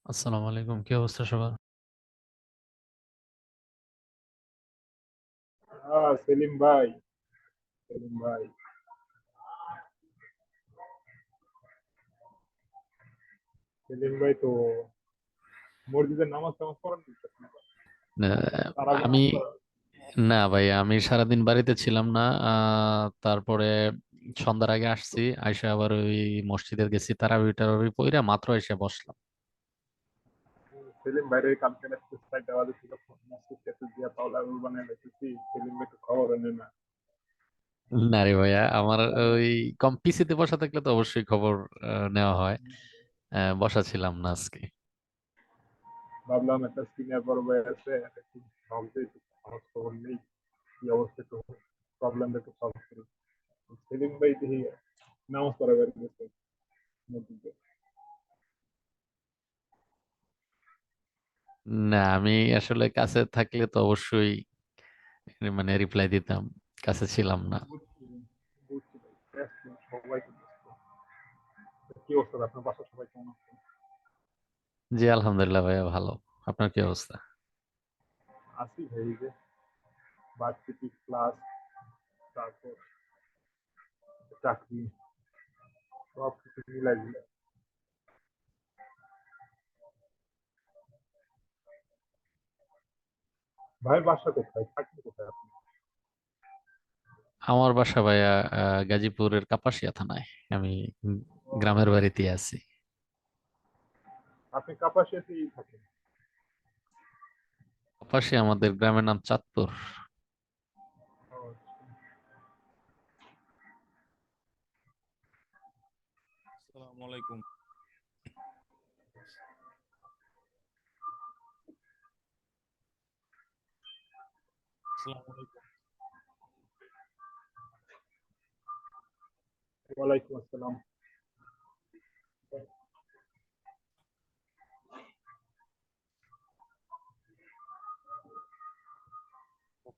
আসসালামু আলাইকুম, কি অবস্থা সবার? হ্যাঁ, সেলিম ভাই। সেলিম ভাই, সেলিম ভাই তো মসজিদের নামাজ টামাজ পড়েন না? তারাবি আমি নামাজ পড়েন? না ভাই, আমি সারাদিন বাড়িতে ছিলাম না। তারপরে সন্ধ্যার আগে আসছি, আইসা আবার ওই মসজিদের গেছি, তারাবি টারাবি পইরা মাত্র এসে বসলাম। সেলিম ভাইয়ের কালকে একটা সাইড দেওয়া ছিল, মসজিদ কেটে দিয়া পাওলা বানিয়ে রেখেছি। সেলিম ভাই তো খবর নেই না। না রে ভাইয়া, আমার ওই কম পিসিতে বসা থাকলে তো অবশ্যই খবর নেওয়া হয়। বসা ছিলাম না আজকে। ভাবলাম একটা সিনিয়র বড় ভাই আছে, একটু সহজ দিয়ে একটু সহজ খবর নেই, কি অবস্থা, একটু প্রবলেমটা একটু সলভ করি। সেলিম ভাই দেখি নামাজ পড়া বের গেছে মসজিদে। না, আমি আসলে কাছে থাকলে তো অবশ্যই মানে রিপ্লাই দিতাম, কাছে ছিলাম না। বুঝছি, বুঝছি ভাই, ব্যস্ত, সবাই তো ব্যস্ত। কি অবস্থা আপনার বাসার সবাই কেমন আছে? জি আলহামদুলিল্লাহ ভাইয়া, ভালো। আপনার কি অবস্থা? আছি ভাই, এই যে ভার্সিটি ক্লাস, তারপর চাকরি, সব কিছু মিলাই দিলে। ভাই বাসা কোথায়, থাকেন কোথায় আপনি? আমার বাসা ভাইয়া গাজীপুরের কাপাসিয়া থানায়। আমি গ্রামের বাড়িতে আছি। আপনি কাপাসিয়াতেই থাকেন? কাপাসিয়া আমাদের গ্রামের নাম চাঁদপুর। ও আচ্ছা। আসসালামু আলাইকুম। আসসালামু আলাইকুম। ওয়ালাইকুম আসসালাম।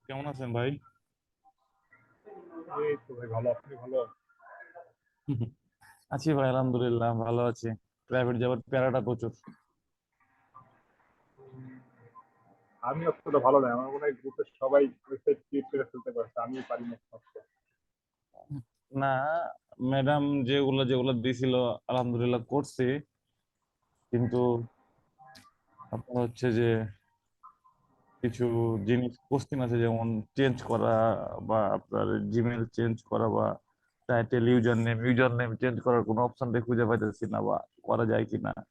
কেমন আছেন ভাই? এই তো ভাই ভালো, আপনি ভালো? আছি ভাই, আলহামদুলিল্লাহ ভালো আছি। প্রাইভেট যাবার প্যারাটা প্রচুর। আমি অতটা ভালো নাই, আমার মনে হয় গ্রুপের সবাই ওয়েবসাইট ক্রিয়েট করে ফেলতে পারছে, আমি পারি না সবটা। না, ম্যাডাম যেগুলো যেগুলো দিছিল আলহামদুলিল্লাহ করছি, কিন্তু আপনার হচ্ছে যে কিছু জিনিস কোশ্চেন আছে, যেমন চেঞ্জ করা বা আপনার জিমেল চেঞ্জ করা বা টাইটেল ইউজার নেম চেঞ্জ করার কোনো অপশন খুঁজে পাইতেছি না, বা করা যায় কিনা। আপনি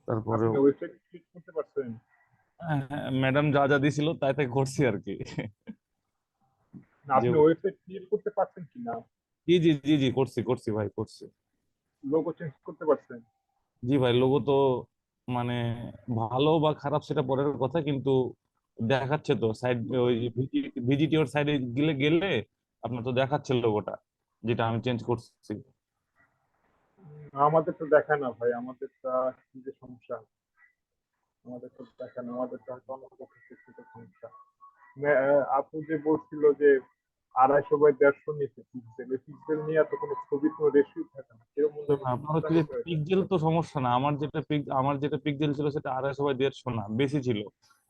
তারপরেও ওয়েবসাইট ক্রিয়েট করতে পারছেন? ম্যাডাম যা যা দিছিল তাই তাই করছি আর কি। না, যে আপনি ওয়েবসাইট ক্রিয়েট করতে পারছেন কি না? জি জি জি জি, করছি করছি ভাই, করছি। লোগো চেঞ্জ করতে পারছেন? জি ভাই, লোগো তো মানে ভালো বা খারাপ সেটা পরের কথা, কিন্তু দেখাচ্ছে তো সাইড, ওই ভিজিটিওর সাইডে গেলে গেলে আপনার তো দেখাচ্ছে লোগোটা, যেটা আমি চেঞ্জ করছি। আমাদের তো দেখায় না ভাই, আমাদেরটা কি যে সমস্যা, আমাদের তো দেখায় না, আমাদেরটা হয়তো অন্য কোথাও থেকে সমস্যা। আপু যে বলছিল যে 250 বাই 150 নিচে পিক্সেল, এই পিক্সেল নিয়ে তো কোনো ছবির কোনো রেশিও থাকে না, এরকম না, ভাবে আপনার চিন্তা হচ্ছে যে করতে হয়। পিক্সেল তো সমস্যা না, আমার যেটা পিক্সেল ছিল সেটা 250 বাই 150 না, বেশি ছিল।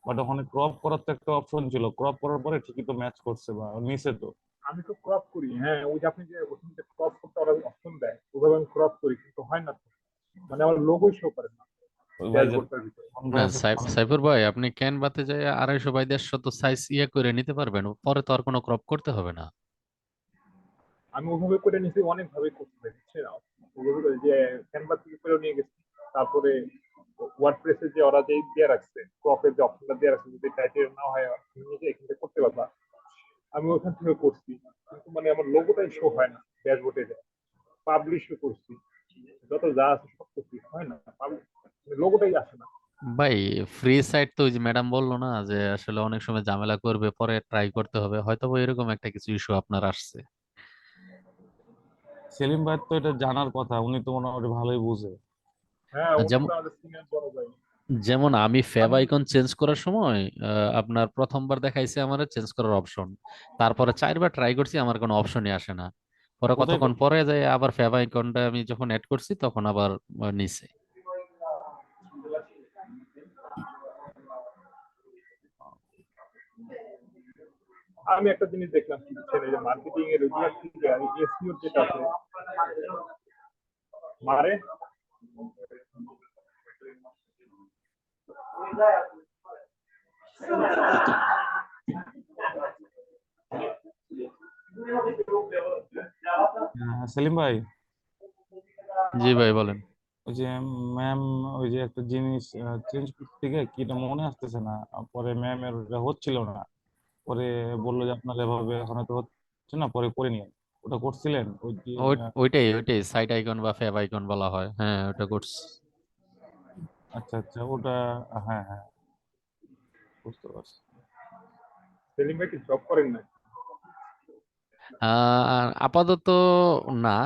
বাট ওখানে ক্রপ করার তো একটা অপশন ছিল, ক্রপ করার পরে ঠিকই তো ম্যাচ করছে বা নিচে তো। আমি তো ক্রপ করি, হ্যাঁ, ওই যে আপনি যে ওখানে যে ক্রপ করতে ওরা অপশন দেয়, ওভাবে আমি ক্রপ করি, কিন্তু হয় না তো, মানে আমার লোগোই শো করে না ওই ভাই যে ড্যাশবোর্ডটার ভিতরে। না, সাইফুর ভাই, আপনি ক্যানভাতে যাই 250 বাই 150 তো সাইজ করে নিতে পারবেন, পরে তো আর কোনো ক্রপ করতে হবে না। আমি ওভাবে করে নিছি, অনেক ভাবে করতে পারছি না, ওভাবে যে ক্যানভা থেকে করেও নিয়ে গেছি। তারপরে ওয়ার্ডপ্রেসে যে ওরা যে দিয়ে রাখছে, ক্রপের যে অপশনটা দিয়ে রাখছে, যদি টাইটেল না হয় তুমি নিজে এখান থেকে করতে পারবা, আমি ওখান থেকে করছি। কিন্তু মানে আমার লোগোটাই শো হয় না ড্যাশবোর্ডে, পাবলিশও করছি, যত যা আছে সব করছি, হয় না, লোগোটাই আসে না। ভাই, ফ্রি সাইট তো ওই যে ম্যাডাম বললো না যে আসলে অনেক সময় ঝামেলা করবে, পরে ট্রাই করতে হবে, হয়তো বা এরকম একটা কিছু ইস্যু আপনার আসছে। সেলিম ভাই তো এটা জানার কথা, উনি তো মোটামুটি ভালোই বুঝে। হ্যাঁ, উনি যেমন তো আমাদের সিনিয়র বড় ভাই। যেমন আমি ফেভ আমি আইকন চেঞ্জ করার সময় আপনার প্রথমবার দেখাইছে আমার চেঞ্জ করার অপশন, তারপরে 4বার ট্রাই করছি, আমার কোনো অপশনই আসে না। পরে কোথায় কতক্ষণ পরে যায় আবার ফেভ আইকনটা আমি যখন অ্যাড করছি তখন আবার নিচে। আমি একটা জিনিস দেখলাম কি বুঝছেন, এই যে মার্কেটিং এর রেগুলার থেকে আর এসইও যেটা আছে মারে সেলিম ভাই, জি ভাই বলেন। ওই যে ম্যাম ওই যে একটা জিনিস চেঞ্জ করতে গিয়ে কি এটা মনে আসতেছে না, পরে ম্যামের ওটা হচ্ছিল না, পরে বললো যে আপনার এভাবে এখন তো হচ্ছে না, পরে করে নিন। ওটা করছিলেন ওই যে ওইটাই ওইটাই সাইট আইকন বা ফেভ আইকন বলা হয়, হ্যাঁ ওটা করছি। আচ্ছা আচ্ছা ওটা, হ্যাঁ হ্যাঁ বুঝতে পারছি। সেলিম ভাই কি জব করেন না? আপাতত না,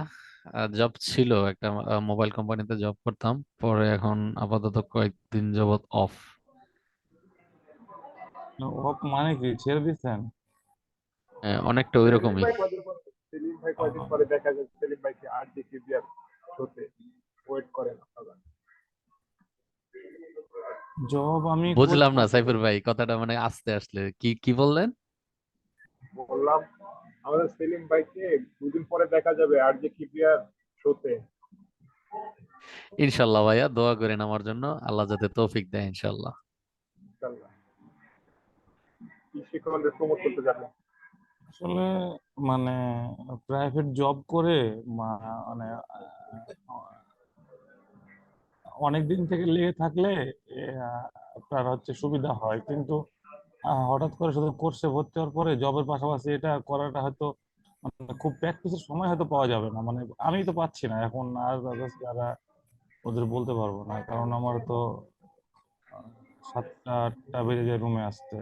জব ছিল একটা, মোবাইল কোম্পানিতে জব করতাম, পরে এখন আপাতত কয়েকদিন যাবত অফ। অফ মানে কি ছেড়ে দিচ্ছেন? অনেকটা সেলিম ওইরকমই। ভাই কয়দিন পরে সেলিম ভাই কয়দিন পরে দেখা যায় সেলিম ভাইকে আর দেখি বিয়ার হতে ওয়েট করেন আপনারা। জব আমি বুঝলাম করছি। না সাইফুর ভাই, কথাটা মানে আস্তে আসলে কি কি বললেন? বললাম আমাদের সেলিম ভাইকে দুদিন পরে দেখা যাবে আর যে কি বিয়ার শোতে। ইনশাল্লাহ ভাইয়া, দোয়া করেন আমার জন্য, আল্লাহ যাতে তৌফিক দেয় ইনশাল্লাহ। ইনশাআল্লাহ। কি শিক্ষকদের প্রমোট করতে যাবেন? আসলে মানে প্রাইভেট জব করে মানে অনেক দিন থেকে লেগে থাকলে আপনার হচ্ছে সুবিধা হয়, কিন্তু হঠাৎ করে শুধু কোর্সে ভর্তি হওয়ার পরে জবের পাশাপাশি এটা করাটা হয়তো মানে খুব প্র্যাকটিসের সময় হয়তো পাওয়া যাবে না, মানে আমি তো পাচ্ছি না এখন, আর others যারা ওদের বলতে পারবো না, কারণ আমার তো 7টা 8টা বেজে যায় রুমে আসতে।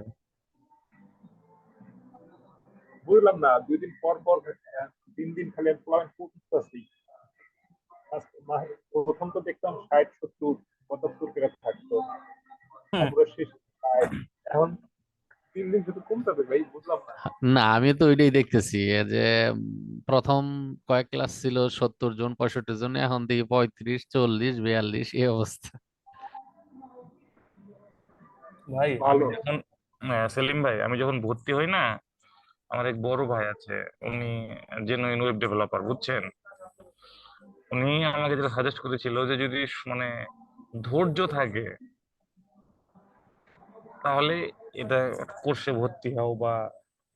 বুঝলাম না, 2 দিন পর পর 3 দিন খালি এমপ্লয়মেন্ট করতেছি। প্রথম তো দেখতাম 60 70 75 করে থাকতো, তারপরে শেষ 60। এখন 3 দিন শুধু কমতেছে ভাই, বুঝলাম না। না আমি তো ওইটাই দেখতেছি, এই যে প্রথম কয়েক ক্লাস ছিল 70 জন 65 জন, এখন দেখি 35 40 42 এই অবস্থা। ভাই আমি ভালো। যখন সেলিম ভাই, আমি যখন ভর্তি হই না, আমার এক বড় ভাই আছে, উনি জেনুইন ওয়েব ডেভেলপার, বুঝছেন? উনি আমাকে যেটা সাজেস্ট করেছিল যে যদি মানে ধৈর্য থাকে তাহলে এটা কোর্সে ভর্তি হও বা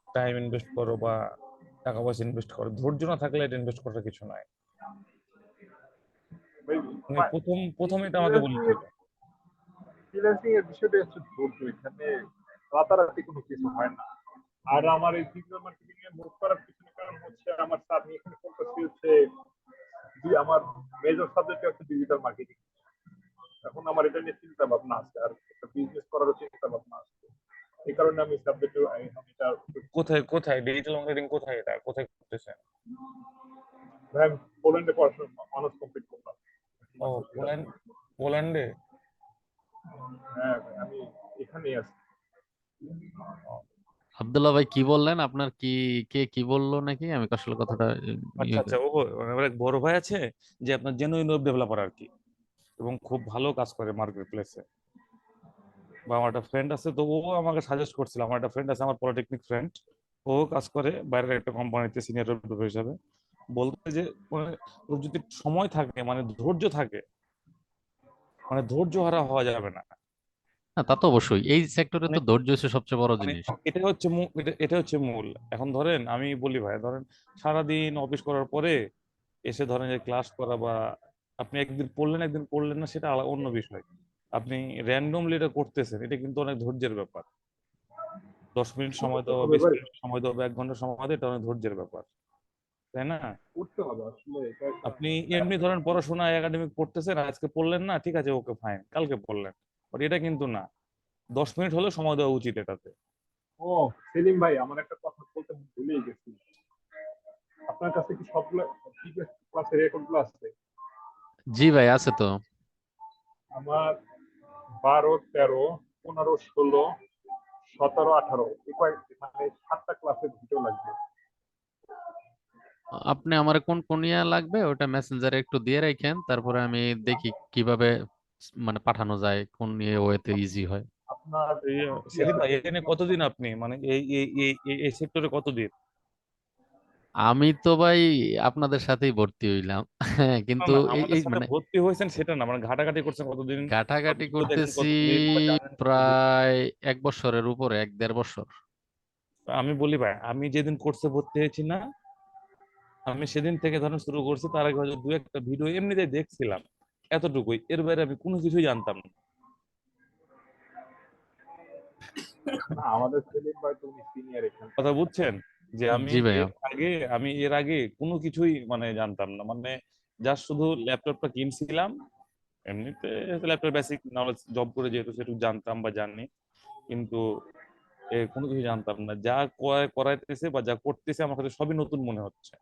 টাইম ইনভেস্ট করো বা টাকা পয়সা ইনভেস্ট করো, ধৈর্য না থাকলে এটা ইনভেস্ট করার কিছু নাই। ভাই উনি প্রথম এটা আমাকে ফ্রিল্যান্সিং বলেছিল। এর ফ্রিল্যান্সিং এর বিষয়টা হচ্ছে ধৈর্য, এখানে রাতারাতি কোনো কিছু হয় না। আর আমার এই ডিজিটাল মার্কেটিং এ মুভ করার পিছনে কারণ হচ্ছে আমার আমি এখানে ফোকাস হচ্ছে আমার মেজর সাবজেক্ট হচ্ছে ডিজিটাল মার্কেটিং। এখন আমার এটা নিয়ে চিন্তা ভাবনা আছে আর একটা বিজনেস করারও চিন্তা ভাবনা আছে, এই কারণে আমি সাবজেক্ট এটা কোথায় কোথায় ডিজিটাল মার্কেটিং, কোথায় এটা কোথায় করতেছেন? ভাই আমি পোল্যান্ডে পড়াশোনা অনার্স কমপ্লিট করলাম। ও পোল্যান্ড, পোল্যান্ডে। হ্যাঁ ভাই, আমি এখানেই আছি। আব্দুল্লাহ ভাই কি বললেন, আপনার কি, কে কি বললো নাকি, আমি আসলে কথাটা আচ্ছা আচ্ছা, ও আমার এক বড় ভাই আছে যে আপনার জেনুইন ওয়েব ডেভেলপার আর কি, এবং খুব ভালো কাজ করে মার্কেট প্লেসে। বা আমার একটা ফ্রেন্ড আছে, তো ও আমাকে সাজেস্ট করছিল, আমার একটা ফ্রেন্ড আছে, আমার পলিটেকনিক ফ্রেন্ড, ও কাজ করে বাইরের একটা কোম্পানিতে সিনিয়র ডেভেলপার হিসাবে। বলতে যে মানে ওর যদি সময় থাকে, মানে ধৈর্য থাকে, মানে ধৈর্য হারা হওয়া যাবে না। না, তা তো অবশ্যই, এই সেক্টরে মানে তো ধৈর্য হচ্ছে সবচেয়ে বড় মানে জিনিস। এটা হচ্ছে এটা হচ্ছে মূল। এখন ধরেন আমি বলি ভাই, ধরেন সারাদিন অফিস করার পরে এসে ধরেন যে ক্লাস করা বা আপনি একদিন পড়লেন একদিন পড়লেন না, সেটা অন্য বিষয়। আপনি র্যান্ডমলি এটা করতেছেন, এটা কিন্তু অনেক ধৈর্যের ব্যাপার। 10 মিনিট সময় করতে দেওয়া, হবে বিশ ভাই, মিনিট সময় দেওয়া, বা 1 ঘন্টা সময় দেওয়া, এটা অনেক ধৈর্যের ব্যাপার, তাই না? করতে হবে আসলে এটা একটা। আপনি এমনি ধরেন পড়াশোনা একাডেমিক পড়তেছেন, আজকে পড়লেন না, ঠিক আছে ওকে ফাইন, কালকে পড়লেন, বাট এটা কিন্তু না। 10 মিনিট হলেও সময় দেওয়া উচিত এটাতে। ও সেলিম ভাই, আমার একটা কথা বলতে ভুলেই গেছি। আপনার কাছে কি সবগুলো ক্লাসের রেকর্ড গুলো আছে? জি ভাই আছে তো। আমার 12 13 15 16 17 18 এই মানে 7টা ক্লাসের ভিডিও লাগবে। আপনি আমার কোন কোন ইয়া লাগবে ওটা মেসেঞ্জারে একটু দিয়ে রাখেন, তারপরে আমি দেখি কিভাবে মানে পাঠানো যায়, কোন ইয়ে ওয়েতে ইজি হয়। আপনার কি সেলিম ভাই আছে? এখানে কতদিন আপনি মানে এই সেক্টরে কতদিন? আমি তো ভাই আপনাদের সাথেই ভর্তি হইলাম। হ্যাঁ, না কিন্তু না এই আমাদের এই সাথে মানে ভর্তি হয়েছেন সেটা না, মানে ঘাটাঘাটি করছেন কতদিন বা ঘাটাঘাটি ভিডিও দেখেন করতেছি কতদিন বা জানেন কতদিন? প্রায় 1 বছরের উপরে, 1-1.5 বছর। আমি বলি ভাই, আমি যেদিন কোর্সে ভর্তি হয়েছি না, আমি সেদিন থেকে ধরেন শুরু করছি, তার আগে হয়তো দু একটা ভিডিও এমনিতে দেখছিলাম, এতটুকুই, এর বাইরে আমি কোনো কিছুই জানতাম না। না, আমাদের সেলিম ভাই তো উনি সিনিয়র এখানে। কথা বুঝছেন যে জি ভাইয়া। আমি এর আগে কোনো কিছুই মানে জানতাম না, মানে জাস্ট শুধু ল্যাপটপটা কিনছিলাম, এমনিতে ল্যাপটপ বেসিক নলেজ জব করে যেহেতু সেটুকু জানতাম বা জানি, কিন্তু কোনো কিছু জানতাম না। যা করাইতেছে বা যা করতেছে আমার কাছে সবই নতুন মনে হচ্ছে।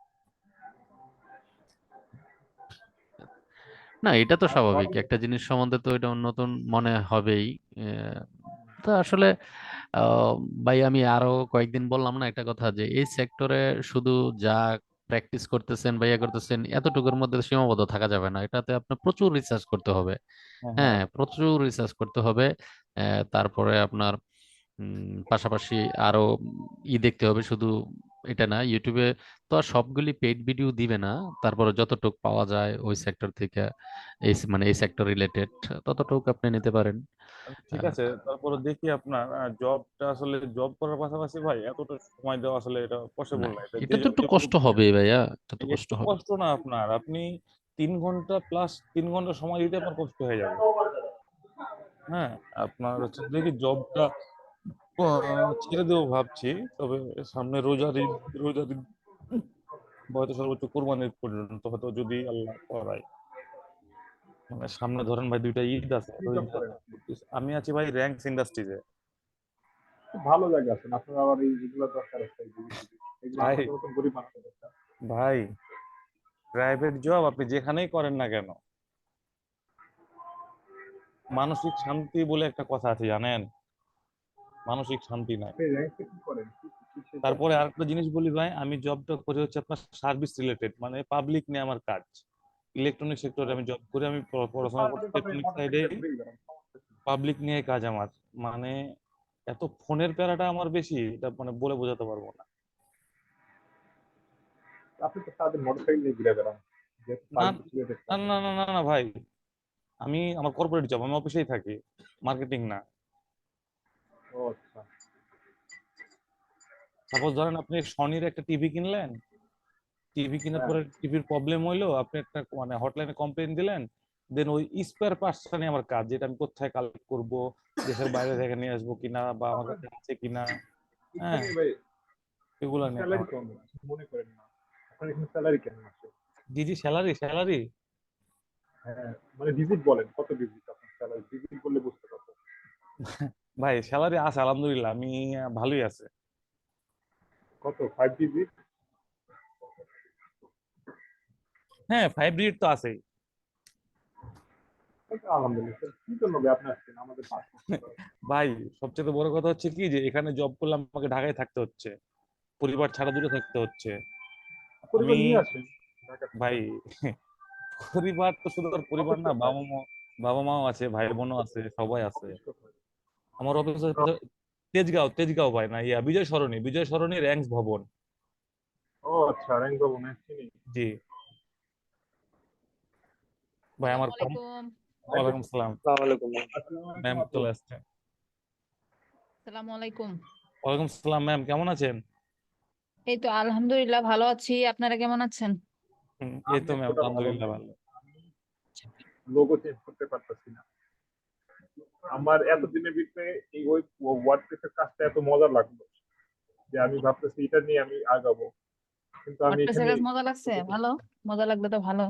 না, এটা তো স্বাভাবিক, আমাদের একটা জিনিস সম্বন্ধে তো এটা নতুন মনে হবেই। আহ, তো আসলে আহ, ভাই আমি আরো কয়েকদিন বললাম না একটা কথা, যে এই সেক্টরে শুধু যা প্র্যাকটিস করতেছেন বা ইয়ে করতেছেন এতটুকুর মধ্যে সীমাবদ্ধ থাকা যাবে না, এটাতে আপনার প্রচুর রিসার্চ করতে হবে। হ্যাঁ হ্যাঁ। হ্যাঁ, প্রচুর রিসার্চ করতে হবে। তারপরে আপনার পাশাপাশি আরো দেখতে হবে, শুধু এটা না, ইউটিউবে তো আর সবগুলি পেইড ভিডিও দিবে না। তারপরে যতটুকু পাওয়া যায় ওই সেক্টর থেকে, মানে এই সেক্টর রিলেটেড, ততটুকু আপনি নিতে পারেন। আচ্ছা, ঠিক আহ, আছে, তারপরে দেখি আপনার জবটা আসলে জব করার পাশাপাশি ভাই এতটা সময় দেওয়া আসলে এটা না, পসিবল না, এটা যে এটা তো একটু যেটুকু কষ্ট হবে ভাইয়া, এটা তো কষ্ট একটু হবে। কষ্ট না আপনার, আপনি 3 ঘন্টা প্লাস 3 ঘন্টা সময় দিতে আপনার কষ্ট হয়ে যাবে। হ্যাঁ, আপনার হচ্ছে দেখি জবটা ছেড়ে দেবো ভাবছি, তবে সামনে রোজার ঈদ, রোজার ঈদ বা হয়তো সর্বোচ্চ কোরবানির ঈদ পর্যন্ত হয়তো যদি আল্লাহ করায়, মানে সামনে ধরেন ভাই 2টা ঈদ আছে, কি এতদিন জব যাবত করেন আপনি? করতেছি। আমি আছি ভাই র্যাঙ্কস ইন্ডাস্ট্রিজে। খুব ভালো জায়গা আছেন আপনার, আবার এইগুলো দরকার আছে, এগুলো ভাই আমাদের মতন গরিব মানুষের দরকার। ভাই প্রাইভেট জব আপনি যেখানেই করেন না কেন, মানসিক শান্তি বলে একটা কথা আছে জানেন, মানসিক শান্তি নাই। আপনি র্যাঙ্কে কি করেন, কিসের জব তারপরে করেন? আরেকটা জিনিস বলি ভাই, আমি জবটা করি হচ্ছে আপনার সার্ভিস রিলেটেড, মানে পাবলিক নিয়ে আমার কাজ। ইলেকট্রনিক সেক্টরে আমি জব করি, আমি তো পড়াশোনা করছি সারাদিন তো আপনি ইলেকট্রনিক মোটর সাইডে, সাইকেলে ঘুরেই বেড়ান, সমস্যা কি? পাবলিক নিয়ে কাজ আমার। মানে এত ফোনের প্যারাটা আমার বেশি, এটা মানে বলে বোঝাতে পারবো না। আপনি তো সারাদিন মোটর সাইকেল নিয়ে ঘুরে বেড়ান, যেহেতু না সার্ভিস রিলেটেড না কাজ। না না না না ভাই, আমার কর্পোরেট জব, আমি অফিসেই থাকি, মার্কেটিং না। ও আচ্ছা। সাপোজ ধরেন আপনি সনির একটা টিভি কিনলেন, টিভি কেনার হ্যাঁ, পরে টিভির প্রবলেম হইলো, আপনি একটা মানে হটলাইনে কমপ্লেন দিলেন, দেন ওই স্পেয়ার পার্টসটা নিয়ে আমার কাজ, যেটা আমি কোথায় কালেক্ট করব, দেশের বাইরে থেকে নিয়ে আসবো কিনা বা আমার আপনার কাছে আছে কিনা। হ্যাঁ, এখানে ভাই এগুলো নিয়ে স্যালারি কাজ। কেমন মনে করেন না? আপনার এখানে স্যালারি কেমন আছে? জি জি, স্যালারি স্যালারি হ্যাঁ, মানে ভিজিট বলেন, কত ভিজিট আপনার স্যালারি, ভিজিট করলে বুঝতে পারবো। ভাই স্যালারি আছে আলহামদুলিল্লাহ, আমি ভালোই আছে। কত, 5 ভিজিট? হ্যাঁ 5 ডিজিট তো আছেই। আলহামদুলিল্লাহ। কি জন্য ভাই আপনি আসছেন আমাদের পাশে? ভাই সবচেয়ে বড় কথা হচ্ছে কি, যে এখানে জব করলে আমাকে ঢাকায় থাকতে হচ্ছে, পরিবার ছাড়া দূরে থাকতে হচ্ছে। আমি পরিবার নিয়ে আসেন ঢাকা থেকে। ভাই পরিবার তো শুধু আর পরিবার অফিস না, কোথায়? বাবা মাও আছে, ভাই বোনও আছে, সবাই আছে। অফিস কোথায়? আমার অফিস হচ্ছে তেজগাঁও, তেজগাঁও ভাই, না ইয়া বিজয় সরণি, বিজয় সরণি র্যাঙ্কস ভবন। ও আচ্ছা, র্যাঙ্ক বাবু, না চিনি। জি ভাই, আসসালামু আমার কম। আলাইকুম। ওয়ালাইকুম সালাম। আসসালামু আলাইকুম। আসসালামু আলাইকুম ম্যাম আপু। চলে আসছে। আসসালামু আলাইকুম। ওয়ালাইকুম সালাম ম্যাম, কেমন আছেন? এই তো আলহামদুলিল্লাহ ভালো আছি। আপনারা কেমন আছেন? এই আমি তো ম্যাম এতটা ভালো আলহামদুলিল্লাহ না, ভালো। লোগো চেঞ্জ করতে পারতেছি না। আমার এতদিনের ভিতরে এই ওই ওয়ার্ডপ্রেসের কাজটা এত মজা লাগলো যে আমি ভাবতেছি এটা নিয়ে আমি আগাবো, কিন্তু আমি ওয়ার্ডপ্রেসের এখানে কাজ মজা লাগছে? ভালো, মজা লাগলে তো ভালো।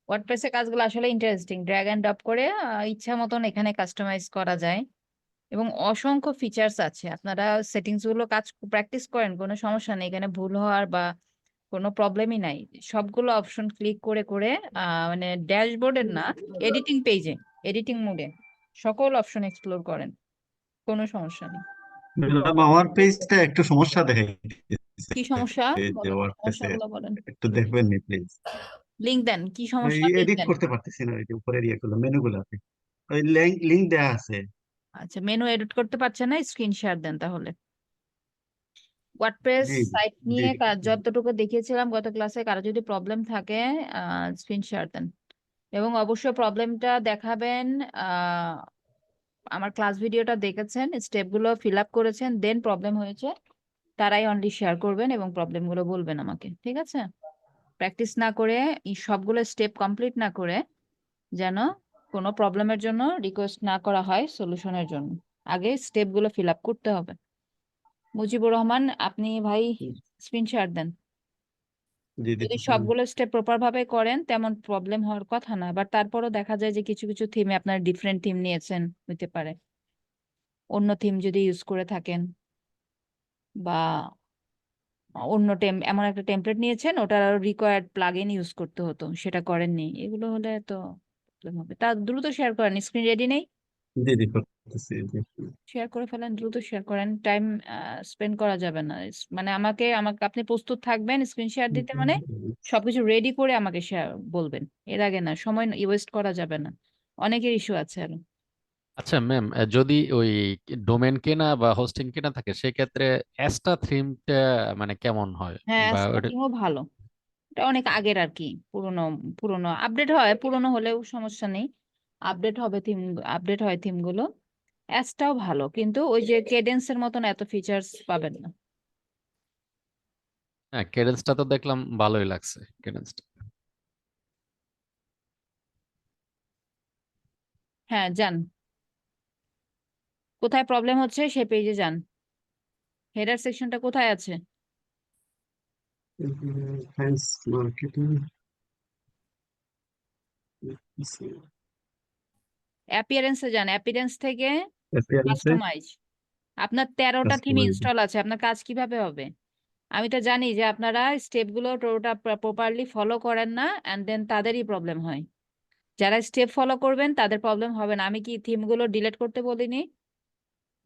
ওয়ার্ডপ্রেসের কাজগুলো আসলে ইন্টারেস্টিং। ড্র্যাগ এন্ড ড্রপ করে ইচ্ছা মতন এখানে কাস্টমাইজ করা যায় এবং অসংখ্য ফিচার্স আছে। আপনারা সেটিংস গুলো কাজ প্র্যাকটিস করেন, কোনো সমস্যা নেই, এখানে ভুল হওয়ার বা কোনো প্রবলেমই নাই। সবগুলো অপশন ক্লিক করে করে মানে ড্যাশবোর্ডের না, এডিটিং পেজে, এডিটিং মোডে সকল অপশন এক্সপ্লোর করেন, কোনো সমস্যা নেই। ম্যাডাম আমার পেজটা একটু সমস্যা দেখাইতেছে, কি সমস্যা যে বলেন, ওয়ার্ডপ্রেসে সমস্যাগুলো বলেন। একটু দেখবেন নি প্লিজ। লিংক দেন, কি ওই সমস্যা লিংক এডিট দেন। করতে পারতেছি না, ওই যে উপরের ইয়েগুলো মেনুগুলোতে ওই লিঙ্ক দেয়া আছে, আচ্ছা, মেনু এডিট করতে পারছেন না, স্ক্রিন শেয়ার দেন তাহলে। ওয়ার্ডপ্রেস জি সাইট জি নিয়ে জি। যতটুকু দেখিয়েছিলাম গত ক্লাসে, কারো যদি প্রবলেম থাকে স্ক্রিন শেয়ার দেন, এবং অবশ্যই প্রবলেমটা দেখাবেন। আহ আমার ক্লাস ভিডিওটা দেখেছেন, স্টেপগুলো ফিল আপ করেছেন, দেন প্রবলেম হয়েছে, তারাই অনলি শেয়ার করবেন এবং প্রবলেমগুলো বলবেন আমাকে, ঠিক আছে? প্র্যাকটিস না করে, এই সবগুলো স্টেপ কমপ্লিট না করে যেন কোনো প্রবলেমের জন্য রিকোয়েস্ট না করা হয় সলিউশনের জন্য, আগে স্টেপগুলো ফিল আপ করতে হবে। মুজিবুর রহমান, আপনি ভাই স্ক্রিন শেয়ার দেন। জি যদি দিতেছি। সবগুলো স্টেপ প্রপার ভাবে করেন তেমন প্রবলেম হওয়ার কথা না, বাট তারপরও দেখা যায় যে কিছু কিছু থিমে আপনার ডিফারেন্ট থিম নিয়েছেন, হইতে পারে অন্য থিম যদি ইউজ করে থাকেন, বা অন্য এমন একটা টেমপ্লেট নিয়েছেন ওটার আরো রিকোয়ার্ড প্লাগইন ইউজ করতে হতো, সেটা করেননি, এগুলো হলে তো প্রবলেম হবে। তা দ্রুত শেয়ার করেন, স্ক্রিন রেডি নেই? জি জি করতেছি জি। শেয়ার করে ফেলেন, দ্রুত শেয়ার করেন, টাইম স্পেন্ড করা যাবে না। মানে আমাকে আমাকে আপনি প্রস্তুত থাকবেন স্ক্রিন শেয়ার দিতে, মানে সবকিছু রেডি করে আমাকে শেয়ার বলবেন, এর আগে না, সময় ওয়েস্ট করা যাবে না, অনেকের ইস্যু আছে আরো। আচ্ছা ম্যাম, যদি ওই ডোমেন কেনা বা হোস্টিং কেনা থাকে সেক্ষেত্রে অ্যাস্টা থিমটা মানে কেমন হয়? হ্যাঁ, বা ওটা স্টার্টিংও ভালো, এটা অনেক আগের আর কি, পুরনো পুরনো আপডেট হয়, পুরনো হলেও সমস্যা নেই, আপডেট হবে থিম, আপডেট হয় থিম গুলো। অ্যাসটাও ভালো, কিন্তু ওই যে কেডেন্সের মতন এত ফিচার্স পাবেন না। হ্যাঁ, কেডেন্সটা তো দেখলাম ভালোই লাগছে, কেডেন্সটা। হ্যাঁ, যান, কোথায় প্রবলেম হচ্ছে সেই পেজে যান। হেডার সেকশনটা কোথায় আছে? Fans marketing. অ্যাপিয়ারেন্সে যান, অ্যাপিয়ারেন্স থেকে অ্যাপিয়ারেন্সে কাস্টমাইজ। আপনার 13টা থিম কাস্টমাইজ। ইনস্টল আছে, আপনার কাজ কিভাবে হবে? আমি তো জানি যে আপনারা স্টেপগুলো টোটা প্রপারলি ফলো করেন না, এন্ড দেন তাদেরই প্রবলেম হয়। যারা স্টেপ ফলো করবেন তাদের প্রবলেম হবে না। আমি কি থিমগুলো ডিলিট করতে বলিনি?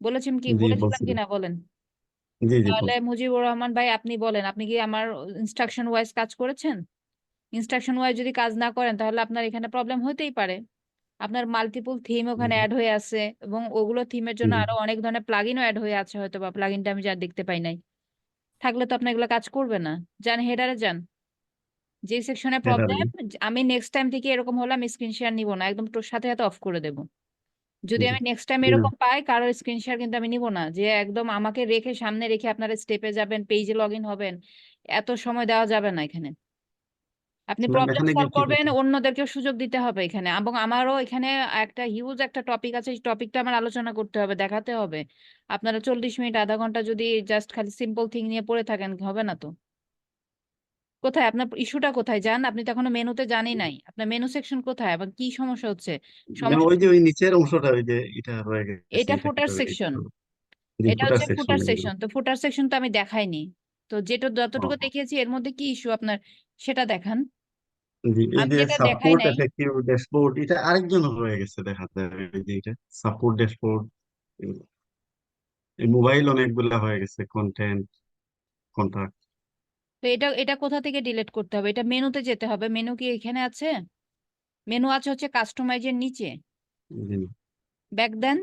জি বলেছিলাম বলছিলেন। কিনা বলেন? জি জি তাহলে বলছি। মুজিবুর রহমান ভাই, আপনি বলেন, আপনি কি আমার ইনস্ট্রাকশন ওয়াইজ কাজ করেছেন? ইনস্ট্রাকশন ওয়াইজ যদি কাজ না করেন তাহলে আপনার এখানে প্রবলেম হতেই পারে। আপনার মাল্টিপল থিম ওখানে অ্যাড হয়ে আছে, এবং ওগুলো থিমের জন্য জি আরো অনেক ধরনের প্লাগইনও অ্যাড হয়ে আছে, হয়তো বা প্লাগইনটা আমি যা দেখতে পাই নাই, থাকলে তো আপনার এগুলো কাজ করবে না। যান হেডারে যান, যে সেকশনে হেডারে। প্রবলেম, আমি নেক্সট টাইম থেকে এরকম হলে আমি স্ক্রিন শেয়ার নিব না, একদম তোর সাথে সাথে অফ করে দেবো। যদি জি আমি নেক্সট টাইম জি না। এরকম পাই কারোর স্ক্রিন শেয়ার, কিন্তু আমি নিব না, যে একদম আমাকে রেখে সামনে রেখে আপনারা স্টেপে যাবেন, পেজে লগ ইন হবেন, এত সময় দেওয়া যাবে না এখানে। আপনি ম্যাম প্রবলেম এখানে সলভ গিয়ে কি করবেন, করতে হবে? অন্যদেরকেও সুযোগ দিতে হবে এখানে, এবং আমারও এখানে একটা হিউজ একটা টপিক আছে, টপিকটা আমার আলোচনা করতে হবে, দেখাতে হবে। আপনারা 40 মিনিট আধা ঘন্টা যদি জাস্ট খালি সিম্পল থিং নিয়ে পড়ে থাকেন, হবে না তো। কোথায় আপনার ইস্যুটা, কোথায় যান? আপনি তো এখনো মেনুতে জানি নাই, আপনার মেনু সেকশন কোথায়, আবার কি সমস্যা হচ্ছে? ম্যাম সমস্যা, ওই যে ওই নিচের অংশটা ওই যে এটা হয়ে গেছে, এটা এটা ফুটার কেটে দিতে সেকশন, হবে। জি এটা ফুটার হচ্ছে সেকশন ফুটার এগুলো। সেকশন, তো ফুটার সেকশন তো আমি দেখাইনি। তো যেটা যতটুকু ও, দেখিয়েছি এর মধ্যে কি ইস্যু আপনার, সেটা দেখান। জি এই আমি যে যেটা দেখাই সাপোর্ট নাই, এফেক্টিভ ড্যাশবোর্ড এটা আরেকজন হয়ে গেছে দেখা যায়। এই যে এটা সাপোর্ট ড্যাশবোর্ড, এই মোবাইল অনেকগুলা হয়ে গেছে, কন্টেন্ট কন্টাক্ট। তো এটা এটা কোথা থেকে ডিলিট করতে হবে? এটা মেনুতে যেতে হবে, মেনু কি এখানে আছে? মেনু আছে হচ্ছে কাস্টমাইজের নিচে, জি ব্যাক দেন,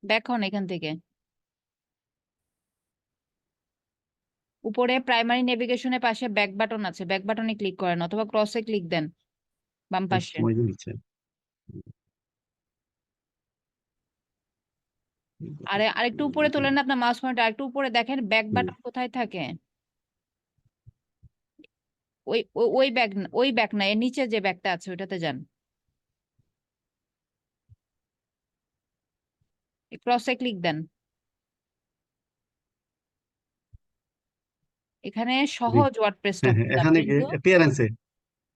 ব্যাক হন এখান থেকে। উপরে প্রাইমারি নেভিগেশনের পাশে ব্যাক বাটন আছে, ব্যাক বাটনে ক্লিক করেন, অথবা ক্রসে ক্লিক দেন বাম পাশে। কাস্টমাইজ নিচ্ছে। আরে আরেকটু উপরে তোলেন না আপনার মাউস পয়েন্টার, আরেকটু উপরে দেখেন ব্যাক বাটন কোথায় থাকে। ওই ব্যাক, ওই ব্যাক না, এর নিচে যে ব্যাকটা আছে ওইটাতে যান, ক্রসে ক্লিক দেন। এখানে জি সহজ ওয়ার্ডপ্রেসটা হ্যাঁ হ্যাঁ বললাম, এখানে কি কিন্তু অ্যাপিয়ারেন্সে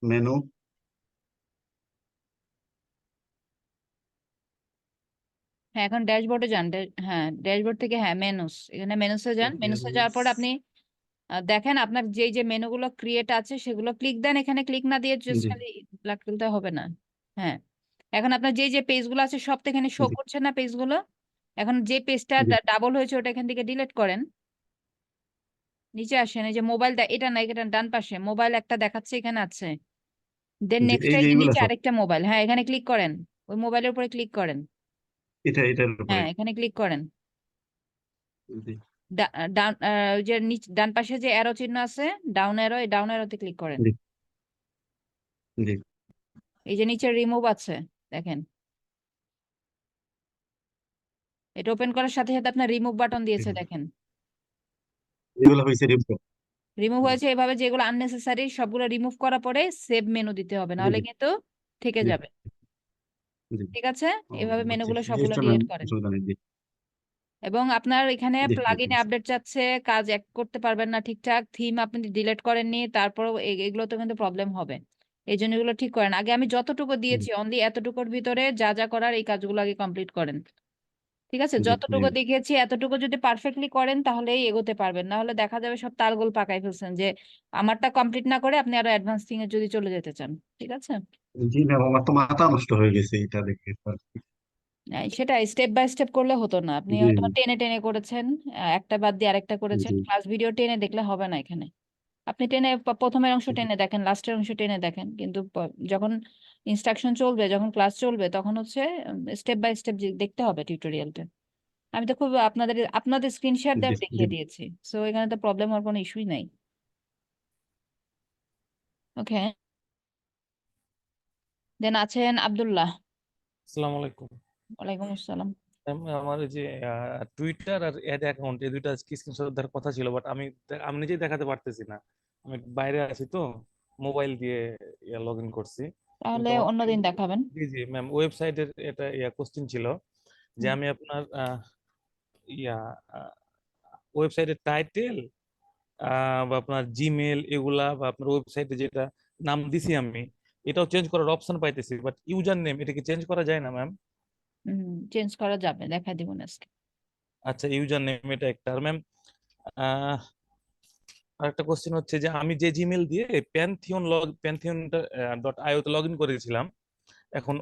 মেনু। হ্যাঁ, এখন ড্যাশবোর্ডে যান, হ্যাঁ ড্যাশবোর্ড থেকে, হ্যাঁ মেনুস, এখানে মেনুসে যান, মেনুসে যাওয়ার পর আপনি দেখেন আপনার যেই যে মেনুগুলো ক্রিয়েট আছে সেগুলো ক্লিক দেন, এখানে ক্লিক না দিয়ে জাস্ট জি খালি ব্ল্যাক তুলতে হবে না। হ্যাঁ, এখন আপনার যেই যে পেজগুলো আছে সব তো এখানে শো জি করছে না পেজগুলো। এখন যে পেজটা জি ডাবল হয়েছে ওটা এখান থেকে ডিলিট করেন, নিচে আসেন, এই যে মোবাইল, এটা না, এটা ডান পাশে মোবাইল একটা দেখাচ্ছে, এখানে আছে, দেন জি নেক্সট এই যে এইগুলা নিচে সব। আরেকটা মোবাইল, হ্যাঁ এখানে ক্লিক করেন, ওই মোবাইলের উপরে ক্লিক করেন, এটার উপরে হ্যাঁ, এখানে ক্লিক করেন। জি ওই যে ডান পাশে যে অ্যারো চিহ্ন আছে, ডাউন অ্যারো, এই ডাউন অ্যারোতে ক্লিক করেন। জি জি এই যে নিচে রিমুভ আছে, দেখেন এটা ওপেন করার সাথে সাথে আপনার রিমুভ বাটন দিয়েছে, দেখেন এগুলো হয়েছে রিমুভ। রিমুভ জি হয়েছে। এভাবে যেগুলো আননেসেসারি সবগুলো রিমুভ করার পরে সেভ মেনু দিতে হবে, জি নাহলে জি কিন্তু থেকে জি যাবে। জি। ঠিক আছে, ও এভাবে বুঝছি, মেনুগুলো সবগুলো জিনিসটা ম্যাম ডিলিট করেন। অসুবিধা নেই। জি এবং আপনার এখানে জি প্লাগইনে বুঝছি। আপডেট চাচ্ছে, কাজ এক করতে পারবেন না ঠিকঠাক, থিম আপনি ডিলিট করেননি, তারপরও এগুলো তো কিন্তু প্রবলেম হবে। এই জন্য এগুলো ঠিক করেন আগে। আমি যতটুকু জি দিয়েছি অনলি এতটুকুর ভিতরে যা যা করার এই কাজগুলো আগে কমপ্লিট করেন। ঠিক আছে, জি জি যতটুকু দেখিয়েছি এতটুকু যদি পারফেক্টলি করেন তাহলেই এগোতে পারবেন, না হলে দেখা যাবে সব তালগোল পাকাই ফেলছেন, যে আমারটা কমপ্লিট না করে আপনি আরো অ্যাডভান্স থিং এ যদি চলে যেতে চান। ঠিক আছে, জি ম্যাম, আমার তো মাথা নষ্ট হয়ে গেছে এটা দেখে। সেটা স্টেপ বাই স্টেপ করলে হতো না, আপনি জি হয়তো টেনে টেনে করেছেন, একটা বাদ দিয়ে আরেকটা করেছেন। জি ক্লাস ভিডিও টেনে দেখলে হবে না এখানে। আপনি টেনে প্রথমের অংশ জি টেনে দেখেন, লাস্টের অংশ টেনে দেখেন, কিন্তু যখন ইনস্ট্রাকশন চলবে, যখন ক্লাস চলবে, তখন হচ্ছে স্টেপ বাই স্টেপ দেখতে হবে টিউটোরিয়ালটা। আমি তো খুব আপনাদের আপনাদের স্ক্রিন শেয়ার দিয়ে জি আমি জি দেখিয়ে দিয়েছি, সো এখানে তো প্রবলেম হওয়ার কোনো ইস্যুই নাই। ওকে, দেন আছেন আব্দুল্লাহ। আসসালামু আলাইকুম। ওয়ালাইকুম আসসালাম। আমার এই যে টুইটার আর অ্যাড অ্যাকাউন্ট, এই দুইটা স্ক্রিনশট দেওয়ার কথা ছিল, বাট আমি নিজেই দেখাতে পারতেছি না। আমি বাইরে আছি তো, মোবাইল দিয়ে লগ ইন করছি। তাহলে কিন্তু আমার অন্যদিন দেখাবেন। জি জি ম্যাম, ওয়েবসাইটের এটা কোশ্চেন ছিল যে হুম, আমি আপনার ইয়া ওয়েবসাইটের টাইটেল বা আপনার জিমেল এগুলা, বা আপনার ওয়েবসাইটে যেটা নাম দিছি আমি, এটাও চেঞ্জ করার অপশন পাইতেছি, বাট ইউজার নেম এটা কি চেঞ্জ করা যায় না ম্যাম? চেঞ্জ করা যাবে, দেখা দিব আজকে। আচ্ছা, ইউজার নেম এটা একটা। আর ম্যাম আরেকটা কোশ্চেন হচ্ছে যে আমি যে জিমেল দিয়ে প্যান্থিয়ন ডট আইও তে লগ ইন করেছিলাম, এখন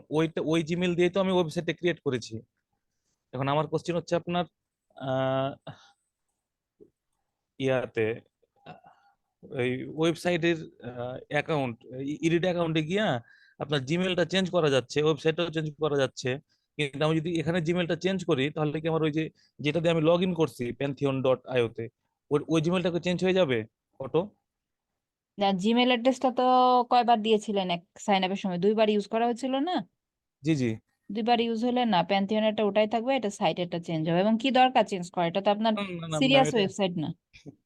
ওই জিমেল দিয়ে তো আমি ওয়েবসাইটে ক্রিয়েট করেছি। এখন আমার কোশ্চেন হচ্ছে আপনার আহ, ইয়াতে ওই ওয়েবসাইটের অ্যাকাউন্ট, ইডিট অ্যাকাউন্টে গিয়া আপনার জিমেলটা চেঞ্জ করা যাচ্ছে, ওয়েবসাইটটাও চেঞ্জ করা যাচ্ছে, কিন্তু আমি যদি এখানে জিমেলটা চেঞ্জ করি তাহলে কি আমার ওই যে যেটা দিয়ে আমি লগ ইন করছি প্যান্থিয়ন ডট আইও তে, ওই জিমেলটাকে চেঞ্জ হয়ে যাবে অটো? না, জিমেল অ্যাড্রেসটা তো কয়বার দিয়েছিলেন? এক সাইন আপের সময় 2বার ইউজ করা হয়েছিল না? জি জি 2বার ইউজ হলে না, প্যান্থিয়নেরটা ওটাই থাকবে, এটা সাইটেরটা চেঞ্জ হবে। এবং কি দরকার চেঞ্জ করা, এটা তো আপনার না না ম্যাম, সিরিয়াস এটা ওয়েবসাইট না।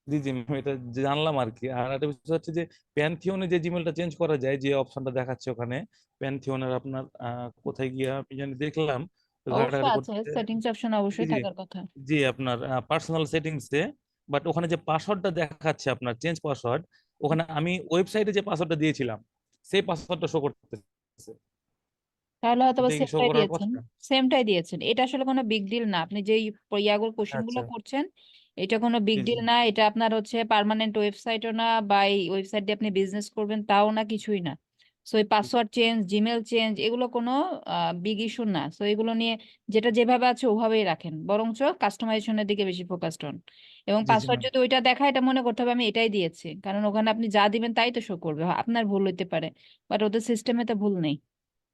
জি জি ম্যাম, এটা জানলাম আর কি। আর একটা বিষয় হচ্ছে যে প্যান্থিয়নে যে জিমেলটা চেঞ্জ করা যায়, যে অপশনটা দেখাচ্ছে ওখানে প্যান্থিয়নের আপনার কোথায় গিয়া আমি জানি দেখলাম, তো ঘাটাঘাটি অবশ্যই আছে, করতে। সেটিংস অপশন জি অবশ্যই জি থাকার কথা। জি আপনার পার্সোনাল সেটিংসে, বাট ওখানে যে পাসওয়ার্ডটা দেখাচ্ছে আপনার চেঞ্জ পাসওয়ার্ড, ওখানে আমি ওয়েবসাইটে যে পাসওয়ার্ডটা দিয়েছিলাম সেই পাসওয়ার্ডটা শো করতেছে। তাহলে হয়তো বা এটা কি শো সেমটাই করার দিয়েছেন। কথা? সেমটাই দিয়েছেন, এটা আসলে কোনো বিগ ডিল না। আপনি যে ইয়াগুলো কোশ্চেন গুলো আচ্ছা। করছেন, এটা কোনো বিগ জি জি ডিল না। এটা আপনার হচ্ছে পার্মানেন্ট ওয়েবসাইটও না, বা এই ওয়েবসাইট দিয়ে আপনি বিজনেস করবেন তাও না, কিছুই না। সো এই পাসওয়ার্ড চেঞ্জ, জিমেল চেঞ্জ, এগুলো কোনো বিগ ইস্যু না। সো এগুলো নিয়ে যেটা যেভাবে আছে ওভাবেই রাখেন, বরঞ্চ কাস্টমাইজেশনের দিকে বেশি ফোকাসড হন। এবং জি জি পাসওয়ার্ড ম্যাম। যদি ওইটা দেখায়, এটা মনে করতে হবে আমি এটাই দিয়েছি, কারণ ওখানে আপনি যা দিবেন তাই তো শো করবে। আপনার ভুল হইতে পারে, বাট ওদের সিস্টেমে তো ভুল নেই।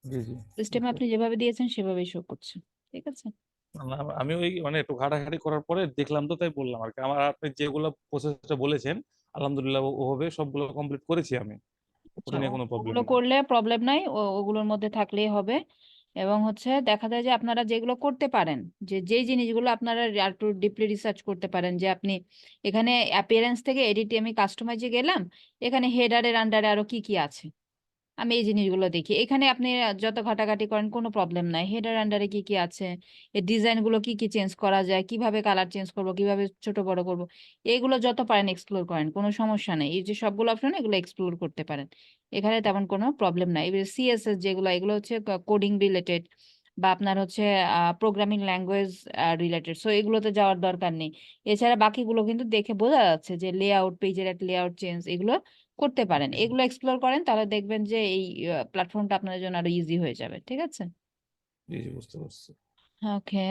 জি জি সিস্টেমে বুঝতে আপনি যেভাবে দিয়েছেন সেভাবেই শো করছে। ঠিক আছে, আমি ওই মানে একটু ঘাটাঘাটি করার পরে দেখলাম, তো তাই বললাম আর কি। আমার আপনি যেগুলো প্রসেসটা বলেছেন আলহামদুলিল্লাহ ওভাবে সবগুলো কমপ্লিট করেছি আমি, আচ্ছা ওটা নিয়ে কোনো প্রবলেম ওগুলো নেই। করলে প্রবলেম নাই, ওগুলোর মধ্যে থাকলেই হবে। এবং হচ্ছে দেখা যায় যে আপনারা যেগুলো করতে পারেন, যে যেই জিনিসগুলো আপনারা একটু ডিপলি রিসার্চ করতে পারেন, যে আপনি এখানে অ্যাপিয়ারেন্স থেকে এডিটে আমি কাস্টমাইজে গেলাম, এখানে হেডারের আন্ডারে আরো কি কি আছে, আমি এই জিনিসগুলো দেখি। এখানে আপনি যত ঘাটাঘাটি করেন কোনো প্রবলেম নাই, হেডার আন্ডারে কি কি আছে, এই ডিজাইন গুলো কি কি চেঞ্জ করা যায়, কিভাবে কালার চেঞ্জ করব, কিভাবে ছোট বড় করব, এগুলো যত পারেন এক্সপ্লোর করেন, কোনো সমস্যা নেই। এই যে সবগুলো অপশন, এগুলো এক্সপ্লোর করতে পারেন, এখানে তেমন কোনো প্রবলেম নাই। এবার সিএসএস যেগুলো, এগুলো হচ্ছে কোডিং রিলেটেড, বা আপনার হচ্ছে প্রোগ্রামিং ল্যাঙ্গুয়েজ রিলেটেড, সো এগুলোতে যাওয়ার দরকার নেই। এছাড়া বাকিগুলো কিন্তু দেখে বোঝা যাচ্ছে যে লেআউট, পেজের একটা লেআউট চেঞ্জ, এগুলো করতে পারেন। এগুলো এক্সপ্লোর করেন, তাহলে দেখবেন যে এই প্ল্যাটফর্মটা আপনাদের জন্য আরো ইজি হয়ে যাবে। ঠিক আছে, জি জি বুঝতে পারছি। ওকে।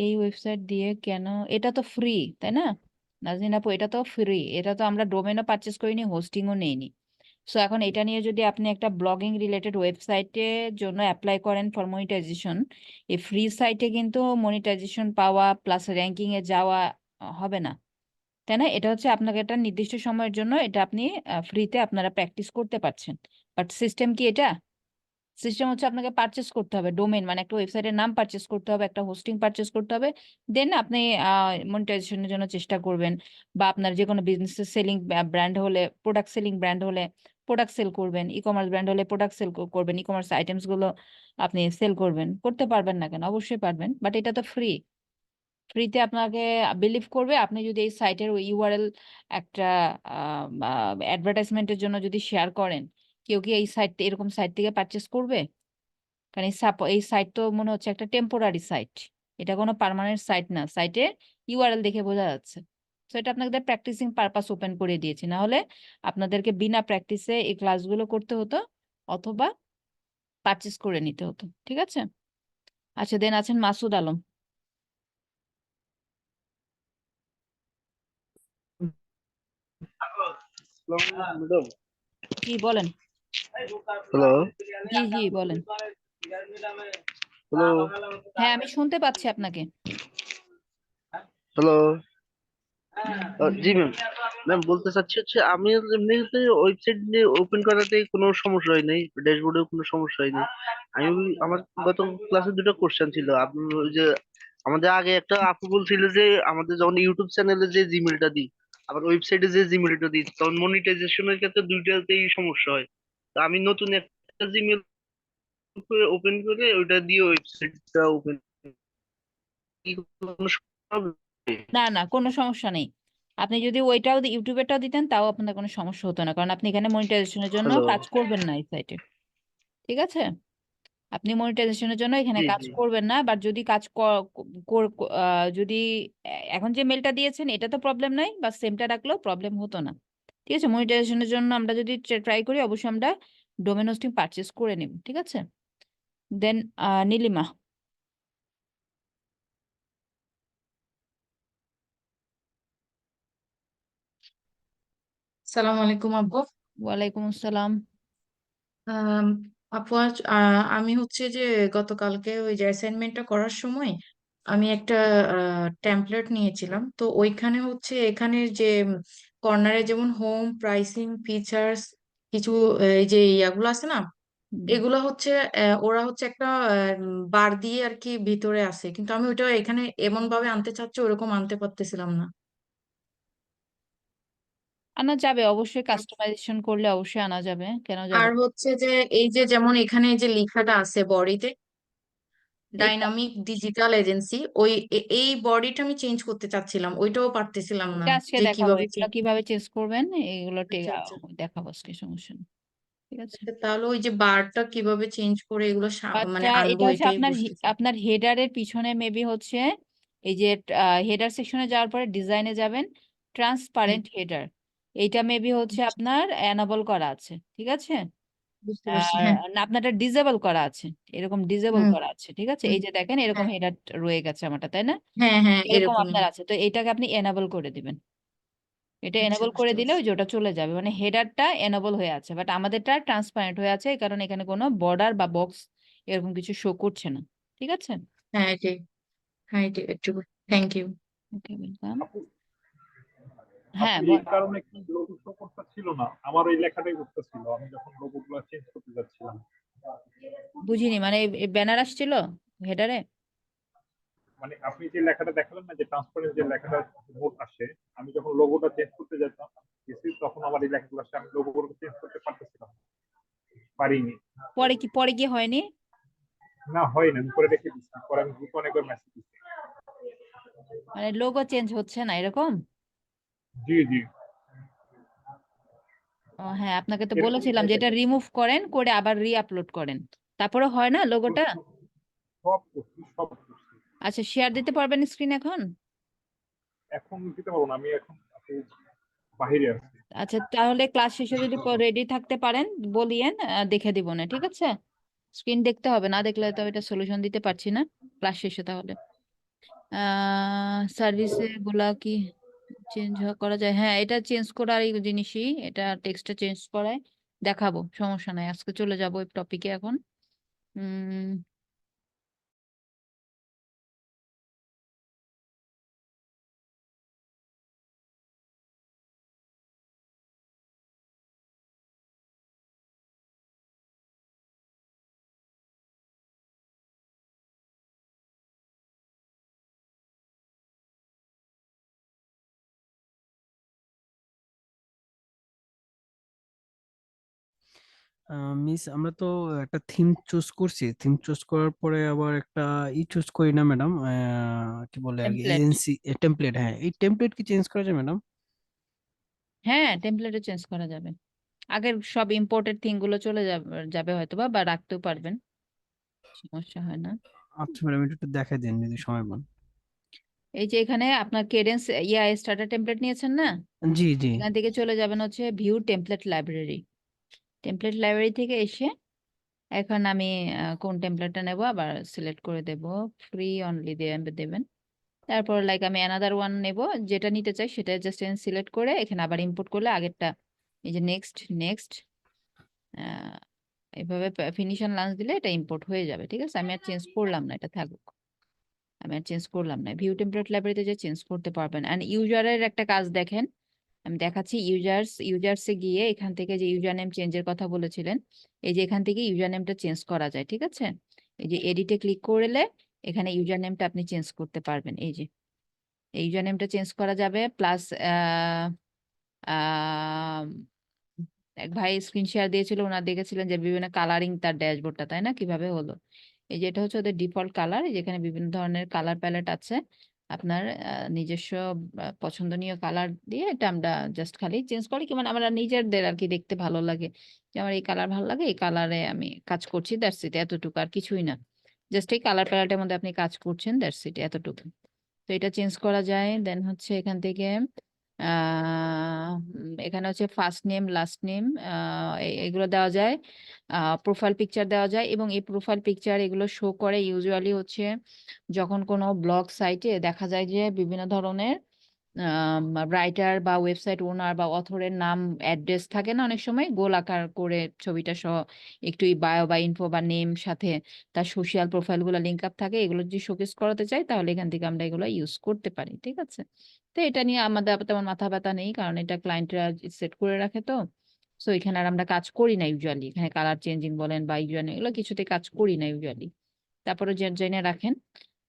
এই ওয়েবসাইট দিয়ে কেন, এটা তো ফ্রি তাই না নাজনীন আপু? এটা তো ফ্রি, এটা তো আমরা ডোমেনও পারচেস করিনি, হোস্টিংও নেইনি। সো এখন এটা নিয়ে যদি আপনি একটা ব্লগিং রিলেটেড ওয়েবসাইটের জন্য অ্যাপ্লাই করেন ফর মনিটাইজেশন, এই ফ্রি সাইটে কিন্তু মনিটাইজেশন পাওয়া প্লাস র্যাঙ্কিং এ যাওয়া হবে না, তাই না? এটা হচ্ছে আপনাকে একটা নির্দিষ্ট সময়ের জন্য এটা আপনি ফ্রিতে আপনারা প্র্যাকটিস করতে পারছেন। বাট সিস্টেম কি এটা? সিস্টেম হচ্ছে আপনাকে পারচেস করতে হবে ডোমেইন, মানে একটা ওয়েবসাইটের নাম পারচেস করতে হবে, একটা হোস্টিং পারচেস করতে হবে, দেন আপনি মনিটাইজেশনের জন্য চেষ্টা করবেন। বা আপনার যে কোনো বিজনেসের সেলিং ব্র্যান্ড হলে, প্রোডাক্ট সেলিং ব্র্যান্ড হলে প্রোডাক্ট সেল করবেন, ই কমার্স ব্র্যান্ড হলে প্রোডাক্ট সেল করবেন, ই কমার্স আইটেমস গুলো আপনি সেল করবেন। করতে পারবেন না কেন? অবশ্যই পারবেন, বাট এটা তো ফ্রি। ফ্রিতে আপনাকে বিলিভ করবে, আপনি যদি এই সাইটের ইউআরএল একটা অ্যাডভার্টাইজমেন্টের জন্য যদি শেয়ার করেন, কেউ কি এই সাইট, এরকম সাইট থেকে পারচেস করবে? কারণ এই সাইট তো মনে হচ্ছে একটা টেম্পোরারি সাইট, এটা কোনো পার্মানেন্ট সাইট না, সাইটে ইউআরএল দেখে বোঝা যাচ্ছে। তো এটা আপনাদের প্র্যাকটিসিং পারপাস ওপেন করে দিয়েছি, না হলে আপনাদেরকে বিনা প্র্যাকটিসে এই ক্লাসগুলো করতে হতো অথবা পারচেস করে নিতে হতো। ঠিক আছে? আচ্ছা, দেন আছেন মাসুদ আলম। ম্যাডাম, জি বলেন। হ্যালো জি জি বলেন। হ্যালো হ্যাঁ, আমি শুনতে পাচ্ছি আপনাকে। হ্যালো জি ম্যাম। ম্যাম বলতে চাচ্ছি হচ্ছে আমি এমনিতে ওয়েবসাইট নিয়ে ওপেন করাতে কোনো সমস্যা হয় নাই, ড্যাশবোর্ডেও কোনো সমস্যা হয়নি। আমি আমার গত ক্লাসে দুটো কোশ্চেন ছিল। আপনি ওই যে আমাদের আগে একটা আপু বলছিল যে আমাদের যখন ইউটিউব চ্যানেলে যে জিমেলটা দিই আবার ওয়েবসাইটে যে জিমেলটা দিই তখন মনিটাইজেশনের ক্ষেত্রে দুইটাতেই সমস্যা হয়। তো আমি নতুন একটা জিমেল ওপেন করে ওইটা দিয়ে ওয়েবসাইটটা ওপেন কি কোনো সমস্যা হবে? না না, কোনো সমস্যা নেই। আপনি যদি ওইটাও ইউটিউবেরটাও দিতেন তাও আপনার কোনো সমস্যা হতো না, কারণ আপনি এখানে মনিটাইজেশনের জন্য হ্যালো কাজ করবেন না এই সাইটে। ঠিক আছে? আপনি মনিটাইজেশনের জন্য এখানে জি কাজ জি করবেন না, বাট যদি কাজ যদি এখন যে মেলটা দিয়েছেন এটা তো প্রবলেম নাই, বা সেমটা রাখলেও প্রবলেম হতো না। ঠিক আছে? মনিটাইজেশনের জন্য আমরা যদি ট্রাই করি, অবশ্যই আমরা ডোমেন হোস্টিং পারচেজ করে নিব। ঠিক আছে? দেন নীলিমা। সালাম আলাইকুম আপু। ওয়ালাইকুম আসসালাম। আম, আপু আমি হচ্ছে যে গতকালকে ওই যে অ্যাসাইনমেন্টটা করার সময় আমি একটা টেমপ্লেট নিয়েছিলাম, তো ওইখানে হচ্ছে এখানে যে কর্নারে যেমন হোম, প্রাইসিং, ফিচার্স, কিছু এই যে ইয়াগুলো আছে না, হুম। এগুলো হচ্ছে ওরা হচ্ছে একটা বার দিয়ে আর কি ভিতরে আছে, কিন্তু আমি ওইটা এখানে এমন ভাবে আনতে চাচ্ছি, ওরকম আনতে পারতেছিলাম না। আনা যাবে, অবশ্যই কাস্টমাইজেশন করলে অবশ্যই আনা যাবে, কেন যাবে আর না? হচ্ছে যে এই যে যেমন এখানে যে লেখাটা আছে বডিতে, এটা ডাইনামিক ডিজিটাল এজেন্সি, ওই এই বডিটা আমি চেঞ্জ করতে চাচ্ছিলাম, ওইটাও পারতেছিলাম না এটা আজকে যে দেখাবো, কিভাবে এগুলো চেঞ্জ। কিভাবে চেঞ্জ করবেন এগুলো আচ্ছা আচ্ছা দেখাবো আজকে, সমস্যা নেই। ঠিক আছে? আচ্ছা, তাহলে ওই যে বারটা কিভাবে চেঞ্জ করে এগুলো মানে আচ্ছা, আনবো এটা হচ্ছে এটাই আপনার বুঝতেছি। আপনার হেডারের পিছনে মেবি হচ্ছে এই যে হেডার সেকশনে যাওয়ার পরে ডিজাইনে যাবেন, হুম, ট্রান্সপারেন্ট হেডার, এইটা মেবি হচ্ছে আচ্ছা, আপনার অ্যানাবল করা আছে। ঠিক আছে? বুঝতে পারছি, হ্যাঁ। না, আপনারটা ডিজেবল করা আছে, এরকম ডিজেবল হুম করা আছে। ঠিক আছে? হুম, এই যে দেখেন এরকম হ্যাঁ হেডার রয়ে গেছে আমারটা, তাই না? হ্যাঁ হ্যাঁ, এরকম এরকমই। আপনার আছে, তো এটাকে আপনি এনাবল করে দিবেন। এটা আচ্ছা, এনাবল করে বুঝতে দিলে পারছি। ওই যে ওটা চলে যাবে, মানে হেডারটা এনাবল হয়ে আছে, বাট আমাদেরটা ট্রান্সপারেন্ট হয়ে আছে, কারণ এখানে কোনো বর্ডার বা বক্স এরকম কিছু শো করছে না। ঠিক আছে? হ্যাঁ এটাই, হ্যাঁ এটাই একটু। Thank you. Okay, welcome. আপু হ্যাঁ আপু এই বল। কারণে কি লোগো শো করতেছিল না, আমার ওই লেখাটাই করতেছিল আমি যখন লোগো গুলো চেঞ্জ করতে যাচ্ছিলাম। বুঝিনি, মানে ব্যানার আসছিল হেডারে? মানে আপনি যে লেখাটা দেখালেন না, যে ট্রান্সপারেন্ট যে লেখাটা নোট আসে, আমি যখন লোগোটা চেঞ্জ করতে যেতাম গেছি তখন আমার এই লেখাগুলো আসে, আমি লোগোগুলো চেঞ্জ করতে পারতেছিলাম না, পারিনি। পরে কি হয়নি? না হয় না, আমি করে রেখে দিচ্ছি, পরে আমি গ্রুপে অনেকবার মেসেজ দিচ্ছি। মানে লোগো চেঞ্জ হচ্ছে না এরকম? জি জি, ও হ্যাঁ, আপনাকে তো এরকমই বলেছিলাম হয় যে এটা দেখেন। রিমুভ করেন, করে আবার রি আপলোড করেন, তারপরে হয় না লোগোটা? সব করছি সব করছি। আচ্ছা, শেয়ার দিতে পারবেন স্ক্রিন এখন? এখন দিতে পারবো না, আমি এখন আপু বাহিরে আছি। আচ্ছা, তাহলে ক্লাস শেষে যদি রেডি থাকতে পারেন বলিয়েন, দেখে দিব না। ঠিক আছে? স্ক্রিন দেখতে হবে, না দেখলে তো এটা সলিউশন দিতে পারছি না ক্লাস শেষে। তাহলে সার্ভিসে গুলা কি চেঞ্জ করা যায়? হ্যাঁ, এটা চেঞ্জ করার এই জিনিসই, এটা টেক্সটটা চেঞ্জ করায়, দেখাবো, সমস্যা নাই। আজকে চলে যাবো এই টপিকে এখন। উম মিস, আমরা তো একটা থিম চুজ করছি, থিম চুজ করার পরে আবার একটা চুজ করি না ম্যাডাম, কি বলে আর কি, টেমপ্লেট, এজেন্সি টেমপ্লেট। হ্যাঁ, এই টেমপ্লেট কি চেঞ্জ করা যায় ম্যাডাম? হ্যাঁ টেমপ্লেটে চেঞ্জ করা যাবে। আগের সব ইম্পোর্টেড থিং গুলো চলে যাবে যাবে হয়তো বা রাখতেও পারবেন, সমস্যা হয় না। আচ্ছা ম্যাডাম, একটু দেখাই দেন যদি সময় পান। এই যে এখানে আপনার কেডেন্স স্টার্টার টেমপ্লেট নিয়েছেন না, জি জি। এখান থেকে চলে যাবেন হচ্ছে view template library. Template library থেকে এসে এখন আমি কোন টেমপ্লেটটা নেব আবার সিলেক্ট করে দেব, ফ্রি অনলি দেবেন। তারপর লাইক আমি অ্যানাদার ওয়ান নেব, যেটা নিতে চাই সেটা জাস্ট সিলেক্ট করে এখানে আবার ইম্পোর্ট করলে আগেরটা, এই যে নেক্সট নেক্সট, এভাবে ফিনিশন লাঞ্চ দিলে এটা ইম্পোর্ট হয়ে যাবে। ঠিক আছে, আমি আর চেঞ্জ করলাম না, এটা থাকুক, আমি আর চেঞ্জ করলাম না। ভিউ টেমপ্লেট লাইব্রেরিতে যে চেঞ্জ করতে পারবেন। অ্যান্ড ইউজারের একটা কাজ দেখেন, আমি দেখাচ্ছি। ইউজার্সে গিয়ে এখান থেকে যে ইউজার নেম চেঞ্জের কথা বলেছিলেন, এই যে এখান থেকে ইউজার নেমটা চেঞ্জ করা যায়। ঠিক আছে, এই যে এডিটে ক্লিক করলে এখানে ইউজার নেমটা আপনি চেঞ্জ করতে পারবেন। এই যে এই ইউজার নেমটা চেঞ্জ করা যাবে। প্লাস এক ভাই স্ক্রিন শেয়ার দিয়েছিল, ওনার দেখেছিলেন যে বিভিন্ন কালারিং তার ড্যাশবোর্ডটা, তাই না? কিভাবে হলো, এই যে এটা হচ্ছে ওদের ডিফল্ট কালার, যেখানে বিভিন্ন ধরনের কালার প্যালেট আছে। আপনার নিজস্ব পছন্দনীয় কালার দিয়ে এটা আমরা জাস্ট খালি চেঞ্জ করি, কি মানে আমরা নিজেদের আর কি দেখতে ভালো লাগে, যে আমার এই কালার ভালো লাগে, এই কালারে আমি কাজ করছি, দ্যাটস ইট, এতটুকু আর কিছুই না। জাস্ট এই কালার প্যালেটের মধ্যে আপনি কাজ করছেন, দ্যাটস ইট, এতটুকু। তো এটা চেঞ্জ করা যায়। দেন হচ্ছে এখান থেকে এখানে হচ্ছে ফার্স্ট নেম লাস্ট নেম এগুলো দেওয়া যায়। প্রোফাইল পিকচার দেওয়া যায়, এবং এই প্রোফাইল পিকচার এগুলো শো করে ইউজুয়ালি হচ্ছে যখন কোনো ব্লগ সাইটে দেখা যায় যে বিভিন্ন ধরনের রাইটার বা ওয়েবসাইট ওনার বা অথরের নাম অ্যাড্রেস থাকে না, অনেক সময় গোল আকার করে ছবিটা সহ একটু বায়ো বা ইনফো বা নেম সাথে তার সোশ্যাল প্রোফাইল গুলো লিঙ্ক আপ থাকে, এগুলো যদি শোকেস করাতে চাই তাহলে এখান থেকে আমরা এগুলো ইউজ করতে পারি। ঠিক আছে, তো এটা নিয়ে আমাদের তেমন মাথা ব্যথা নেই, কারণ এটা ক্লায়েন্টরা সেট করে রাখে। তো সো এখানে আর আমরা কাজ করি না ইউজুয়ালি, এখানে কালার চেঞ্জিং বলেন বা ইউজুয়ালি এগুলো কিছুতে কাজ করি না ইউজুয়ালি। তারপরে জেনে রাখেন।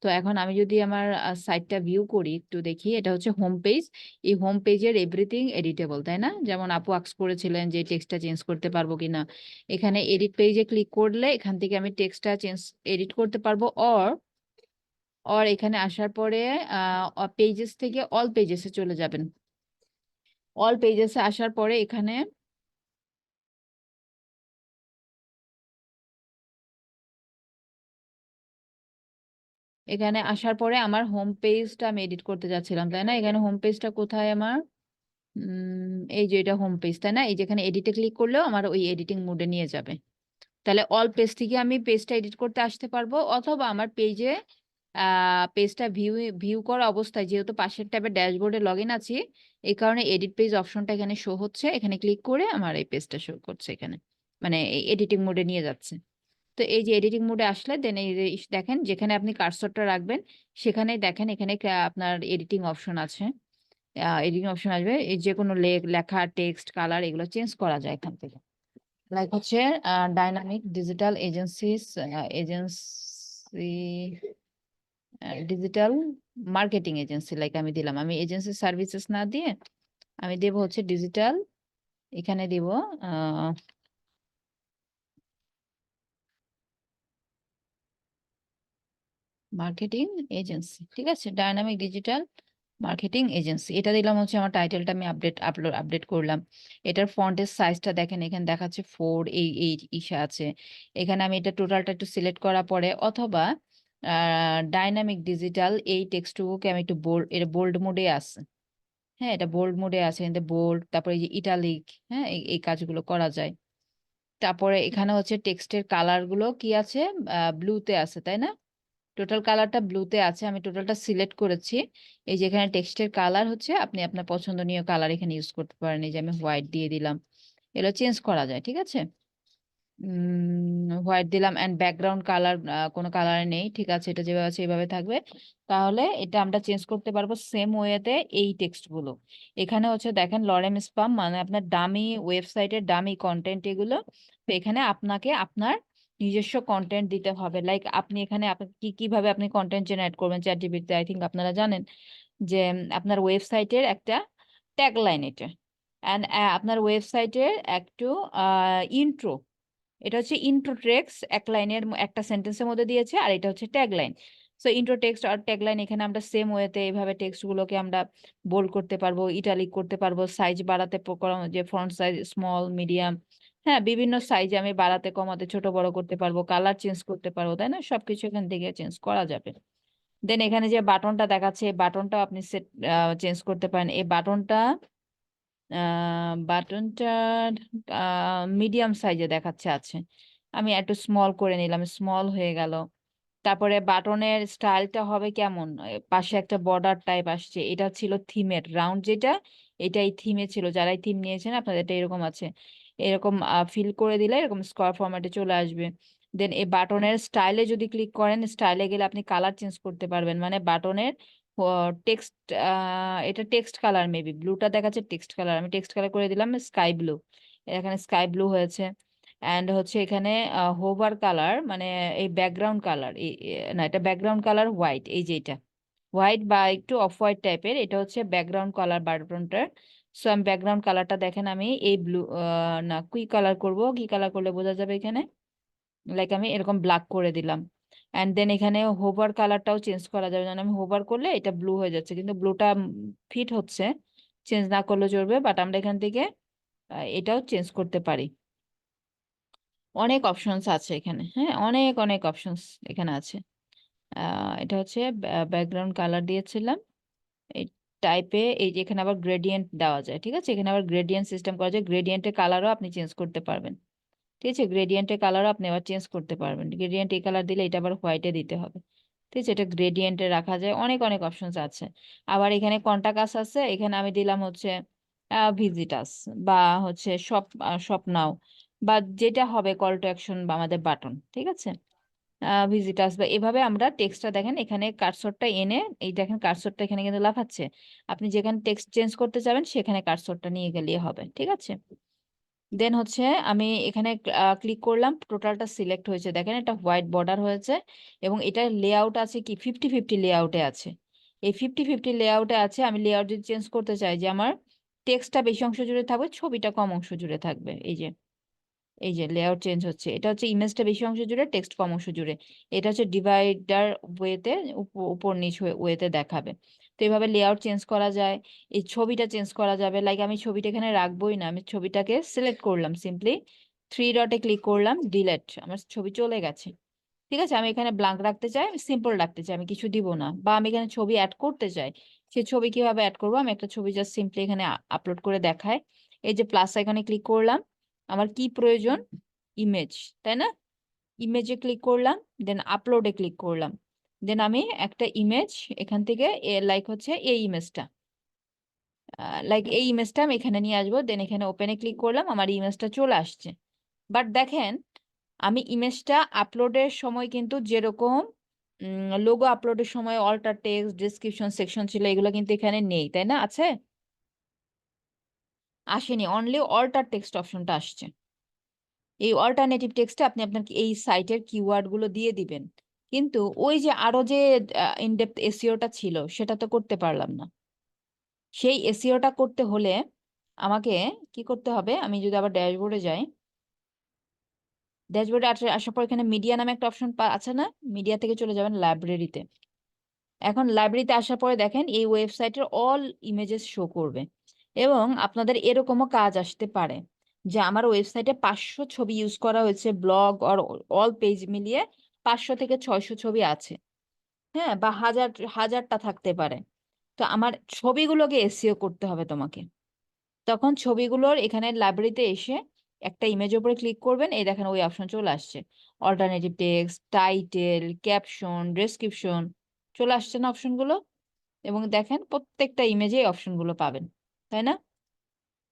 তো এখন আমি যদি আমার সাইটটা ভিউ করি, একটু দেখি, এটা হচ্ছে হোম পেজ। এই হোম পেজের এভরিথিং এডিটেবল, তাই না? যেমন আপু আস্ক করেছিলেন যে টেক্সটটা চেঞ্জ করতে পারবো কিনা, এখানে এডিট পেজে ক্লিক করলে এখান থেকে আমি টেক্সটটা এডিট করতে পারবো। অর এখানে আসার পরে পেজেস থেকে অল পেজেসে চলে যাবেন। অল পেজেসে আসার পরে এখানে আসার পরে আমার হোম পেজটা আমি এডিট করতে যাচ্ছিলাম, তাই না? এখানে হোম পেজটা কোথায় আমার? এই যে এটা হোম পেজ, তাই না? এই যেখানে এডিটে ক্লিক করলেও আমার ওই এডিটিং মোডে নিয়ে যাবে। তাহলে অল পেজ থেকে আমি পেজটা এডিট করতে আসতে পারবো, অথবা আমার পেজে পেজটা ভিউ করা অবস্থায়, যেহেতু পাশের ট্যাবে ড্যাশবোর্ডে লগ ইন আছি, এই কারণে এডিট পেজ অপশনটা এখানে শো হচ্ছে, এখানে ক্লিক করে আমার এই পেজটা শো করছে এখানে, মানে এডিটিং মোডে নিয়ে যাচ্ছে। তো এই যে এডিটিং মোডে আসলে দেন এই যে দেখেন যেখানে আপনি কার্সরটা রাখবেন সেখানে দেখেন এখানে আপনার এডিটিং অপশন আছে। এডিটিং অপশন আসবে, এই যে কোনো লেখা টেক্সট কালার এগুলো চেঞ্জ করা যায় এখান থেকে। লাইক হচ্ছে dynamic digital agencies agency digital marketing agency, like আমি দিলাম, আমি এজেন্সি সার্ভিসেস না দিয়ে আমি দেব হচ্ছে ডিজিটাল, এখানে দিব মার্কেটিং এজেন্সি। ঠিক আছে, ডাইনামিক ডিজিটাল মার্কেটিং এজেন্সি, এটা দিলাম হচ্ছে আমার টাইটেলটা আমি আপডেট করলাম। এটার ফন্টের সাইজটা দেখেন, এখানে দেখাচ্ছে 4 এই ইসা আছে। এখানে আমি এটা টোটালটা একটু সিলেক্ট করার পরে, অথবা ডাইনামিক ডিজিটাল এই টেক্সটটুকুকে আমি একটু বোল্ড, এটা বোল্ড মোডে আছে। হ্যাঁ, এটা বোল্ড মোডে আছে, কিন্তু বোল্ড, তারপরে এই যে ইটালিক, হ্যাঁ এই কাজগুলো করা যায়। তারপরে এখানে হচ্ছে টেক্সটের কালার গুলো কি আছে, ব্লুতে আছে, তাই না? টোটাল কালারটা ব্লুতে আছে, আমি টোটালটা সিলেক্ট করেছি। এই যে এখানে টেক্সটের কালার হচ্ছে আপনি আপনার পছন্দনীয় কালার এখানে ইউজ করতে পারেন, এই যে আমি হোয়াইট দিয়ে দিলাম। এগুলো চেঞ্জ করা যায়, ঠিক আছে। হোয়াইট দিলাম অ্যান্ড ব্যাকগ্রাউন্ড কালার কোনো কালার নেই, ঠিক আছে, এটা যেভাবে আছে এভাবে থাকবে। তাহলে এটা আমরা চেঞ্জ করতে পারবো সেম ওয়েতে এই টেক্সট গুলো। এখানে হচ্ছে দেখেন লরেম স্পাম মানে আপনার দামি ওয়েবসাইটের দামি কন্টেন্ট এগুলো। তো এখানে আপনাকে আপনার নিজস্ব কন্টেন্ট দিতে হবে, লাইক আপনি এখানে কিভাবে আপনি কন্টেন্ট জেনারেট করবেন চ্যাটজিপিটিতে, আই থিঙ্ক আপনারা জানেন যে আপনার ওয়েবসাইটের একটা ট্যাগলাইন এটা, অ্যান্ড আপনার ওয়েবসাইটের একটু ইন্ট্রো, এটা হচ্ছে ইন্ট্রো টেক্সট এক লাইনের একটা সেন্টেন্সের মধ্যে দিয়েছে, আর এটা হচ্ছে tag line. So intro text আর ট্যাগ লাইন এখানে আমরা সেম ওয়েতে এইভাবে টেক্সট গুলোকে আমরা বোল্ড করতে পারবো, ইটালিক করতে পারবো, সাইজ বাড়াতে যে ফন্ট সাইজ স্মল মিডিয়াম, হ্যাঁ বিভিন্ন সাইজ আমি বাড়াতে কমাতে ছোট বড় করতে পারবো, কালার চেঞ্জ করতে পারবো, তাই না, সবকিছু এখান থেকে চেঞ্জ করা যাবে। দেন এখানে যে বাটনটা দেখাচ্ছে এই বাটনটাও আপনি চেঞ্জ করতে পারেন। এই বাটনটা মিডিয়াম সাইজে দেখাচ্ছে আছে, আমি একটু স্মল করে নিলাম, স্মল হয়ে গেল। তারপরে বাটনের স্টাইলটা হবে কেমন, পাশে একটা বর্ডার টাইপ আসছে, এটা ছিল থিমের রাউন্ড যেটা, এটাই থিমে ছিল, যারাই থিম নিয়েছেন আপনাদের এটা এরকম আছে, এরকম ফিল করে দিলে এরকম স্কোয়ার ফরম্যাটে চলে আসবে। দেন এই বাটনের স্টাইলে যদি ক্লিক করেন, স্টাইলে গেলে আপনি কালার চেঞ্জ করতে পারবেন, মানে বাটনের টেক্সট, এটা টেক্সট কালার মেবি ব্লুটা দেখাচ্ছে টেক্সট কালার, আমি টেক্সট কালার করে দিলাম স্কাই ব্লু, এখানে স্কাই ব্লু হয়েছে। অ্যান্ড হচ্ছে এখানে হোভার কালার মানে এই ব্যাকগ্রাউন্ড কালার, না এটা ব্যাকগ্রাউন্ড কালার হোয়াইট, এই যে এটা হোয়াইট বা একটু অফ হোয়াইট টাইপের, এটা হচ্ছে ব্যাকগ্রাউন্ড কালার বাটনটার। সো আমি ব্যাকগ্রাউন্ড কালারটা দেখেন আমি এই ব্লু, না কি কালার করব, কি কালার করলে বোঝা যাবে এখানে, লাইক আমি এরকম ব্ল্যাক করে দিলাম। অ্যান্ড দেন এখানে হোভার কালারটাও চেঞ্জ করা যাবে, যেমন আমি হোভার করলে এটা ব্লু হয়ে যাচ্ছে, কিন্তু ব্লুটা ফিট হচ্ছে, চেঞ্জ না করলে চলবে, বাট আমরা এখান থেকে এটাও চেঞ্জ করতে পারি। অনেক অপশনস আছে এখানে, হ্যাঁ অনেক অনেক অপশনস এখানে আছে। এটা হচ্ছে ব্যাকগ্রাউন্ড কালার দিয়েছিলাম এই টাইপে, এই যে এখানে আবার গ্রেডিয়েন্ট দেওয়া যায়, ঠিক আছে, এখানে আবার গ্রেডিয়েন্ট সিস্টেম করা যায়, গ্রেডিয়েন্টের কালারও আপনি চেঞ্জ করতে পারবেন, ঠিক আছে, গ্রেডিয়েন্টের কালারও আপনি আবার চেঞ্জ করতে পারবেন, গ্রেডিয়েন্ট এই কালার দিলে এটা আবার হোয়াইটে দিতে হবে, ঠিক আছে, এটা গ্রেডিয়েন্টে রাখা যায়, অনেক অনেক অপশনস আছে। আবার এখানে কন্টাক্ট আছে, এখানে আমি দিলাম হচ্ছে ভিজিটাস বা হচ্ছে শপ নাও, বা যেটা হবে কল টু অ্যাকশন বা আমাদের বাটন, ঠিক আছে, ভিজিটাস বা এভাবে আমরা টেক্সটটা দেখেন এখানে কার্সরটা এনে, এই দেখেন কার্সরটা এখানে কিন্তু লাফাচ্ছে, আপনি যেখানে টেক্সট চেঞ্জ করতে যাবেন সেখানে কার্সরটা নিয়ে গেলেই হবে, ঠিক আছে। দেন হচ্ছে আমি এখানে ক্লিক করলাম, টোটালটা সিলেক্ট হয়েছে, দেখেন এটা হোয়াইট বর্ডার হয়েছে, এবং এটার লেআউট আছে কি 50-50 লেআউটে আছে, এই 50-50 লেআউটে আছে। আমি লেআউট যদি চেঞ্জ করতে চাই যে আমার টেক্সটটা বেশি অংশ জুড়ে থাকবে, ছবিটা কম অংশ জুড়ে থাকবে, এই যে লেআউট চেঞ্জ হচ্ছে, এটা হচ্ছে ইমেজটা বেশি অংশ জুড়ে টেক্সট কম অংশ জুড়ে, এটা হচ্ছে ডিভাইডার ওয়েতে উপর নিচ ওয়েতে দেখাবে। তো এইভাবে লেআউট চেঞ্জ করা যায়, এই ছবিটা চেঞ্জ করা যাবে, লাইক আমি ছবিটা এখানে রাখবোই না, আমি ছবিটাকে সিলেক্ট করলাম, সিম্পলি 3 ডটে ক্লিক করলাম, ডিলেট, আমার ছবি চলে গেছে, ঠিক আছে। আমি এখানে ব্ল্যাঙ্ক রাখতে চাই, আমি সিম্পল রাখতে চাই, আমি কিছু দিব না, বা আমি এখানে ছবি অ্যাড করতে চাই, সেই ছবি কিভাবে অ্যাড করবো, আমি একটা ছবি জাস্ট সিম্পলি এখানে আপলোড করে দেখায়, এই যে প্লাস আইকনে ক্লিক করলাম, আমার কি প্রয়োজন, ইমেজ, তাই না, ইমেজে ক্লিক করলাম, দেন আপলোডে ক্লিক করলাম, দেন আমি একটা ইমেজ এখান থেকে লাইক হচ্ছে এই ইমেজটা, আমি এখানে নিয়ে আসবো, দেন এখানে ওপেনে ক্লিক করলাম, আমার ইমেজটা চলে আসছে। বাট দেখেন আমি ইমেজটা আপলোডের সময় কিন্তু যেরকম লোগো আপলোডের সময় অল্টার টেক্সট ডেসক্রিপশন সেকশন ছিল, এগুলো কিন্তু এখানে নেই, তাই না, আছে, আসেনি, অনলি অল্টার টেক্সট অপশনটা আসছে। এই অল্টারনেটিভ টেক্সটে আপনি আপনার এই সাইটের কিওয়ার্ড গুলো দিয়ে দিবেন, কিন্তু ওই যে আরো যে ইনডেপথ এসইওটা ছিল সেটা তো করতে পারলাম না। সেই এসইওটা করতে হলে আমাকে কি করতে হবে, আমি যদি আবার ড্যাশবোর্ডে যাই, ড্যাশবোর্ডে আসার পর এখানে মিডিয়া নামে একটা অপশন আছে না, মিডিয়া থেকে চলে যাবেন লাইব্রেরিতে। এখন লাইব্রেরিতে আসার পরে দেখেন এই ওয়েবসাইটের অল ইমেজেস শো করবে, এবং আপনাদের এরকমও কাজ আসতে পারে যে আমার ওয়েবসাইটে 500 ছবি ইউজ করা হয়েছে, ব্লগ আর অল পেজ মিলিয়ে 500 থেকে 600 ছবি আছে, হ্যাঁ, বা হাজারটা থাকতে পারে। তো আমার ছবিগুলোকে এসইও করতে হবে তোমাকে, তখন ছবিগুলোর এখানে লাইব্রেরিতে এসে একটা ইমেজের উপরে ক্লিক করবেন, এই দেখেন ওই অপশন চলে আসছে, alternative text, title, caption, description, চলে আসছে না অপশনগুলো, এবং দেখেন প্রত্যেকটা ইমেজে এই অপশনগুলো পাবেন, তাই না।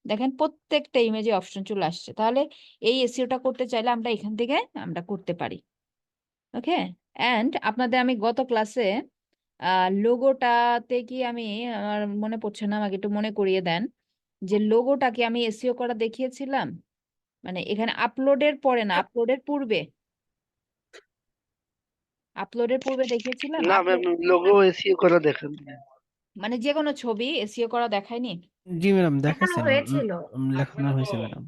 দেখেন প্রত্যেকটা ইমেজে অপশন চলে আসছে। তাহলে এই এসইওটা করতে চাইলে আমরা এখান থেকে আমরা করতে পারি। ওকে, অ্যান্ড আপনাদের আমি গত ক্লাসে লোগোটাতে কি আমি, আমার মনে পড়ছে না, আমাকে একটু মনে করিয়ে দেন যে লোগোটা কি আমি এসইও করা দেখিয়েছিলাম, মানে এখানে আপলোডের পরে না, আপলোডের পূর্বে, আপলোডের পূর্বে দেখিয়েছিলাম। না ম্যাম, আপলোড লোগো এসইও করা দেখেন। মানে যে কোনো ছবি এসইও করা দেখায়নি? জি ম্যাডাম, দেখানো দেখাচ্ছেন, হয়েছিল। লেখানো হয়েছে ম্যাডাম।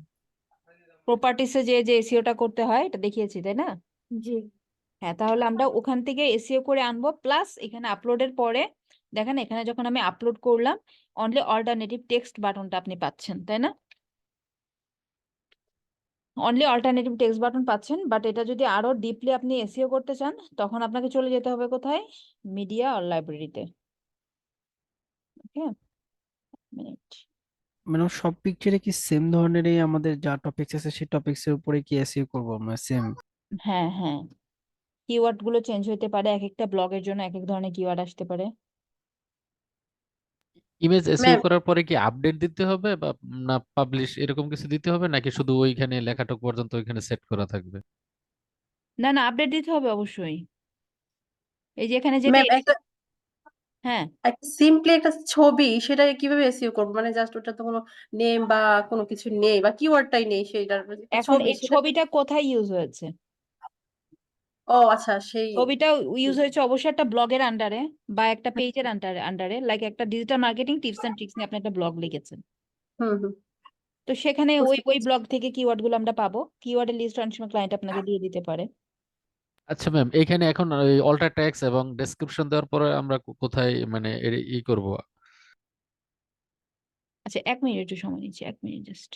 প্রপার্টিসে যে যে এসইওটা করতে হয় এটা দেখিয়েছি, তাই না? জি। হ্যাঁ, তাহলে আমরা ওখান থেকে এসইও করে আনবো, প্লাস এখানে আপলোডের পরে দেখেন এখানে যখন আমি আপলোড করলাম অনলি অল্টারনেটিভ টেক্সট বাটনটা আপনি পাচ্ছেন, তাই না? অনলি অল্টারনেটিভ টেক্সট বাটন পাচ্ছেন, বাট এটা যদি আরো ডিপলি আপনি এসইও করতে চান তখন আপনাকে চলে যেতে হবে কোথায়? মিডিয়া আর লাইব্রেরিতে। ওকে, মিনিট। ম্যাডাম সব পিকচারে কি সেম ধরনেরই আমাদের যা টপিকস আছে সেই টপিকস এর উপরে কি এসইও করবো আমরা সেম? হ্যাঁ হ্যাঁ, কিওয়ার্ড গুলো চেঞ্জ হতে পারে, এক একটা ব্লগের জন্য এক এক ধরনের কিওয়ার্ড আসতে পারে। ইমেজ এসইও ম্যাম করার পরে কি আপডেট দিতে হবে বা না পাবলিশ এরকম কিছু দিতে হবে, নাকি শুধু ওইখানে লেখাটুকু পর্যন্ত ওইখানে সেট করা থাকবে? না না, আপডেট দিতে হবে অবশ্যই। এই যে এখানে যেটা ম্যাম একটা হ্যাঁ, একটা সিম্পলি একটা ছবি, সেটাকে কিভাবে এসইও করবো? মানে জাস্ট ওটা তো কোনো নেম বা কোনো কিছু নেই বা কিওয়ার্ডটাই নেই, সেটার একটা এখন ছবি এই সেটা। ছবিটা কোথায় ইউজ হয়েছে? ও আচ্ছা, সেই। ছবিটা ইউজ হয়েছে অবশ্যই একটা ব্লগের আন্ডারে বা একটা পেজের আন্ডারে, লাইক একটা digital marketing tips and tricks নিয়ে আপনি একটা ব্লগ লিখেছেন। হুম হুম। তো সেখানে ওই বুঝতে ওই পেরেছি। ব্লগ থেকে কিওয়ার্ড গুলো আমরা পাবো, কিওয়ার্ডের লিস্ট অনেক সময় ক্লায়েন্ট আপনাকে দিয়ে দিতে পারে। আচ্ছা ম্যাম, এখানে এখন ওই অল্টার টেক্সট এবং ডেসক্রিপশন দেওয়ার পরে আমরা কোথায় মানে ই করব? আচ্ছা, 1 মিনিট একটু সময় নিচ্ছি, 1 মিনিট জাস্ট।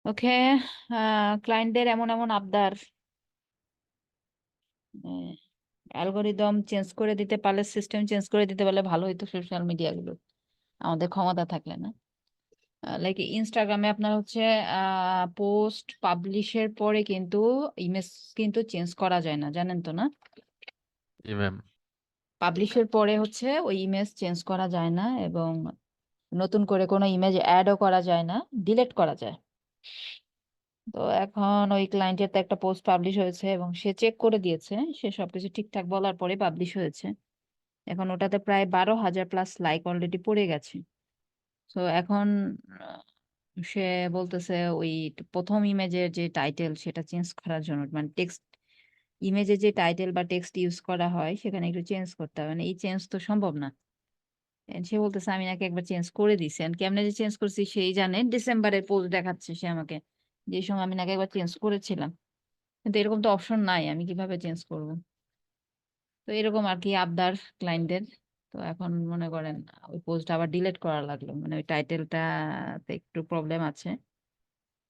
ওকে, ক্লায়েন্টদের এমন এমন আবদার, অ্যালগোরিদম চেঞ্জ করে দিতে পারলে, সিস্টেম চেঞ্জ করে দিতে পারলে ভালো হতো সোশ্যাল মিডিয়াগুলো, আমাদের ক্ষমতা থাকলে না। লাইক ইনস্টাগ্রামে আপনার হচ্ছে পোস্ট পাবলিশের পরে কিন্তু ইমেজ কিন্তু চেঞ্জ করা যায় না, জানেন তো না? জি ম্যাম। পাবলিশের পরে হচ্ছে ওই ইমেজ চেঞ্জ করা যায় না, এবং নতুন করে কোনো ইমেজ অ্যাডও করা যায় না, ডিলিট করা যায়। তো এখন ওই ক্লায়েন্টের তো একটা পোস্ট পাবলিশ হয়েছে এবং সে চেক করে দিয়েছে, সে সবকিছু ঠিকঠাক বলার পরে পাবলিশ হয়েছে। এখন ওটাতে প্রায় 12,000 প্লাস লাইক অলরেডি পড়ে গেছে। তো এখন সে বলতেছে ওই প্রথম ইমেজের যে টাইটেল সেটা চেঞ্জ করার জন্য, মানে টেক্সট ইমেজে যে টাইটেল বা টেক্সট ইউজ করা হয় সেখানে একটু চেঞ্জ করতে হবে, মানে এই চেঞ্জ তো সম্ভব না। সে বলতেছে আমি নাকি একবার চেঞ্জ করে দিছি, আর কেমনে যে চেঞ্জ করছি সেই জানে, ডিসেম্বরের পোস্ট দেখাচ্ছে সে আমাকে, যে সময় আমি নাকি একবার চেঞ্জ করেছিলাম, কিন্তু এরকম তো অপশন নাই, আমি কিভাবে চেঞ্জ করব? তো এরকম আর কি আবদার ক্লায়েন্টদের। তো এখন মনে করেন ওই পোস্ট আবার ডিলিট করা লাগলো, মানে ওই টাইটেলটাতে একটু প্রবলেম আছে,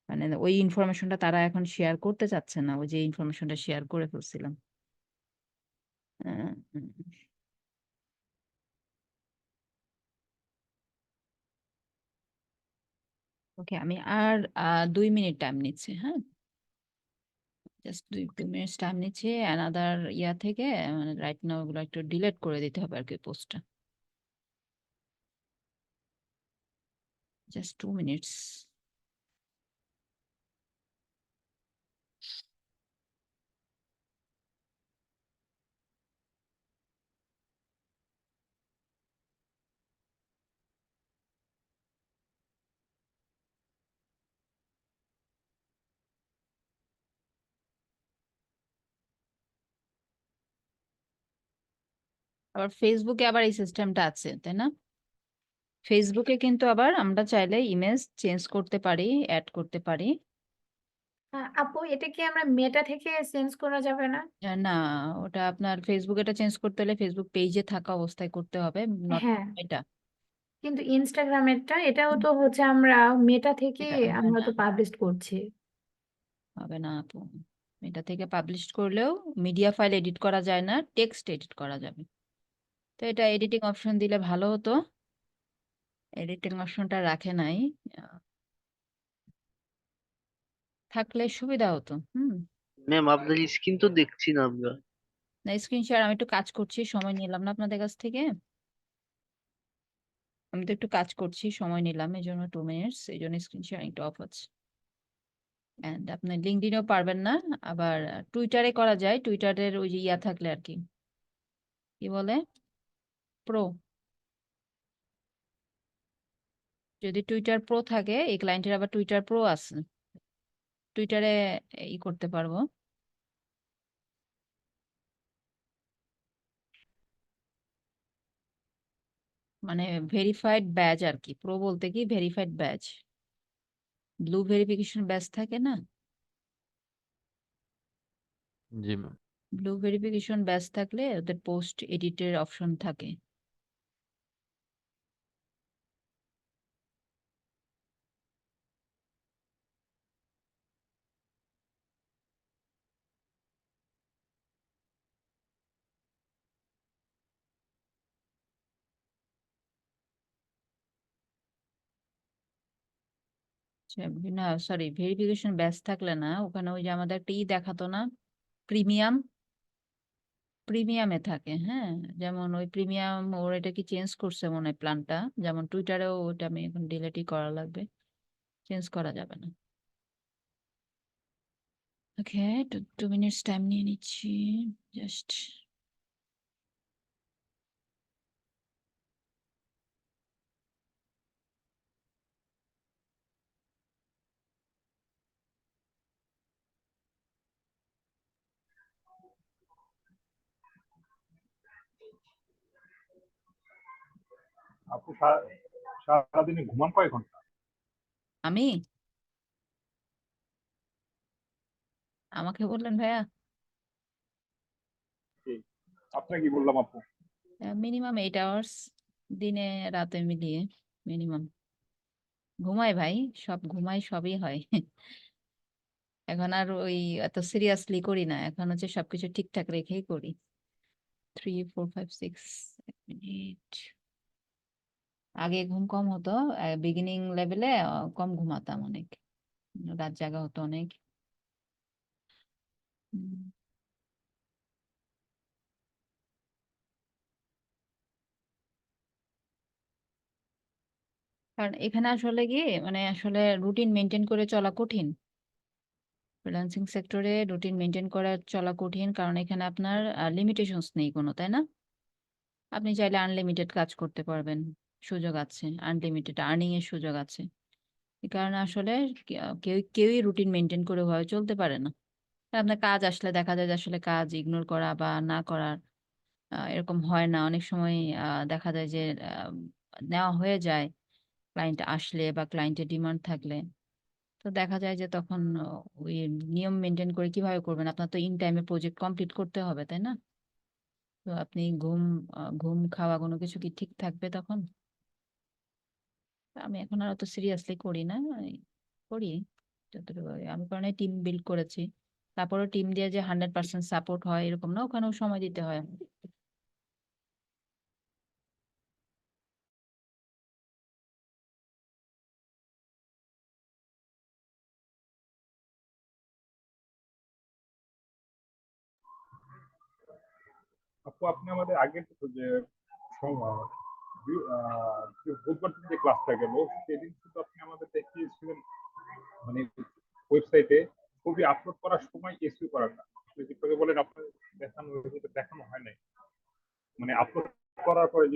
মানে ওই ইনফরমেশনটা তারা এখন শেয়ার করতে চাচ্ছে না, ওই যে ইনফরমেশনটা শেয়ার করে ফেলছিলাম। ওকে, আমি আর 2 মিনিট টাইম নিচ্ছি, হ্যাঁ, জাস্ট 2 মিনিট টাইম নিচ্ছি অ্যানাদার ইয়া থেকে, মানে রাইট নাও ওগুলো একটু ডিলিট করে দিতে হবে আর কি পোস্টটা, জাস্ট 2 মিনিটস। আবার ফেসবুকে আবার এই সিস্টেমটা আছে, তাই না? ফেসবুকে কিন্তু আবার আমরা চাইলে ইমেজ চেঞ্জ করতে পারি, অ্যাড করতে পারি। আপু এটা কি আমরা মেটা থেকে চেঞ্জ করা যাবে না? না, ওটা আপনার ফেসবুক, এটা চেঞ্জ করতে হলে ফেসবুক পেজে থাকা অবস্থায় করতে হবে, নট হ্যাঁ, এটা। কিন্তু ইনস্টাগ্রামেরটা এটাও তো হচ্ছে আমরা মেটা থেকে এটা আমরা না, তো পাবলিশ করছি। হবে না আপু, এটা থেকে পাবলিশ করলেও মিডিয়া ফাইল এডিট করা যায় না, টেক্সট এডিট করা যাবে। তো এটা এডিটিং অপশন দিলে ভালো হতো, এডিটিং অপশনটা রাখে নাই, আহ, থাকলে সুবিধা হতো। ম্যাম আপনার স্ক্রিন তো দেখছি না আমরা। না, স্ক্রিন শেয়ার আমি একটু কাজ করছি, সময় নিলাম না আপনাদের কাছ থেকে, আমি তো একটু কাজ করছি, সময় নিলাম, এই জন্য 2 মিনিটস, এই জন্য স্ক্রিন শেয়ারিংটা অফ হচ্ছে। এন্ড আপনি লিঙ্কডইনেও পারবেন না, আবার টুইটারে করা যায়, টুইটারের ওই যে ইয়া থাকলে আর কি, কি বলে, প্রো, যদি টুইটার প্রো থাকে, এই ক্লায়েন্টের আবার টুইটার প্রো আছে, টুইটারে ই করতে পারবো। মানে ভেরিফাইড ব্যাজ আর কি, প্রো বলতে কি verified badge, blue verification badge থাকে না, জি ম্যাম। ব্লু ভেরিফিকেশন ব্যাজ থাকলে ওদের পোস্ট এডিটের অপশন থাকে। না, সরি, ভেরিফিকেশন ব্যাচ থাকলে না, ওখানে ওই যে আমাদের একটা ই দেখাতো না, প্রিমিয়াম, প্রিমিয়ামে থাকে, হ্যাঁ, যেমন ওই প্রিমিয়াম ওর এটা কি চেঞ্জ করছে মনে হয় প্ল্যানটা, যেমন টুইটারেও ওটা আমি এখন ডিলিটই করা লাগবে, চেঞ্জ করা যাবে না। ওকে, 2 মিনিটস টাইম নিয়ে নিচ্ছি জাস্ট। আপু সারাদিনে ঘুমান কয় ঘন্টা? আমি, আমাকে বললেন ভাইয়া? এই, আপনাকে কি বললাম আপু? মিনিমাম 8 আওয়ার্স, দিনে রাতে মিলিয়ে মিনিমাম। ঘুমাই ভাই, সব ঘুমাই, সবই হয়। এখন আর ওই এত সিরিয়াসলি করি না, এখন হচ্ছে সবকিছু ঠিকঠাক রেখেই করি। 3 4 5 6 এক মিনিট। আগে ঘুম কম হতো, বিগিনিং লেভেলে কম ঘুমাতাম অনেক, রাত জাগা হতো অনেক। হুম। কারণ এখানে আসলে কি মানে আসলে রুটিন মেনটেন করে চলা কঠিন। ফ্রিল্যান্সিং সেক্টরে রুটিন মেনটেন করা চলা কঠিন, কারণ এখানে আপনার লিমিটেশনস নেই কোনো, তাই না? আপনি চাইলে আনলিমিটেড কাজ করতে পারবেন, সুযোগ আছে, আনলিমিটেড আর্নিং এর সুযোগ আছে। এই কারণে আসলে কেউই রুটিন মেনটেন করে ভাবে চলতে পারে না। আর আপনার কাজ আসলে দেখা যায় যে আসলে কাজ ইগনোর করা বা না করার এরকম হয় না অনেক সময়। দেখা যায় যে নেওয়া হয়ে যায় ক্লায়েন্ট আসলে বা ক্লায়েন্টের ডিমান্ড থাকলে। তো দেখা যায় যে তখন ওই নিয়ম মেনটেন করে কিভাবে করবেন? আপনার তো ইন টাইমে প্রজেক্ট কমপ্লিট করতে হবে, তাই না? তো আপনি ঘুম খাওয়া কোনো কিছু কি ঠিক থাকবে তখন? আমি এখন আর অত সিরিয়াসলি করি না, করি যতটুকু পারি। আমি কারণ টিম বিল্ড করেছি, তারপরেও টিম দিয়ে যে 100% সাপোর্ট হয় এরকম না, ওখানেও সময় দিতে হয়। আপু আপনি আমাদের আগের যে সময় যে বুধবার দিন যে ক্লাসটা গেল সেদিন কিন্তু আপনি আমাদের দেখিয়েছিলেন মানে ওয়েবসাইটে ছবি আপলোড করার সময় এসইও করাটা। আপনি যেভাবে বলেন আপনার দেখানো হয়েছে, দেখানো হয় নাই। মানে আপলোড করার পরে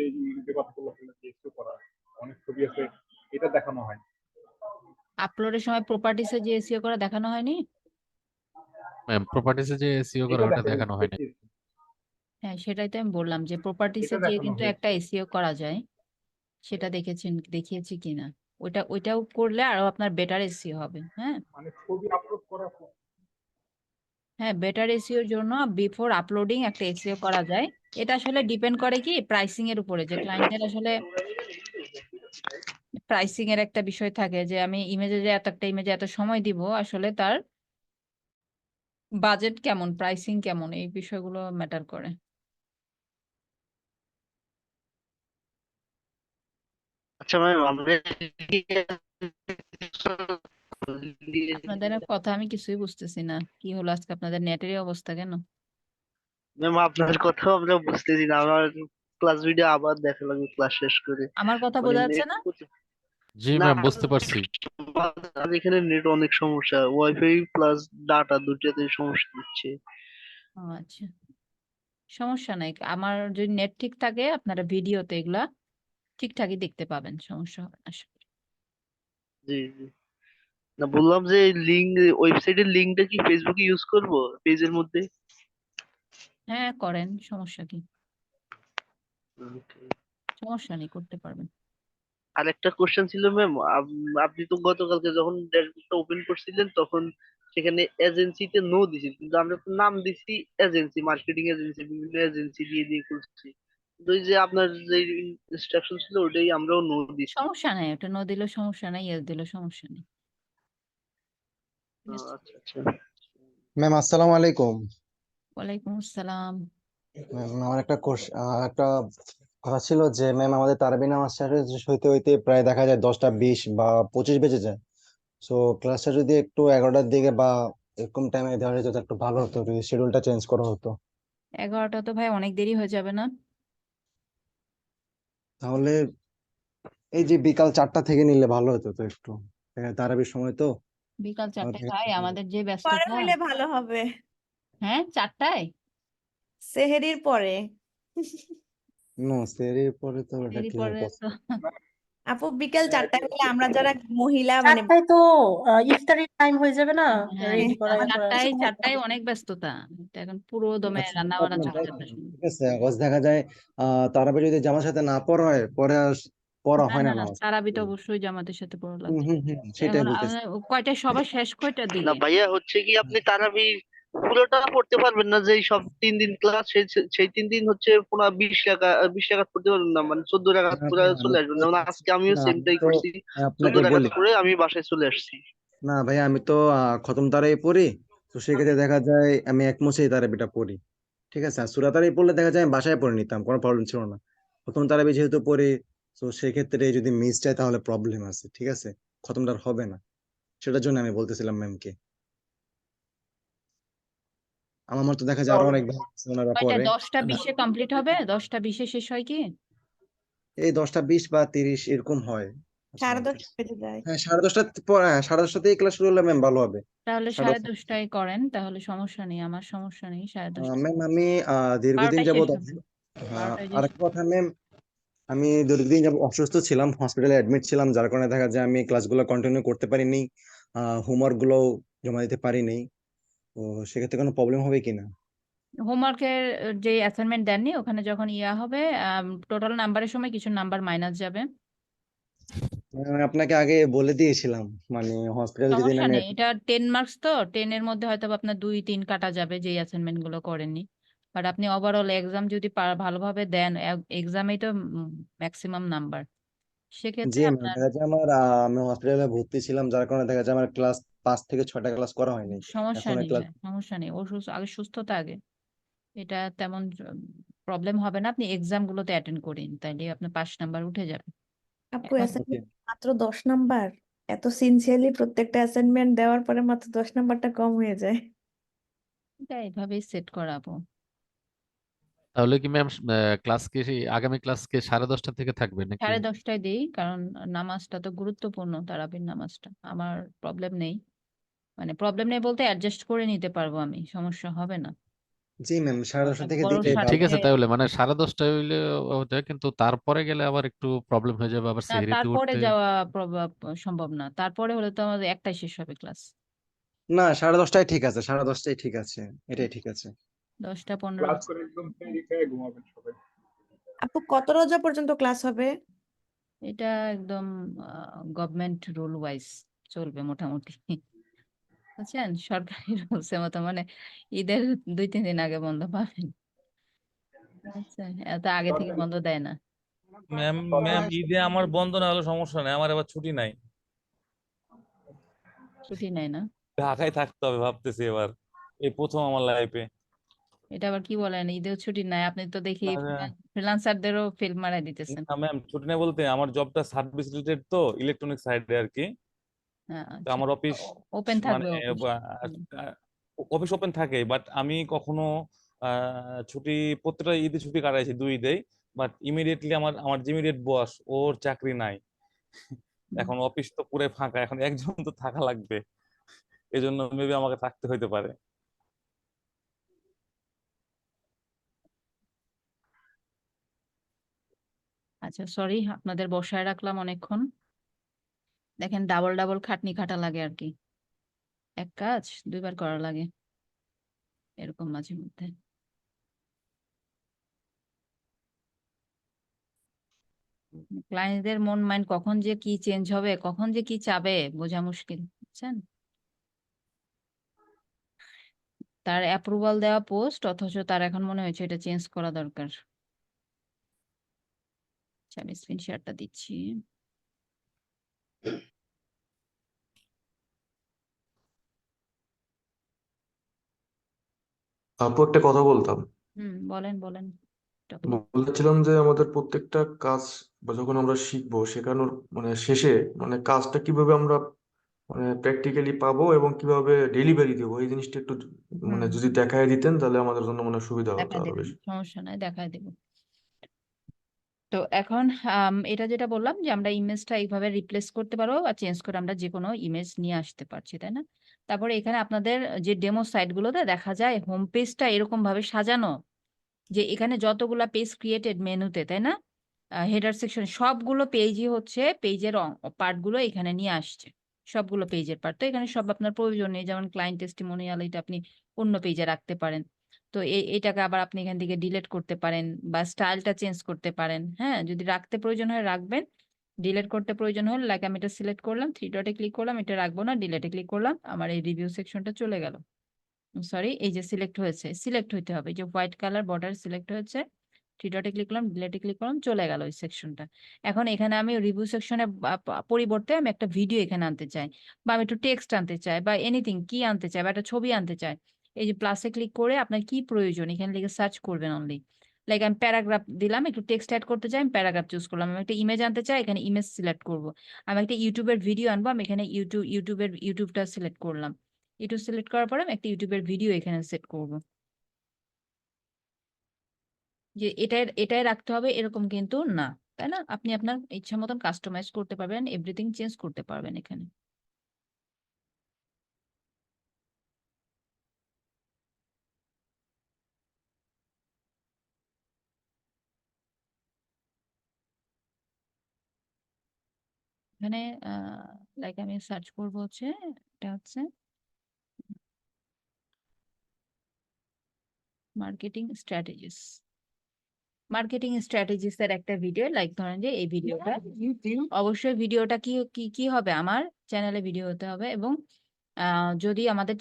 যে কথাগুলো বললেন যে এসইও করা অনেক ছবি আছে, এটা দেখানো হয়। আপলোডের সময় প্রপার্টিসে যে এসইও করা দেখানো হয়নি? প্রপার্টিসে যে এসইও করা এটা ওটা দেখানো হয় না। দেখিয়েছি, হ্যাঁ, সেটাই তো আমি বললাম যে প্রপার্টিসে এটা যে দেখানো কিন্তু হয়েছে। একটা এসইও করা যায়, সেটা দেখিয়েছি কিনা? ওইটাও করলে আরো আপনার বেটার এসইও হবে। হ্যাঁ, মানে ছবি আপলোড করার পর হ্যাঁ, বেটার এসইওর জন্য বিফোর আপলোডিং একটা এসইও করা যায়। এটা আসলে ডিপেন্ড করে কি প্রাইসিং এর উপরে, যে ক্লায়েন্টের আসলে প্রাইসিং এর একটা বিষয় থাকে যে আমি ইমেজে যে এত একটা ইমেজে এত সময় দিব, আসলে তার বাজেট কেমন, প্রাইসিং কেমন, এই বিষয়গুলো ম্যাটার করে। আচ্ছা ম্যাম, আমরা আপনাদের কথা আমি কিছুই বুঝতেছি না, কি হলো আজকে আপনাদের নেটেরই অবস্থা কেন? ম্যাম আপনার কথাও আমরা বুঝতেছি না। আমার ক্লাস ভিডিও আবার দেখা লাগবে ক্লাস শেষ করে। আমার কথা মানে বোঝা যাচ্ছে নেট না? জি না, ম্যাম, বুঝতে পারছি। আর এখানে নেট অনেক সমস্যা, ওয়াইফাই প্লাস ডাটা দুটাতে সমস্যা দিচ্ছে। ও আচ্ছা, সমস্যা নাই। আমার যদি নেট ঠিক থাকে আপনারা ভিডিওতে এগুলা ঠিকঠাকই দেখতে পাবেন, সমস্যা হবে না আশা করি। জি জি। না, বললাম যে লিঙ্ক, ওয়েবসাইটের লিঙ্কটা কি ফেসবুকে ইউজ করব পেজের মধ্যে? হ্যাঁ করেন, সমস্যা কি? Okay. সমস্যা নেই, করতে পারবেন। আর একটা কোশ্চেন ছিল ম্যাম, আপনি তো গতকালকে যখন ড্যাশবোর্ডটা ওপেন করছিলেন তখন সেখানে এজেন্সিতে নো দিছি, কিন্তু আমরা তো নাম দিছি এজেন্সি, মার্কেটিং এজেন্সি, বিভিন্ন এজেন্সি দিয়ে দিয়ে করছি। কিন্তু ওই যে আপনার যে ইনস্ট্রাকশন ছিল ওটাই আমরাও নো দিছি। সমস্যা নাই, ওটা নো দিলেও সমস্যা নাই, ইয়েস দিলেও সমস্যা নেই। Yes. আচ্ছা আচ্ছা। ম্যাম আসসালামু আলাইকুম। ওয়ালাইকুম আসসালাম। ম্যাম আমার একটা কথা ছিল যে ম্যাম আমাদের তারাবি নামাজ শেষ হইতে হইতে প্রায় দেখা যায় 10টা 20 বা 25 বেজে যায়। সো ক্লাসটা যদি একটু 11টার দিকে বা এরকম টাইমে দেওয়া যেত তো একটু ভালো হতো, যদি শিডিউলটা চেঞ্জ করা হতো। 11টা তো ভাই অনেক দেরি হয়ে যাবে না? তাহলে এই যে বিকাল 4টা থেকে নিলে ভালো হতো তো একটু, তারাবির সময় তো বিকাল আমার 4টায় থেকে ভাই, আমাদের যে পরে ব্যস্ততা। হইলে ভালো হবে, হ্যাঁ 4টায়? সেহেরির পরে। নো সেরির পরে তো এটা দেরি কিভাবে পরে তো। আপু বিকেল 4টায় হলে আমরা যারা মহিলা মানে 4টায় তো ইফতারির টাইম হয়ে যাবে না, হ্যাঁ, রেডি করা আমাদের করা কিছু চারটায় অনেক ব্যস্ততা। এটা এখন পুরো দমে আচ্ছা রান্না বান্না আপনার চলে যাবে শুরু। ঠিক আছে, দেখা যায় তারাবি যদি জামার সাথে না পড়া হয় পড়া না হয় না না না, নামাজ। তারাবি তো অবশ্যই জামাতের সাথে পড়া হুম লাগবে। হুম হুম সেটাই এখন বলতেছি। কয়টায় সবার শেষ, কয়টার না দিকে? ভাইয়া, হচ্ছে কি আপনি তারাবি পুরোটা পড়তে পারবেন না, যে এই সব 3 দিন ক্লাস, সেই 3 দিন হচ্ছে পুরো 20 রাকাত পড়তে পারবেন না, মানে 14 রাকাত না পুরো ভাই আমি চলে আসবেন, তো যেমন চাচ্ছি, আজকে আমিও না আমি সেমটাই তো করছি, চোদ্দ আপনাকে রাকাত বলি, করে আমি বাসায় চলে আসছি। না ভাই আমি তো খতম তারাই পড়ি। তো সেক্ষেত্রে দেখা যায় আমি এক মুছেই তারাবিটা পড়ি। ঠিক আছে, আর সূরা তারাবি পড়লে দেখা যায় আমি বাসায় পড়ে নিতাম, কোনো প্রবলেম ছিল না। খতম তারাবি যেহেতু পড়ি, তো সেক্ষেত্রে যদি মিস যায় তাহলে প্রবলেম আছে। ঠিক আছে, খতমটা আর হবে না, সেটার জন্য আমি বলতেছিলাম ম্যামকে। আমার মতো দেখা যায় আরো তাহলে অনেক ভাই আছে ওনারা কয়টা পড়ে। 10টা 20-এ কমপ্লিট হবে? 10টা 20-এ শেষ হয় কি? এই 10টা 20 বা 30 এরকম হয় সাড়ে মাঝে মধ্যে। 10টা বেজে যায়। হ্যাঁ 10:30 হ্যাঁ 10:30 থেকে ক্লাস শুরু হলে ম্যাম ভালো হবে। তাহলে 10:30 10:30টায় করেন, তাহলে সমস্যা নেই, আমার সমস্যা নেই। 10:30 ম্যাম আমি দীর্ঘদিন 12টায় শেষ যাবত, হবে। হ্যাঁ 12টায় আর শেষ। একটা কথা ম্যাম, আমি দীর্ঘদিন যাবত অসুস্থ ছিলাম, হসপিটালে অ্যাডমিট ছিলাম, যার কারণে দেখা যায় আমি ক্লাসগুলো কন্টিনিউ করতে পারিনি, হোমওয়ার্ক গুলো জমা দিতে পারিনি। তো সেক্ষেত্রে কোনো প্রবলেম হবে কিনা? হোমওয়ার্কের যে অ্যাসাইনমেন্ট দেননি ওখানে যখন ইয়া হবে, টোটাল নাম্বারের সময় কিছু নাম্বার মাইনাস যাবে। আপনাকে আগে বলে দিয়েছিলাম, মানে হসপিটাল যেদিন সমস্যা আমি নেই, এটা 10 মার্কস, তো 10-এর মধ্যে হয়তো বা আপনার 2-3 কাটা যাবে যে অ্যাসাইনমেন্ট গুলো করেননি। বাট আপনি ওভারঅল এক্সাম যদি ভালোভাবে দেন, এক্সামেই তো ম্যাক্সিমাম নাম্বার, জি সেক্ষেত্রে ম্যাম, আপনার দেখা যায় আমার আমি হসপিটালে ভর্তি ছিলাম, যার কারণে দেখা যায় আমার ক্লাস 5 থেকে 6টা ক্লাস করা হয়নি। সমস্যা এখন এই নেই ক্লাস, ভাই, সমস্যা নেই। আগে সুস্থতা আগে, এটা তেমন প্রবলেম হবে না। আপনি এক্সাম গুলোতে অ্যাটেন্ড করেন, তাইলে আপনার 5 নাম্বার উঠে যাবে। আপু এখন অ্যাসাইনমেন্ট মাত্র 10 নাম্বার? এত সিনসিয়ারলি প্রত্যেকটা অ্যাসাইনমেন্ট দেওয়ার পরে মাত্র 10 নাম্বারটা কম হয়ে যায়। এটা এইভাবেই সেট করাবো। তাহলে কি ম্যাম ক্লাস কি আগামী ক্লাস কি 10:30 থেকে থাকবে নাকি? 10:30টায় দিই, কারণ নামাজটা তো গুরুত্বপূর্ণ, তারাবির নামাজটা। আমার প্রবলেম নেই, মানে প্রবলেম নেই বলতে অ্যাডজাস্ট করে নিতে পারবো আমি, সমস্যা হবে না। জি ম্যাম 10:30 থেকে বড় দিলেই ঠিক ভালো। আছে, সাথে তাহলে মানে 10:30 হইলে হতে, কিন্তু তারপরে গেলে আবার একটু প্রবলেম হয়ে যাবে, আবার না, সেহরিতে তারপরে উঠতে। যাওয়া সম্ভব না। তারপরে হলে তো আমাদের 1টায় শেষ হবে ক্লাস। না 10:30টাই ঠিক আছে, 10:30টাই ঠিক আছে, এটাই ঠিক আছে। 10টা 15। ক্লাস করে একদম ফ্রি খেয়ে ঘুমাবেন সবাই। আপু কত রোজা পর্যন্ত ক্লাস হবে? এটা একদম গভর্নমেন্ট রুল ওয়াইজ চলবে মোটামুটি, বুঝছেন, সরকারি রুলস এর মতো, মানে ঈদের 2-3 দিন আগে বন্ধ পাবেন। আচ্ছা, এত আগে থেকে সরকারি বন্ধ দেয় না। ম্যাম, সরকারি ঈদে আমার বন্ধ না হলে সমস্যা নেই, আমার এবার ছুটি নাই। ছুটি নেয় না? ঢাকায় থাকতে হবে ভাবতেছি এবার, এই প্রথম আমার লাইফে। এটা আবার কি বলেন, ঈদেও ছুটি নাই? আপনি তো দেখি ফ্রিল্যান্সারদেরও ফেল মারাই দিতেছেন। না ম্যাম, ছুটি নেই বলতে আমার জবটা সার্ভিস রিলেটেড, তো ইলেকট্রনিক সাইডে আর কি। তো আচ্ছা, আমার অফিস ওপেন মানে থাকবে অফিস। অফিস ওপেন থাকে, বাট আমি কখনো ছুটি, প্রত্যেকটা ঈদে ছুটি কাটাইছি 2 ঈদেই। বাট ইমিডিয়েটলি আমার আমার যে ইমিডিয়েট বস, ওর চাকরি নাই। এখন অফিস তো পুরো ফাঁকা, এখন একজন তো থাকা লাগবে, এজন্য মেবি আমাকে থাকতে হইতে পারে। আচ্ছা, সরি আপনাদের বসায় রাখলাম অনেকক্ষণ। দেখেন, ডাবল ডাবল খাটনি খাটা লাগে আর কি, এক কাজ 2বার করা লাগে এরকম মাঝে মধ্যে। ক্লায়েন্টদের মন মাইন্ড কখন যে কি চেঞ্জ হবে, কখন যে কি চাবে বোঝা মুশকিল, বুঝছেন। তার অ্যাপ্রুভাল দেওয়া পোস্ট, অথচ তার এখন মনে হয়েছে এটা চেঞ্জ করা দরকার। আচ্ছা, আমি স্ক্রিন শেয়ারটা দিচ্ছি। আপু একটা কথা বলতাম। বলেন বলেন। বলছিলাম যে আমাদের প্রত্যেকটা কাজ বা যখন আমরা শিখবো শেখানোর মানে শেষে মানে কাজটা কিভাবে আমরা মানে প্র্যাকটিক্যালি পাবো এবং কিভাবে ডেলিভারি দেবো, এই জিনিসটা একটু মানে যদি দেখায় দিতেন তাহলে আমাদের জন্য মানে সুবিধা হতো দেখা আরো দেবেন, বেশি। সমস্যা নাই, দেখায় দেব। তো এখন এটা যেটা বললাম যে আমরা ইমেজটা এইভাবে রিপ্লেস করতে পারবো বা চেঞ্জ করে আমরা যে কোনো ইমেজ নিয়ে আসতে পারছি, তাই না? তারপরে এখানে আপনাদের যে ডেমো সাইট গুলোতে দেখা যায় হোম পেজটা এরকম ভাবে সাজানো, যে এখানে যতগুলা পেজ ক্রিয়েটেড মেনুতে, তাই না, হেডার সেকশন সবগুলো পেজই হচ্ছে পেজের পার্ট গুলো এখানে নিয়ে আসছে, সবগুলো পেজের পার্ট। তো এখানে সব আপনার প্রয়োজন নেই, যেমন ক্লায়েন্ট টেস্টিমোনিয়াল, এটা আপনি অন্য পেজে রাখতে পারেন। তো এটাকে আবার আপনি এখান থেকে ডিলিট করতে পারেন বা স্টাইলটা চেঞ্জ করতে পারেন। হ্যাঁ, যদি রাখতে প্রয়োজন হয় রাখবেন, ডিলিট করতে প্রয়োজন হলে লাইক আমি এটা সিলেক্ট করলাম, 3 ডটে ক্লিক করলাম, এটা রাখবো না, ডিলিটে ক্লিক করলাম, আমার এই রিভিউ সেকশনটা চলে গেল। সরি, এই যে সিলেক্ট হয়েছে, সিলেক্ট হইতে হবে, এই যে হোয়াইট কালার বর্ডার সিলেক্ট হয়েছে, থ্রি ডটে ক্লিক করলাম, ডিলেটে ক্লিক করলাম, চলে গেল ওই সেকশনটা। এখন এখানে আমি রিভিউ সেকশনের পরিবর্তে আমি একটা ভিডিও এখানে আনতে চাই, বা আমি একটু টেক্সট আনতে চাই, বা এনিথিং কি আনতে চাই, বা একটা ছবি আনতে চাই। এই যে প্লাসে ক্লিক করে আপনার কি প্রয়োজন এখানে লিখে সার্চ করবেন অনলি। লাইক আমি প্যারাগ্রাফ দিলাম, একটু টেক্সট অ্যাড করতে চাই, আমি প্যারাগ্রাফ চুজ করলাম। আমি একটা ইমেজ আনতে চাই, এখানে ইমেজ সিলেক্ট করব। আমি একটা ইউটিউবের ভিডিও আনবো, আমি এখানে ইউটিউবটা সিলেক্ট করলাম। ইউটিউব সিলেক্ট করার পরে আমি একটা ইউটিউবের ভিডিও এখানে সেট করব। যে এটাই রাখতে হবে এরকম কিন্তু না, তাই না? আপনি আপনার ইচ্ছা মতন কাস্টমাইজ করতে পারবেন, এভরিথিং চেঞ্জ করতে পারবেন এখানে। এখানে লাইক আমি সার্চ করব হচ্ছে, এটা হচ্ছে মার্কেটিং স্ট্র্যাটেজিস। মার্কেটিং স্ট্র্যাটেজিস এর একটা ভিডিও, লাইক ধরেন যে এই ভিডিওটা, অবশ্যই ভিডিওটা কি কি কি হবে, আমার চ্যানেলে ভিডিও হতে হবে। এবং যদি আমাদের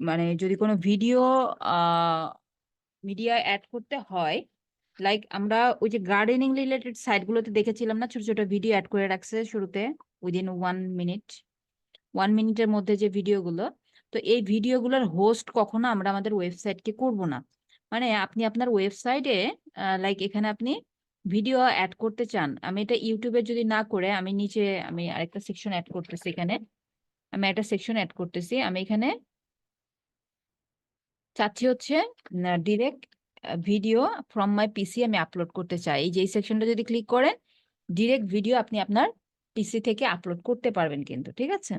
মানে যদি কোনো ভিডিও মিডিয়া অ্যাড করতে হয়, লাইক আমরা ওই যে গার্ডেনিং রিলেটেড সাইটগুলোতে দেখেছিলাম না, ছোট ছোট ভিডিও অ্যাড করে রাখছে শুরুতে, উইদিন 1 মিনিট, 1 মিনিটের মধ্যে যে ভিডিওগুলো। তো এই ভিডিওগুলোর হোস্ট কখনো আমরা আমাদের ওয়েবসাইটকে করব না। মানে আপনি আপনার ওয়েবসাইটে লাইক এখানে আপনি ভিডিও অ্যাড করতে চান, আমি এটা ইউটিউবে যদি না করে আমি নিচে আমি আরেকটা সেকশন অ্যাড করতেছি, এখানে আমি একটা সেকশন অ্যাড করতেছি। আমি এখানে চাচ্ছি হচ্ছে ডিরেক্ট ভিডিও ফ্রম মাই পিসি আমি আপলোড করতে চাই। এই যে এই সেকশনটা যদি ক্লিক করেন, ডিরেক্ট ভিডিও আপনি আপনার পিসি থেকে আপলোড করতে পারবেন কিন্তু, ঠিক আছে?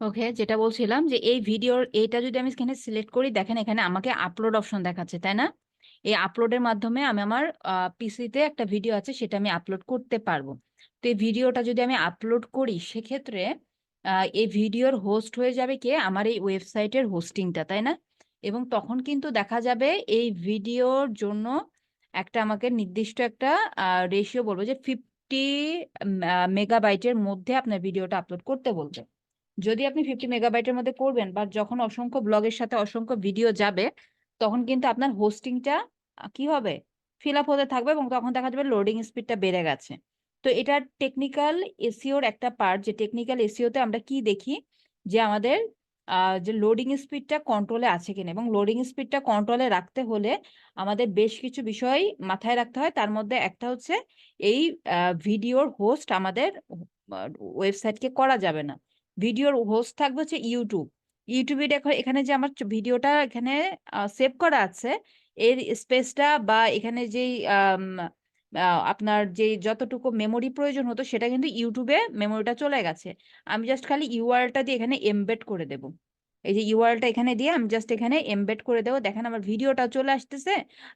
ওকে, যেটা বলছিলাম যে এই ভিডিওর এইটা যদি আমি এখানে সিলেক্ট করি, দেখেন এখানে আমাকে আপলোড অপশন দেখাচ্ছে, তাই না? এই আপলোডের মাধ্যমে আমি আমার পিসিতে একটা ভিডিও আছে সেটা আমি আপলোড করতে পারবো। তো এই ভিডিওটা যদি আমি আপলোড করি, সেক্ষেত্রে এই ভিডিওর হোস্ট হয়ে যাবে কে? আমার এই ওয়েবসাইটের হোস্টিংটা, তাই না? এবং তখন কিন্তু দেখা যাবে এই ভিডিওর জন্য একটা আমাকে নির্দিষ্ট একটা রেশিও বলবো, যে 50 মেগাবাইটের মধ্যে আপনার ভিডিওটা আপলোড করতে বলবে। যদি আপনি 50 মেগাবাইটের মধ্যে করবেন, বা যখন অসংখ্য ব্লগের সাথে অসংখ্য ভিডিও যাবে, তখন কিন্তু আপনার হোস্টিংটা কি হবে? ফিল আপ হতে থাকবে, এবং তখন দেখা যাবে লোডিং স্পিডটা বেড়ে গেছে। তো এটা টেকনিক্যাল এসইওর একটা পার্ট, যে টেকনিক্যাল এসইওতে আমরা কি দেখি, যে আমাদের যে লোডিং স্পিডটা কন্ট্রোলে আছে কিনা। এবং লোডিং স্পিডটা কন্ট্রোলে রাখতে হলে আমাদের বেশ কিছু বিষয় মাথায় রাখতে হয়। তার মধ্যে একটা হচ্ছে এই ভিডিওর হোস্ট আমাদের ওয়েবসাইটকে করা যাবে না। ভিডিওর হোস্ট থাকবে হচ্ছে ইউটিউব। ইউটিউবে দেখো এখানে যে আমার ভিডিওটা এখানে সেভ করা আছে, এর স্পেসটা বা এখানে যেই আপনার যে যতটুকু মেমোরি প্রয়োজন হতো, সেটা কিন্তু ইউটিউবে মেমোরিটা চলে গেছে। আমি জাস্ট খালি ইউআরএলটা দিয়ে এখানে এমবেড করে দেব। এই যে ইউআরএলটা এখানে দিয়ে আমি জাস্ট এখানে এমবেড করে দেবো। দেখেন আমার ভিডিওটা চলে আসতেছে,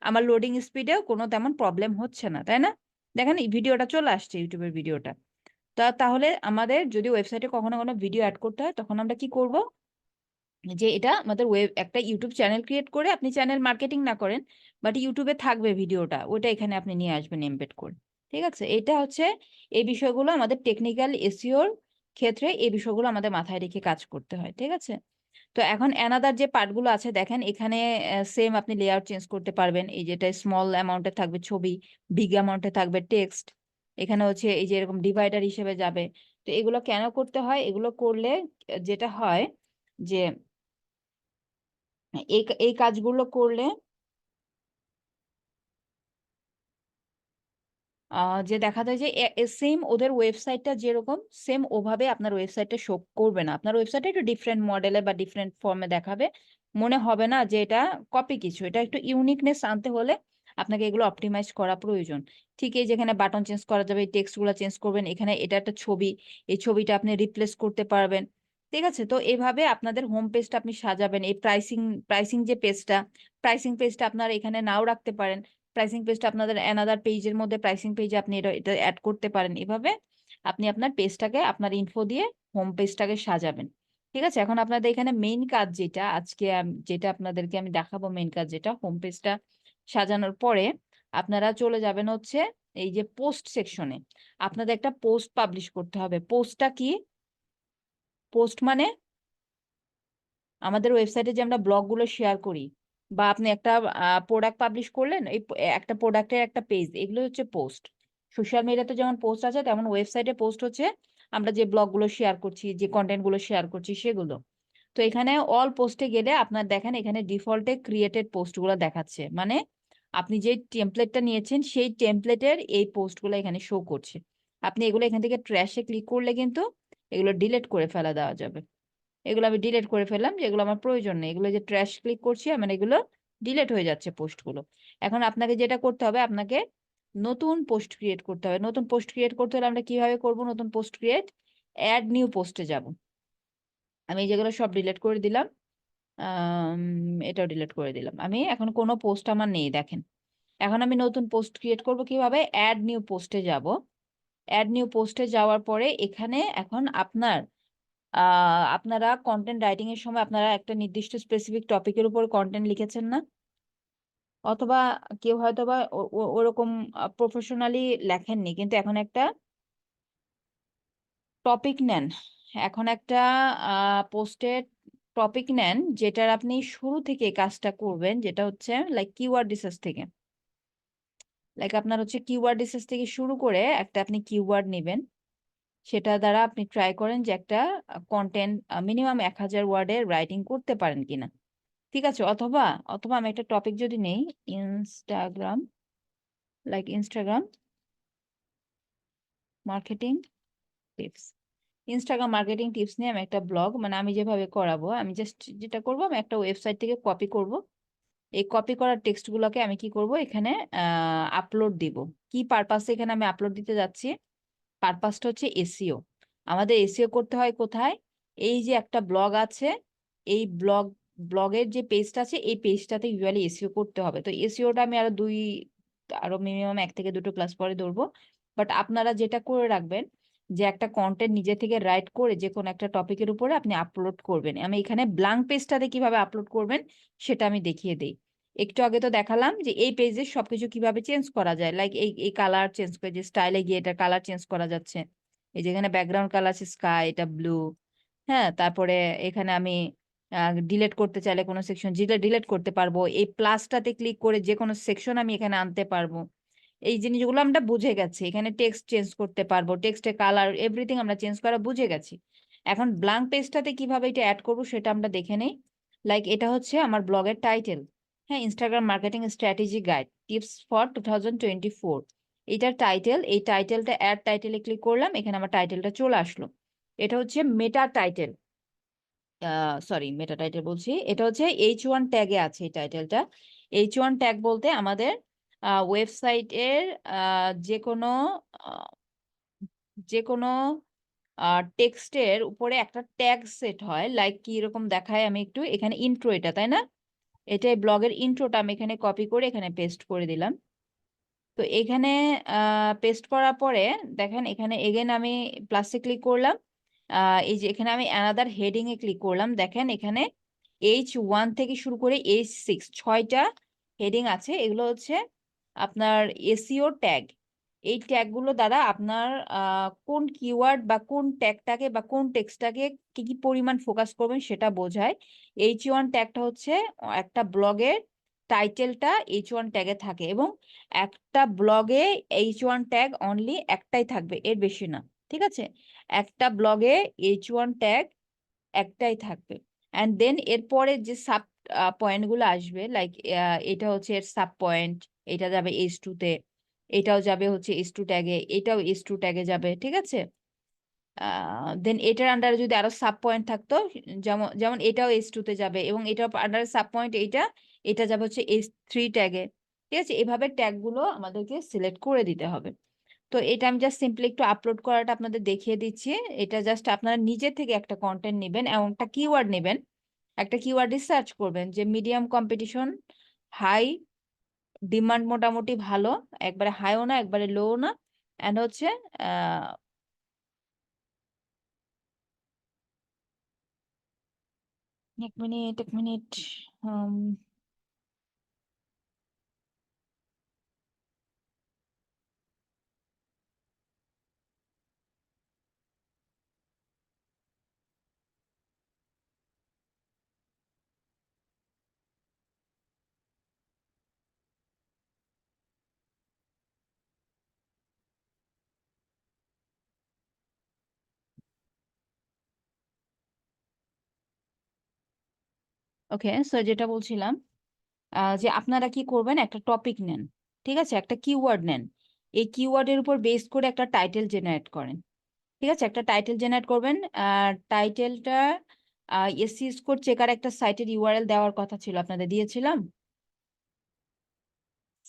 আমার লোডিং স্পিডেও কোনো তেমন প্রবলেম হচ্ছে না, তাই না? দেখেন এই ভিডিওটা চলে আসছে, ইউটিউবের ভিডিওটা। তাহলে আমাদের যদি ওয়েবসাইটে কখনো কোনো ভিডিও অ্যাড করতে হয়, তখন আমরা কি করব, যে এটা আমাদের একটা ইউটিউব চ্যানেল ক্রিয়েট করে, আপনি চ্যানেল মার্কেটিং না করেন, বাট ইউটিউবে থাকবে ভিডিওটা, ওইটা এখানে আপনি নিয়ে আসবেন এমবেড করে। ঠিক আছে? এটা হচ্ছে এই বিষয়গুলো আমাদের টেকনিক্যাল এসইওর ক্ষেত্রে, এই বিষয়গুলো আমাদের মাথায় রেখে কাজ করতে হয়। ঠিক আছে? তো এখন অ্যানাদার যে পার্টগুলো আছে, দেখেন এখানে সেম আপনি লেআউট চেঞ্জ করতে পারবেন। এই যেটা স্মল অ্যামাউন্টে থাকবে ছবি, বিগ অ্যামাউন্টে থাকবে টেক্সট। এখানে হচ্ছে এই যে এরকম ডিভাইডার হিসেবে যাবে। তো এগুলো কেন করতে হয়? এগুলো করলে যেটা হয় যে এই এই কাজগুলো করলে যে দেখা যায় যে সেম ওদের ওয়েবসাইটটা যেরকম সেম ওভাবে আপনার ওয়েবসাইটটা শো করবে না, আপনার ওয়েবসাইটটা একটু ডিফারেন্ট মডেলে বা ডিফারেন্ট ফর্মে দেখাবে, মনে হবে না যে এটা কপি কিছু। এটা একটু ইউনিকনেস আনতে হলে আপনাকে এগুলো অপটিমাইজ করা প্রয়োজন। ঠিক এই যেখানে বাটন চেঞ্জ করা যাবে, টেক্সট গুলো চেঞ্জ করবেন, এখানে এটা একটা ছবি, এই ছবিটা আপনি রিপ্লেস করতে পারবেন। ঠিক আছে, তো এইভাবে আপনাদের হোম পেজটা আপনি সাজাবেন। এই প্রাইসিং যে পেজটা, প্রাইসিং পেজটা আপনারা এখানে নাও রাখতে পারেন, প্রাইসিং পেজটা আপনাদের অ্যানাদার পেজের মধ্যে প্রাইসিং পেজে আপনি এটা অ্যাড করতে পারেন। এভাবে আপনি আপনার পেজটাকে, আপনার ইনফো দিয়ে হোম পেজটাকে সাজাবেন। ঠিক আছে, এখন আপনাদের এখানে মেইন কাজ যেটা আজকে যেটা আপনাদেরকে আমি দেখাবো, মেইন কাজ যেটা হোম পেজটা সাজানোর পরে আপনারা চলে যাবেন হচ্ছে এই যে পোস্ট সেকশনে। আপনাদের একটা পোস্ট পাবলিশ করতে হবে। পোস্টটা কি? পোস্ট মানে আমাদের ওয়েবসাইটে যে আমরা ব্লগগুলো শেয়ার করি, বা আপনি একটা প্রোডাক্ট পাবলিশ করলেন, এই একটা প্রোডাক্টের একটা পেজ, এগুলো হচ্ছে পোস্ট। সোশ্যাল মিডিয়াতে যেমন পোস্ট আছে, তেমন ওয়েবসাইটে পোস্ট হচ্ছে আমরা যে ব্লগগুলো শেয়ার করছি, যে কন্টেন্টগুলো শেয়ার করছি সেগুলো। তো এখানে অল পোস্টে গেলে আপনার দেখেন এখানে ডিফল্টে ক্রিয়েটেড পোস্টগুলো দেখাচ্ছে, মানে আপনি যে টেমপ্লেটটা নিয়েছেন সেই টেমপ্লেটের এই পোস্টগুলো এখানে শো করছে। আপনি এগুলো এখান থেকে ট্র্যাশে ক্লিক করলে কিন্তু এগুলো ডিলিট করে ফেলা দেওয়া যাবে। এগুলো আমি ডিলিট করে ফেললাম, যেগুলো আমার প্রয়োজন নেই। এগুলো যে ট্র্যাশ ক্লিক করছি মানে এগুলো ডিলিট হয়ে যাচ্ছে পোস্টগুলো। এখন আপনাকে যেটা করতে হবে, আপনাকে নতুন পোস্ট ক্রিয়েট করতে হবে। নতুন পোস্ট ক্রিয়েট করতে হলে আমরা কিভাবে করব? নতুন পোস্ট ক্রিয়েট, অ্যাড নিউ পোস্টে যাব। আমি যেগুলো সব ডিলিট করে দিলাম, এটাও ডিলিট করে দিলাম। আমি এখন কোনো পোস্ট আমার নেই, দেখেন। এখন আমি নতুন পোস্ট ক্রিয়েট করব কিভাবে? অ্যাড নিউ পোস্টে যাব। অ্যাড নিউ পোস্টে যাওয়ার পরে এখানে এখন আপনারা কন্টেন্ট রাইটিং এর সময় আপনারা একটা নির্দিষ্ট স্পেসিফিক টপিকের উপর কন্টেন্ট লিখেছেন না? অথবা কেউ হয়তো বা ওরকম প্রফেশনালি লেখেননি, কিন্তু এখন একটা টপিক নেন, এখন একটা পোস্টের টপিক নেন, যেটার আপনি শুরু থেকে কাজটা করবেন, যেটা হচ্ছে লাইক কিওয়ার্ড রিসার্চ থেকে। লাইক আপনার হচ্ছে কিওয়ার্ড রিসার্চ থেকে শুরু করে একটা আপনি কিওয়ার্ড নেবেন, সেটা দ্বারা আপনি ট্রাই করেন যে একটা কন্টেন্ট মিনিমাম 1000 ওয়ার্ডের রাইটিং করতে পারেন কিনা। ঠিক আছে, অথবা অথবা আমি একটা টপিক যদি নেই, Instagram, like Instagram marketing tips. Instagram marketing tips নিয়ে আমি একটা ব্লগ, মানে আমি যেভাবে করাবো, আমি জাস্ট যেটা করবো, আমি একটা ওয়েবসাইট থেকে কপি করব। এই কপি করার টেক্সট গুলোকে আমি কি করব, এখানে আপলোড দিব। কি পারপাসে এখানে আমি আপলোড দিতে যাচ্ছি? পারপাসটা হচ্ছে এসইও। আমাদের এসইও করতে হয় কোথায়? এই যে একটা ব্লগ আছে, এই ব্লগের যে পেজটা আছে, এই পেজটাতে ইউজুয়ালি এসইও করতে হবে। তো এসইওটা আমি আরো মিনিমাম 1 থেকে 2 ক্লাস পরে ধরবো। বাট আপনারা যেটা করে রাখবেন, যে একটা কন্টেন্ট নিজে থেকে রাইট করে যে কোনো একটা টপিকের উপরে আপনি আপলোড করবেন। আমি এখানে ব্ল্যাঙ্ক পেজটাতে কিভাবে আপলোড করবেন সেটা আমি দেখিয়ে দেই। একটু আগে তো দেখালাম যে এই পেজে সবকিছু কিভাবে চেঞ্জ করা যায়, লাইক এই কালার চেঞ্জ করে, যে স্টাইলে গিয়ে এটা কালার চেঞ্জ করা যাচ্ছে। এই যেখানে ব্যাকগ্রাউন্ড কালার আছে স্কাই, এটা ব্লু। হ্যাঁ, তারপরে এখানে আমি ডিলিট করতে চাইলে কোনো সেকশন ডিলিট করতে পারবো। এই প্লাসটাতে ক্লিক করে যে কোনো সেকশন আমি এখানে আনতে পারবো। এই জিনিসগুলো আমরা বুঝে গেছি। এখানে টেক্সট চেঞ্জ করতে পারবো, টেক্সটের কালার এভরিথিং আমরা চেঞ্জ করা বুঝে গেছি। এখন ব্ল্যাঙ্ক পেজটাতে কিভাবে এটা অ্যাড করবো সেটা আমরা দেখে নেই। লাইক এটা হচ্ছে আমার ব্লগের টাইটেল। হ্যাঁ, Instagram marketing strategy guide tips for 2024, এটার টাইটেল। এই টাইটেলটা অ্যাড টাইটেলে ক্লিক করলাম, এখানে আমার টাইটেলটা চলে আসলো। এটা হচ্ছে মেটা টাইটেল, সরি মেটা টাইটেল বলছি, এটা হচ্ছে H1 ট্যাগে আছে এই টাইটেলটা। H1 ট্যাগ বলতে আমাদের ওয়েবসাইটের যে কোনো টেক্সটের উপরে একটা ট্যাগ সেট হয়। লাইক কি এরকম দেখায়, আমি একটু এখানে ইন্ট্রো, এটা তাই না? এটাই ব্লগের ইন্ট্রোটা আমি এখানে কপি করে এখানে পেস্ট করে দিলাম। তো এখানে পেস্ট করার পরে দেখেন এখানে এগেন আমি প্লাসে ক্লিক করলাম। এই যে এখানে আমি অ্যানাদার হেডিং এ ক্লিক করলাম, দেখেন এখানে H1 থেকে শুরু করে H6 6টা হেডিং আছে। এগুলো হচ্ছে আপনার এসইও ট্যাগ। এই ট্যাগগুলো দ্বারা আপনার কোন কিওয়ার্ড বা কোন ট্যাগটাকে বা কোন টেক্সটটাকে কি কি পরিমাণ ফোকাস করবেন সেটা বোঝায়। H1 ট্যাগটা হচ্ছে একটা ব্লগের টাইটেলটা H1 ট্যাগে থাকে, এবং একটা ব্লগে H1 ট্যাগ অনলি একটাই থাকবে, এর বেশি না। ঠিক আছে, একটা ব্লগে H1 ট্যাগ একটাই থাকবে। অ্যান্ড দেন এরপরে যে সাব পয়েন্ট গুলো আসবে, লাইক এটা হচ্ছে এর সাব পয়েন্ট, এটা যাবে H2 তে, এটাও যাবে হচ্ছে S2 ট্যাগে, এটাও S2 ট্যাগে যাবে, ঠিক আছে? দেন এটার আন্ডারে যদি আরো সাব পয়েন্ট থাকতো, যেমন যেমন এটাও S2 তে যাবে এবং এটার আন্ডারে সাব পয়েন্ট এটা যাবে হচ্ছে S3 ট্যাগে, ঠিক আছে? এভাবে ট্যাগ গুলো আমাদেরকে সিলেক্ট করে দিতে হবে। তো এটা আমি জাস্ট সিম্পলি একটু আপলোড করাটা আপনাদের দেখিয়ে দিচ্ছি। এটা জাস্ট আপনারা নিজে থেকে একটা কন্টেন্ট নেবেন এবং একটা কিওয়ার্ড নেবেন, একটা কিওয়ার্ড রিসার্চ করবেন যে মিডিয়াম কম্পিটিশন, হাই ডিমান্ড, মোটামুটি ভালো, একবারে হাইও না একবারে লো না, এন্ড হচ্ছে আহ এক মিনিট ওকে, সো যেটা বলছিলাম যে আপনারা কি করবেন, একটা টপিক নেন, ঠিক আছে? একটা কিওয়ার্ড নেন, এই কিওয়ার্ডের উপর বেস করে একটা টাইটেল জেনারেট করেন, ঠিক আছে? একটা টাইটেল জেনারেট করবেন। টাইটেলটা এসসি স্কোর চেকার একটা সাইটের ইউআরএল দেওয়ার কথা ছিল, আপনাদের দিয়েছিলাম।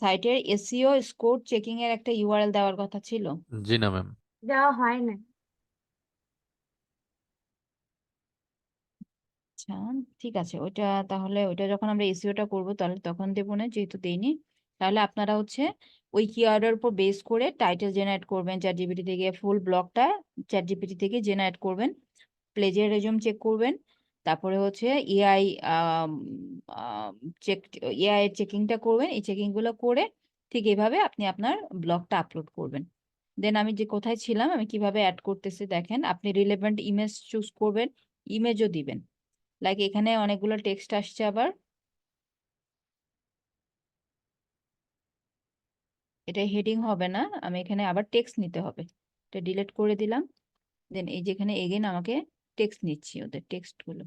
সাইটের এসইও স্কোর চেকিং এর একটা ইউআরএল দেওয়ার কথা ছিল। জি না ম্যাম। দেওয়া হয় না। আচ্ছা, ঠিক আছে, ওইটা তাহলে ওইটা যখন আমরা এসইওটা করব তাহলে তখন দেবো না, যেহেতু দেইনি। তাহলে আপনারা হচ্ছে ওই কিওয়ার্ডের উপর বেস করে টাইটেল জেনারেট করবেন, চ্যাট জিপিটি থেকে ফুল ব্লকটা চ্যাট জিপিটি থেকে জেনারেট করবেন, প্লেজারিজম চেক করবেন, তারপরে হচ্ছে এআই চেক, এআই এর চেকিংটা করবেন। এই চেকিং গুলো করে ঠিক এভাবে আপনি আপনার ব্লগটা আপলোড করবেন। দেন আমি যে কোথায় ছিলাম, আমি কিভাবে অ্যাড করতেছি দেখেন। আপনি রিলেভেন্ট ইমেজ চুজ করবেন, ইমেজও দিবেন। লাইক এখানে অনেকগুলো টেক্সট আসছে, আবার এটা হেডিং হবে না, আমি এখানে আবার টেক্সট নিতে হবে, এটা ডিলিট করে দিলাম। দেন এই যেখানে এগেন আমাকে টেক্সট নিচ্ছি, ওদের টেক্সট গুলো।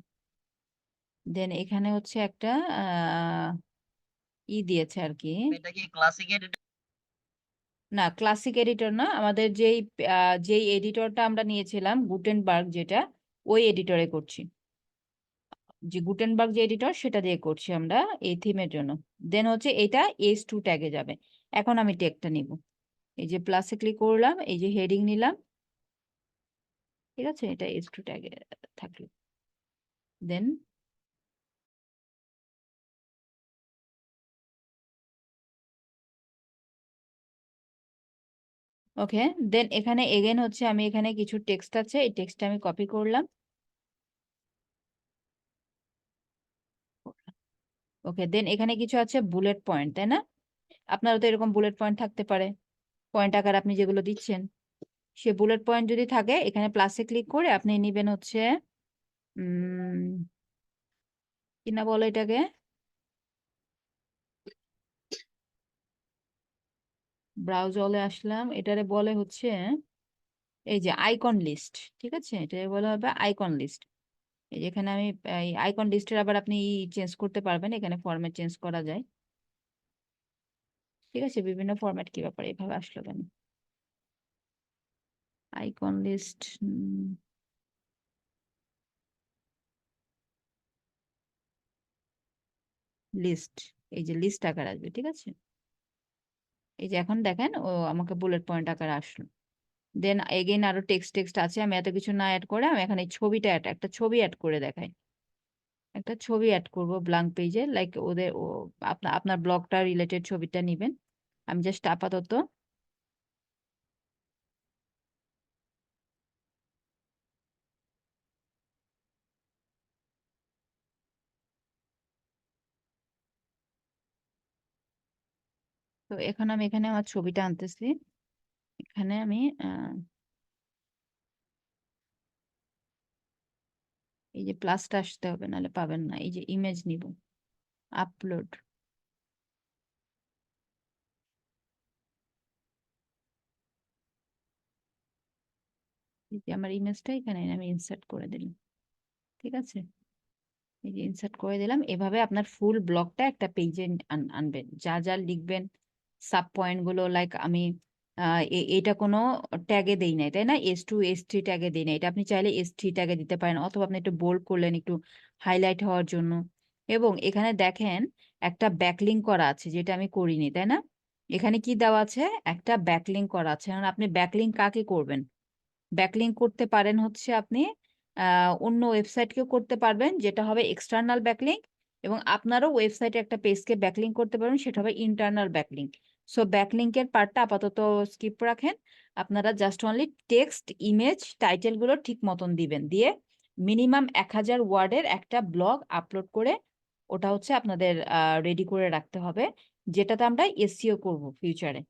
দেন এখানে হচ্ছে একটা দিয়েছে আর কি, এটা কি ক্লাসিক এডিটর? না ক্লাসিক এডিটর না, আমাদের যেই এডিটরটা আমরা নিয়েছিলাম গুটেনবার্গ, যেটা ওই এডিটরে করছি, যে গুটেনবার্গ যে এডিটর সেটা দিয়ে করছি আমরা এই থিমের জন্য। দেন হচ্ছে এটা S2 ট্যাগে যাবে। এখন আমি ট্যাগটা নিব, এই যে প্লাসে ক্লিক করলাম, এই যে হেডিং নিলাম, ঠিক আছে? এটা S2 ট্যাগে থাকলো। দেন ওকে, দেন এখানে এগেন হচ্ছে আমি এখানে কিছু টেক্সট আছে, এই টেক্সটটা আমি কপি করলাম। ওকে, দেন এখানে কিছু আছে বুলেট পয়েন্ট, তাই না? আপনারও তো এরকম বুলেট পয়েন্ট থাকতে পারে, পয়েন্ট আকার আপনি যেগুলো দিচ্ছেন, সে বুলেট পয়েন্ট যদি থাকে এখানে প্লাসে ক্লিক করে আপনি নিবেন হচ্ছে কি না বলো এটাকে, ব্রাউজারে আসলাম, এটারে বলে হচ্ছে এই যে আইকন লিস্ট, ঠিক আছে? এটা বলা হবে আইকন লিস্ট। এই যেখানে আমি এই আইকন লিস্টের আবার আপনি চেঞ্জ করতে পারবেন, এখানে ফরম্যাট চেঞ্জ করা যায়, ঠিক আছে? বিভিন্ন ফরম্যাট, কি ব্যাপার এভাবে আসলো কেন? আইকন লিস্ট লিস্ট, এই যে লিস্ট আকার আসবে, ঠিক আছে? এই যে এখন দেখেন ও আমাকে বুলেট পয়েন্ট আকারে আসলো। দেন এগেইন আরো টেক্সট আছে, আমি এত কিছু না অ্যাড করে আমি এখানে ছবিটা একটা ছবি অ্যাড করে দেখাই। একটা ছবি অ্যাড করব ব্ল্যাঙ্ক পেজে, লাইক ওদের আপনার ব্লগটা রিলেটেড ছবিটা নিবেন। আমি জাস্ট আপাতত তো এখন আমি এখানে আমার ছবিটা আনতেছি, এখানে আমি এই যে প্লাসটা আসতে হবে, নাহলে পাবেন না। এই যে ইমেজ নিব, আপলোড, এই যে আমার ইমেজটা এখানে আমি ইনসার্ট করে দিলাম, ঠিক আছে? এই যে ইনসার্ট করে দিলাম। এভাবে আপনার ফুল ব্লগটা একটা পেজে আনবেন, যা যা লিখবেন সাব পয়েন্ট গুলো লাইক আমি এটা কোনো ট্যাগে দেই নাই, তাই না? S2 S3 ট্যাগে দিই না, এটা আপনি চাইলে S3 ট্যাগে দিতে পারেন, অথবা আপনি একটু বোল্ড করলেন একটু হাইলাইট হওয়ার জন্য। এবং এখানে দেখেন একটা ব্যাকলিঙ্ক করা আছে, যেটা আমি করিনি, তাই না? এখানে কি দেওয়া আছে? একটা ব্যাকলিঙ্ক করা আছে। এখন আপনি ব্যাকলিঙ্ক কাকে করবেন? ব্যাকলিঙ্ক করতে পারেন হচ্ছে আপনি অন্য ওয়েবসাইটকেও করতে পারবেন, যেটা হবে এক্সটার্নাল ব্যাকলিঙ্ক, এবং আপনারও ওয়েবসাইটে একটা পেজকে ব্যাকলিঙ্ক করতে পারবেন, সেটা হবে ইন্টারনাল ব্যাকলিঙ্ক। সো ব্যাকলিঙ্কের পার্টটা আপাতত স্কিপ রাখেন, আপনারা just only text, image, title গুলো ঠিক মতন দিবেন, দিয়ে মিনিমাম 1000 ওয়ার্ডের একটা ব্লগ আপলোড করে ওটা হচ্ছে আপনাদের রেডি করে রাখতে হবে, যেটাতে আমরা এসইও করব ফিউচারে।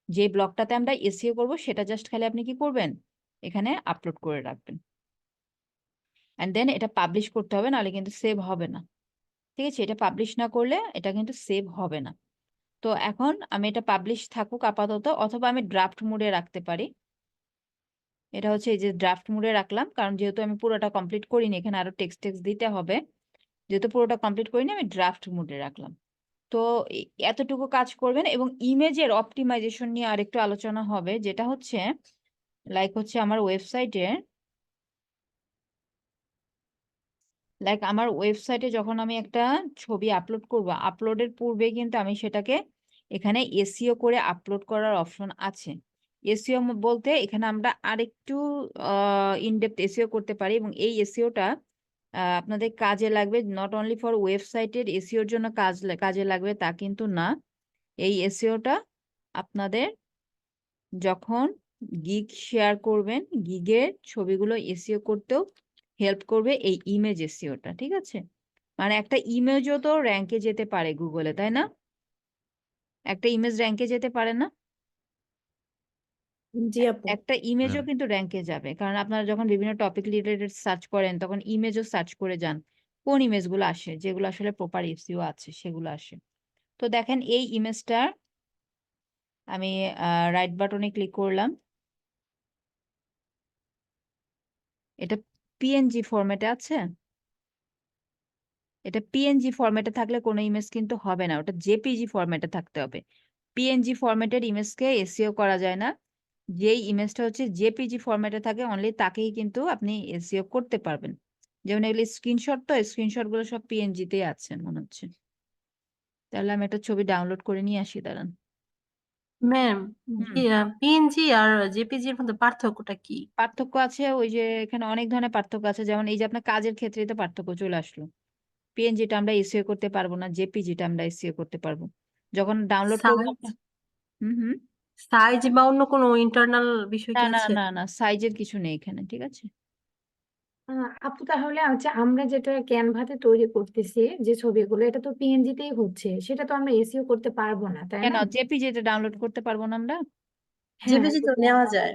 যে ব্লগটাতে আমরা এসইও করব সেটা জাস্ট খালি আপনি কি করবেন, এখানে আপলোড করে রাখবেন, অ্যান্ড দেন এটা পাবলিশ করতে হবে, নাহলে কিন্তু সেভ হবে না। ঠিক আছে, এটা পাবলিশ না করলে এটা কিন্তু সেভ হবে না। তো এখন আমি এটা পাবলিশ থাকুক আপাতত, অথবা আমি ড্রাফট মোডে রাখতে পারি। এটা হচ্ছে এই যে ড্রাফট মোডে রাখলাম, কারণ যেহেতু আমি পুরোটা কমপ্লিট করিনি, এখানে আরো টেক্সট দিতে হবে, যেহেতু পুরোটা কমপ্লিট করিনি আমি ড্রাফট মোডে রাখলাম। তো এতটুকু কাজ করবেন, এবং ইমেজের অপটিমাইজেশন নিয়ে আরেকটু আলোচনা হবে, যেটা হচ্ছে লাইক হচ্ছে আমার ওয়েবসাইটে যখন আমি একটা ছবি আপলোড করব, আপলোডের পূর্বে কিন্তু আমি সেটাকে এখানে এসইও করে আপলোড করার অপশন আছে। এসইও বলতে এখানে আমরা আরেকটু ইনডেপথ এসইও করতে পারি, এবং এই এসইওটা আপনাদের কাজে লাগবে, নট অনলি ফর ওয়েবসাইটের এসইওর জন্য কাজে লাগবে তা কিন্তু না। এই এসইওটা আপনাদের যখন গিগ শেয়ার করবেন, গিগের ছবিগুলো এসইও করতেও হেল্প করবে এই ইমেজ এসইওটা। ঠিক আছে, মানে একটা ইমেজও তো র্যাঙ্কে যেতে পারে গুগলে, তাই না? একটা ইমেজ র্যাঙ্কে যেতে পারে না? জি আপু। একটা ইমেজও কিন্তু র্যাঙ্কে যাবে, কারণ আপনারা যখন বিভিন্ন টপিক রিলেটেড সার্চ করেন তখন ইমেজও সার্চ করে যান, কোন ইমেজগুলো আসে, যেগুলো আসলে প্রপার এসইও আছে সেগুলো আসে। তো দেখেন এই ইমেজটা আমি রাইট বাটনে ক্লিক করলাম, এটা পিএনজি ফরম্যাটে আছে। এটা পিএনজি ফরম্যাটে থাকলে কোনো ইমেজ কিন্তু হবে না, ওটা জেপিজি ফরম্যাটে থাকতে হবে। পিএনজি ফরম্যাটের ইমেজকে এসইও করা যায় না, যেই ইমেজটা হচ্ছে জেপিজি ফরম্যাটে থাকে অনলি তাকেই কিন্তু আপনি এসইও করতে পারবেন। যেমন এগুলি স্ক্রিনশট, তো স্ক্রিনশট গুলো সব পিএনজিতেই আছে মনে হচ্ছে। তাহলে আমি একটা ছবি ডাউনলোড করে নিয়ে আসি, দাঁড়ান। ম্যাম, পিএনজি আর জেপিজির মধ্যে পার্থক্যটা কি? পার্থক্য আছে, ওই যে এখানে অনেক ধরনের পার্থক্য আছে, যেমন এই যে আপনার কাজের ক্ষেত্রে তো পার্থক্য চলে আসলো। পিএনজিটা আমরা এসইও করতে পারবো না, জেপিজিটা আমরা এসইও করতে পারবো। যখন ডাউনলোড করবো সাইজ হুম সাইজ বা অন্য কোনো ইন্টারনাল বিষয় না কি না আছে? না না, সাইজের কিছু নেই এখানে। ঠিক আছে, আপু তাহলে হচ্ছে আমরা যেটা ক্যানভাতে তৈরি করতেছি যে ছবিগুলো, এটা তো পিএনজি তেই হচ্ছে, সেটা তো আমরা এসইও করতে পারবো না, তাই কেন না? জেপিজিটা ডাউনলোড করতে পারবো না আমরা? হ্যাঁ জেপিজি তো নেওয়া যায়।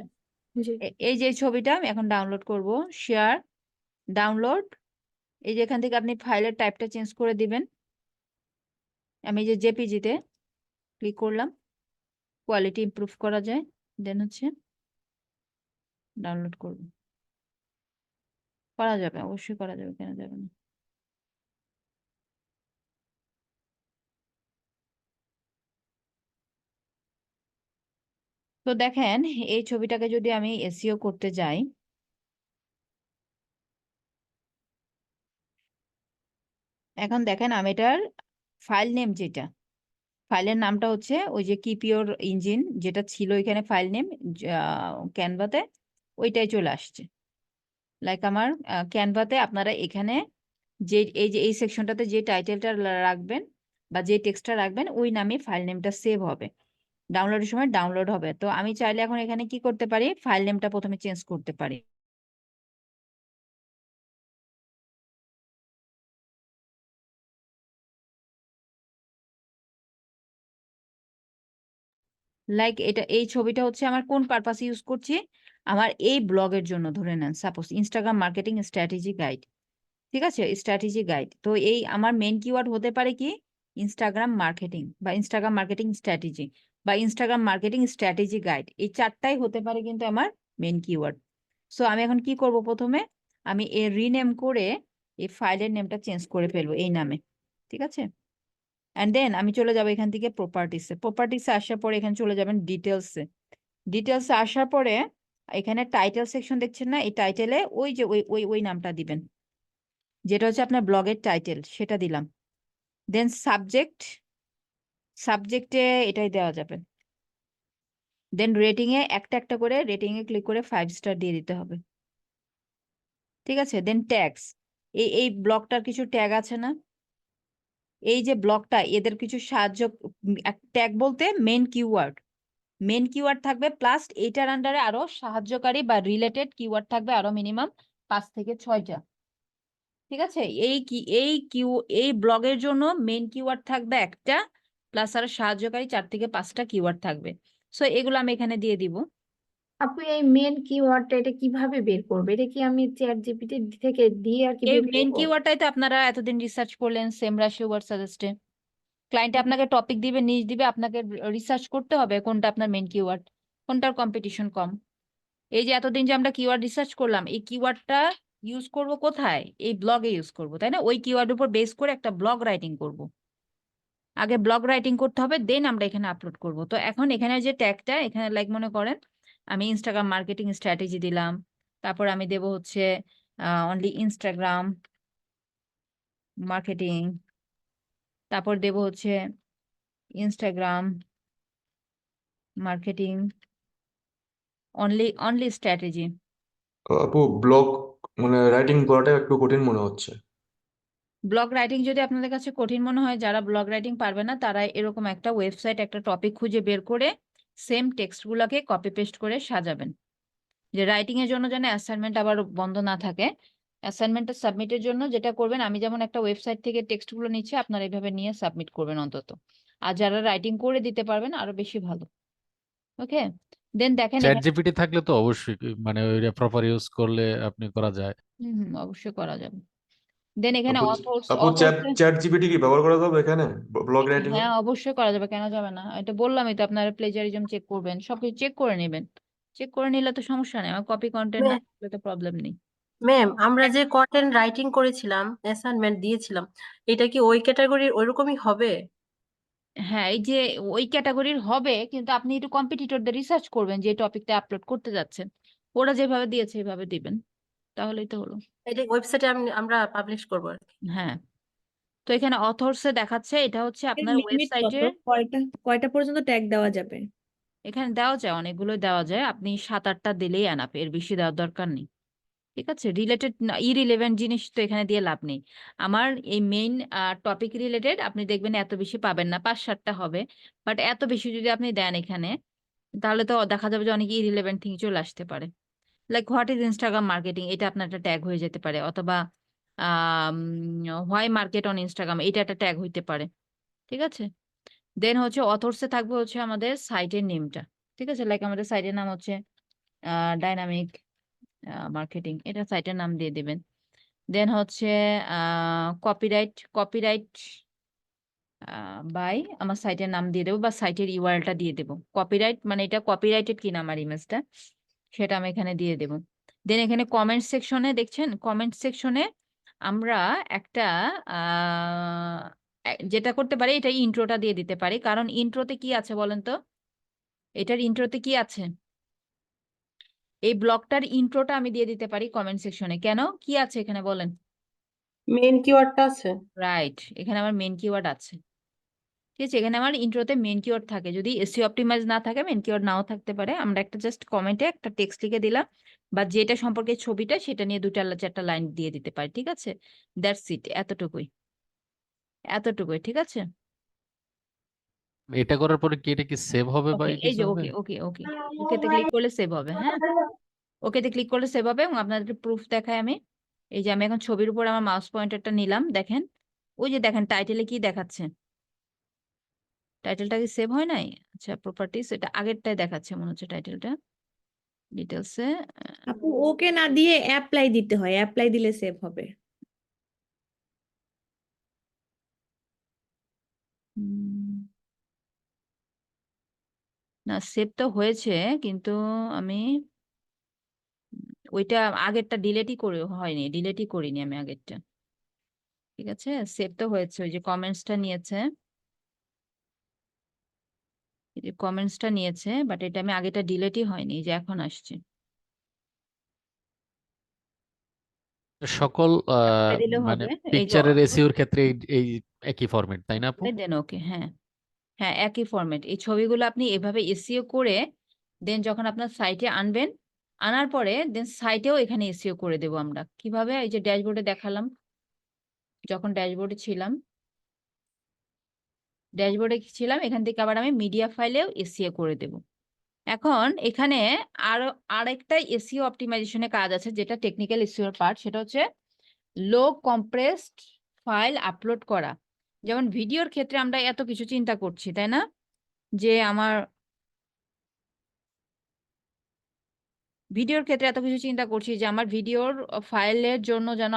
জি। এই যে ছবিটা আমি এখন ডাউনলোড করব, শেয়ার, ডাউনলোড, এই যে এখান থেকে আপনি ফাইলের টাইপটা চেঞ্জ করে দিবেন। আমি এই যে জেপিজিতে ক্লিক করলাম, কোয়ালিটি ইমপ্রুভ করা যায়, দেন হচ্ছে ডাউনলোড করব, করা যাবে, অবশ্যই করা যাবে, কেন যাবে না? তো দেখেন এই ছবিটাকে যদি আমি এসইও করতে যাই, এখন দেখেন আমি এটার ফাইল নেম, যেটা ফাইলের নামটা হচ্ছে ওই যে কিপ ইওর ইঞ্জিন যেটা ছিল এখানে ফাইল নেম ক্যানভাতে, ওইটাই চলে আসছে। লাইক আমার ক্যানভাতে আপনারা এখানে যে এই সেকশনটাতে যে টাইটেলটা রাখবেন বা যে টেক্সটটা রাখবেন ওই নামে ফাইল নেমটা সেভ হবে, ডাউনলোডের সময় ডাউনলোড হবে। তো আমি চাইলে এখন এখানে কি করতে পারি, ফাইল নেমটা প্রথমে চেঞ্জ করতে পারি। লাইক এটা এই ছবিটা হচ্ছে আমার কোন পারপাসে ইউজ করছি, আমার এই ব্লগের জন্য ধরে নেন, suppose Instagram marketing strategy guide. ঠিক আছে, স্ট্র্যাটেজি গাইড। তো এই আমার মেন কিওয়ার্ড হতে পারে কি, ইনস্টাগ্রাম মার্কেটিং বা ইনস্টাগ্রাম মার্কেটিং স্ট্র্যাটেজি বা ইনস্টাগ্রাম মার্কেটিং স্ট্র্যাটেজি গাইড, এই চারটাই হতে পারে কিন্তু আমার মেন কিওয়ার্ড। সো আমি এখন কি করব, প্রথমে আমি এর রিনেম করে এই ফাইলের নেমটা চেঞ্জ করে ফেলবো এই নামে। ঠিক আছে, অ্যান্ড দেন আমি চলে যাবো এখান থেকে প্রপার্টিসে আসার পরে এখানে চলে যাবেন ডিটেলসে আসার পরে এখানে টাইটেল সেকশন দেখছেন না, এই টাইটেলে ওই যে ওই নামটা দিবেন, যেটা হচ্ছে আপনার ব্লগের টাইটেল, সেটা দিলাম। দেন সাবজেক্টে এটাই দেওয়া যাবে। দেন রেটিংয়ে একটা করে রেটিংয়ে ক্লিক করে 5 স্টার দিয়ে দিতে হবে। ঠিক আছে, দেন ট্যাগস, এই ব্লগটার কিছু ট্যাগ আছে না, এই যে ব্লগটা এদের কিছু সাহায্য, ট্যাগ বলতে মেন কিওয়ার্ড থাকবে, প্লাস এটার আন্ডারে আরো সাহায্যকারী বা রিলেটেড কিওয়ার্ড থাকবে আরো মিনিমাম 5 থেকে 6টা। ঠিক আছে, এই ব্লগের জন্য মেন কিওয়ার্ড থাকবে একটা, প্লাস আরো সাহায্যকারী 4 থেকে 5টা কিওয়ার্ড থাকবে। সো এগুলো আমি এখানে দিয়ে দিব। আপু এই মেন কিওয়ার্ডটা এটা কিভাবে বের করবে? এটা কি আমি চ্যাট জিপিটি থেকে দিয়ে আর কি এই বের মেন করবো? কিওয়ার্ডটাই তো আপনারা এতদিন রিসার্চ করলেন, সেমরাশি ওয়ার্ড সাজেস্টে। ক্লায়েন্ট আপনাকে টপিক দিবে, নিচ দিবে, আপনাকে রিসার্চ করতে হবে কোনটা আপনার মেন কিওয়ার্ড, কোনটার কম্পিটিশন কম। এই যে এতদিন যে আমরা কিওয়ার্ড রিসার্চ করলাম, এই কিওয়ার্ডটা ইউজ করব কোথায়? এই ব্লগে ইউজ করব, তাই না? ওই কিওয়ার্ড উপর বেস করে একটা ব্লগ রাইটিং করব। আগে ব্লগ রাইটিং করতে হবে, দেন আমরা এখানে আপলোড করব। তো এখন এখানে যে ট্যাগটা এখানে লাইক মনে করেন আমি ইনস্টাগ্রাম মার্কেটিং স্ট্র্যাটেজি দিলাম, তারপর আমি দেব হচ্ছে অনলি ইনস্টাগ্রাম মার্কেটিং, তারপর দেব হচ্ছে ইনস্টাগ্রাম মার্কেটিং অনলি স্ট্র্যাটেজি। আপু ব্লগ মানে রাইটিং করাটা একটু কঠিন মনে হচ্ছে। ব্লগ রাইটিং যদি আপনাদের কাছে কঠিন মনে হয়, যারা ব্লগ রাইটিং পারবে না তারা এরকম একটা ওয়েবসাইট, একটা টপিক খুঁজে বের করে সেম টেক্সটগুলোকে কপি পেস্ট করে সাজাবেন, যে রাইটিং এর জন্য যেন অ্যাসাইনমেন্ট আবার বন্ধ না থাকে। অ্যাসাইনমেন্টটা সাবমিটের জন্য যেটা করবেন, আমি যেমন একটা ওয়েবসাইট থেকে টেক্সটগুলো নিচ্ছি, আপনারা এইভাবে নিয়ে সাবমিট করবেন অন্তত। আর যারা রাইটিং করে দিতে পারবেন আরো বেশি ভালো। ওকে, দেন দেখেন চ্যাট এখানে জিপিটি থাকলে তো অবশ্যই মানে ওইটা প্রপার ইউজ করলে আপনি করা যায়। অবশ্যই করা যাবে। দেন এখানে আপু অথর্স আপু চ্যাট চ্যাট জিপিটি কি ব্যবহার করা যাবে এখানে ব্লগ রাইটিং এ? হ্যাঁ অবশ্যই করা যাবে, কেন যাবে না? এটা বললামই তো, আপনারা প্লেজারিজম চেক করবেন, সবকিছু চেক করে নেবেন। চেক করে নিলে তো সমস্যা নেই, আমার কপি কন্টেন্ট না থাকলে তো প্রবলেম নেই। ম্যাম আমরা যে কন্টেন্ট রাইটিং করেছিলাম, অ্যাসাইনমেন্ট দিয়েছিলাম, এটা কি ওই ক্যাটাগরির ওইরকমই হবে? হ্যাঁ, এই যে ওই ক্যাটাগরির হবে, কিন্তু আপনি একটু কম্পিটিটরদের রিসার্চ করবেন যে টপিকটা আপলোড করতে যাচ্ছেন, ওরা যেভাবে দিয়েছে এভাবে দিবেন, তাহলেই তো হলো। এটা ওয়েবসাইটে আমরা পাবলিশ করবো আর কি। হ্যাঁ, তো এখানে অথর্সে দেখাচ্ছে, এটা হচ্ছে এর আপনার লিমিট কত? ওয়েবসাইটের। কয়টা পর্যন্ত ট্যাগ দেওয়া যাবে? এখানে দেওয়া যায়, অনেকগুলো দেওয়া যায়, আপনি 7-8টা দিলেই এনাফ, এর বেশি দেওয়ার দরকার নেই। ঠিক আছে, রিলেটেড ইরিলেভেন্ট জিনিস তো এখানে দিয়ে লাভ নেই। আমার এই মেইন টপিক রিলেটেড আপনি দেখবেন এত বেশি পাবেন না, 5-7টা হবে। বাট এত বেশি যদি আপনি দেন এখানে, তাহলে তো দেখা যাবে যে অনেক ইরিলেভেন্ট থিং চলে আসতে পারে। Like what is Instagram marketing, এটা আপনার একটা ট্যাগ হয়ে যেতে পারে, অথবা হোয়াই মার্কেট অন ইনস্টাগ্রাম, এটা একটা ট্যাগ হইতে পারে। ঠিক আছে, দেন হচ্ছে অথর্সে থাকবে হচ্ছে আমাদের সাইটের নেমটা। ঠিক আছে, লাইক আমাদের সাইটের নাম হচ্ছে ডাইনামিক মার্কেটিং, এটা সাইটের নাম দিয়ে দিবেন। দেন হচ্ছে কপিরাইট বাই আমার সাইটের নাম দিয়ে দেবো, বা সাইটের ইউআরএলটা দিয়ে দেবো। কপিরাইট মানে এটা কপিরাইটেড কিনা আমার ইমেজটা, সেটা আমি এখানে দিয়ে দেবো। দেন এখানে কমেন্ট সেকশনে দেখছেন, কমেন্ট সেকশনে আমরা একটা যেটা করতে পারি, এটা ইন্ট্রোটা দিয়ে দিতে পারি। কারণ ইন্ট্রোতে কি আছে বলেন তো, এটার ইন্ট্রোতে কি আছে? এই ব্লগটার ইন্ট্রোটা আমি দিয়ে দিতে পারি কমেন্ট সেকশনে। কেন, কি আছে এখানে বলেন? মেন কিওয়ার্ডটা আছে। রাইট, এখানে আমার মেন কিওয়ার্ড আছে। ঠিক আছে, এখানে আমার ইন্ট্রোতে মেন কিওয়ার্ড থাকে, যদি এসইও অপটিমাইজ না থাকে মেন কিওয়ার্ড নাও থাকতে পারে। আমরা একটা জাস্ট কমেন্টে একটা টেক্সট লিখে দিলাম, বা যেটা সম্পর্কে ছবিটা সেটা নিয়ে 2-4টা লাইন দিয়ে দিতে পারি। ঠিক আছে, দ্যাটস ইট, এতটুকুই। ঠিক আছে, এটা করার পরে কি এটা কি সেভ হবে বা ওকে, এই কিছু যে হবে? ওকেতে ক্লিক করলে সেভ হবে। হ্যাঁ, ওকেতে ক্লিক করলে সেভ হবে, এবং আপনাদের প্রুফ দেখায় আমি। এই যে আমি এখন ছবির উপর আমার মাউস পয়েন্টারটা নিলাম, দেখেন ওই যে দেখেন টাইটেলে কি দেখাচ্ছে, টাইটেলটা কি সেভ হয় নাই? আচ্ছা, প্রপার্টিস, এটা আগেরটাই দেখাচ্ছে মনে হচ্ছে টাইটেলটা, ডিটেলসে। আপু ওকে না দিয়ে অ্যাপ্লাই দিতে হয়, অ্যাপ্লাই দিলে সেভ হবে। না, সেভ তো হয়েছে, কিন্তু আমি ওইটা আগেরটা ডিলেটই করিনি আমি আগেরটা। ঠিক আছে, সেভ তো হয়েছে, ওই যে কমেন্টসটা নিয়েছে, এই যে কমেন্টসটা নিয়েছে, বাট এটা আমি আগেটা ডিলেটই হয়নি, এই যে এখন আসছে। সকল অ্যাপ্লাই দিলে মানে হবে, এই যে পিকচারের এসইওর ক্ষেত্রে এই একই ফরম্যাট, তাই না আপু? দেন ওকে, হ্যাঁ হ্যাঁ একই ফরম্যাট। এই ছবিগুলো আপনি এভাবে এসইও করে দেন যখন আপনার সাইটে আনবেন, আনার পরে দেন সাইটেও এখানে এসইও করে দেবো আমরা। কিভাবে? এই যে ড্যাশবোর্ডে দেখালাম, যখন ড্যাশবোর্ডে ছিলাম, এখান থেকে আবার আমি মিডিয়া ফাইলেও এসইও করে দেব। এখন এখানে আরো আরেকটা এসইও অপটিমাইজেশনের কাজ আছে, যেটা টেকনিক্যাল এসইওর পার্ট, সেটা হচ্ছে লো কম্প্রেসড ফাইল আপলোড করা। যেমন ভিডিওর ক্ষেত্রে আমরা এত কিছু চিন্তা করছি, তাই না? যে আমার ভিডিওর ক্ষেত্রে এত কিছু চিন্তা করছি যে আমার ভিডিওর ফাইলের জন্য যেন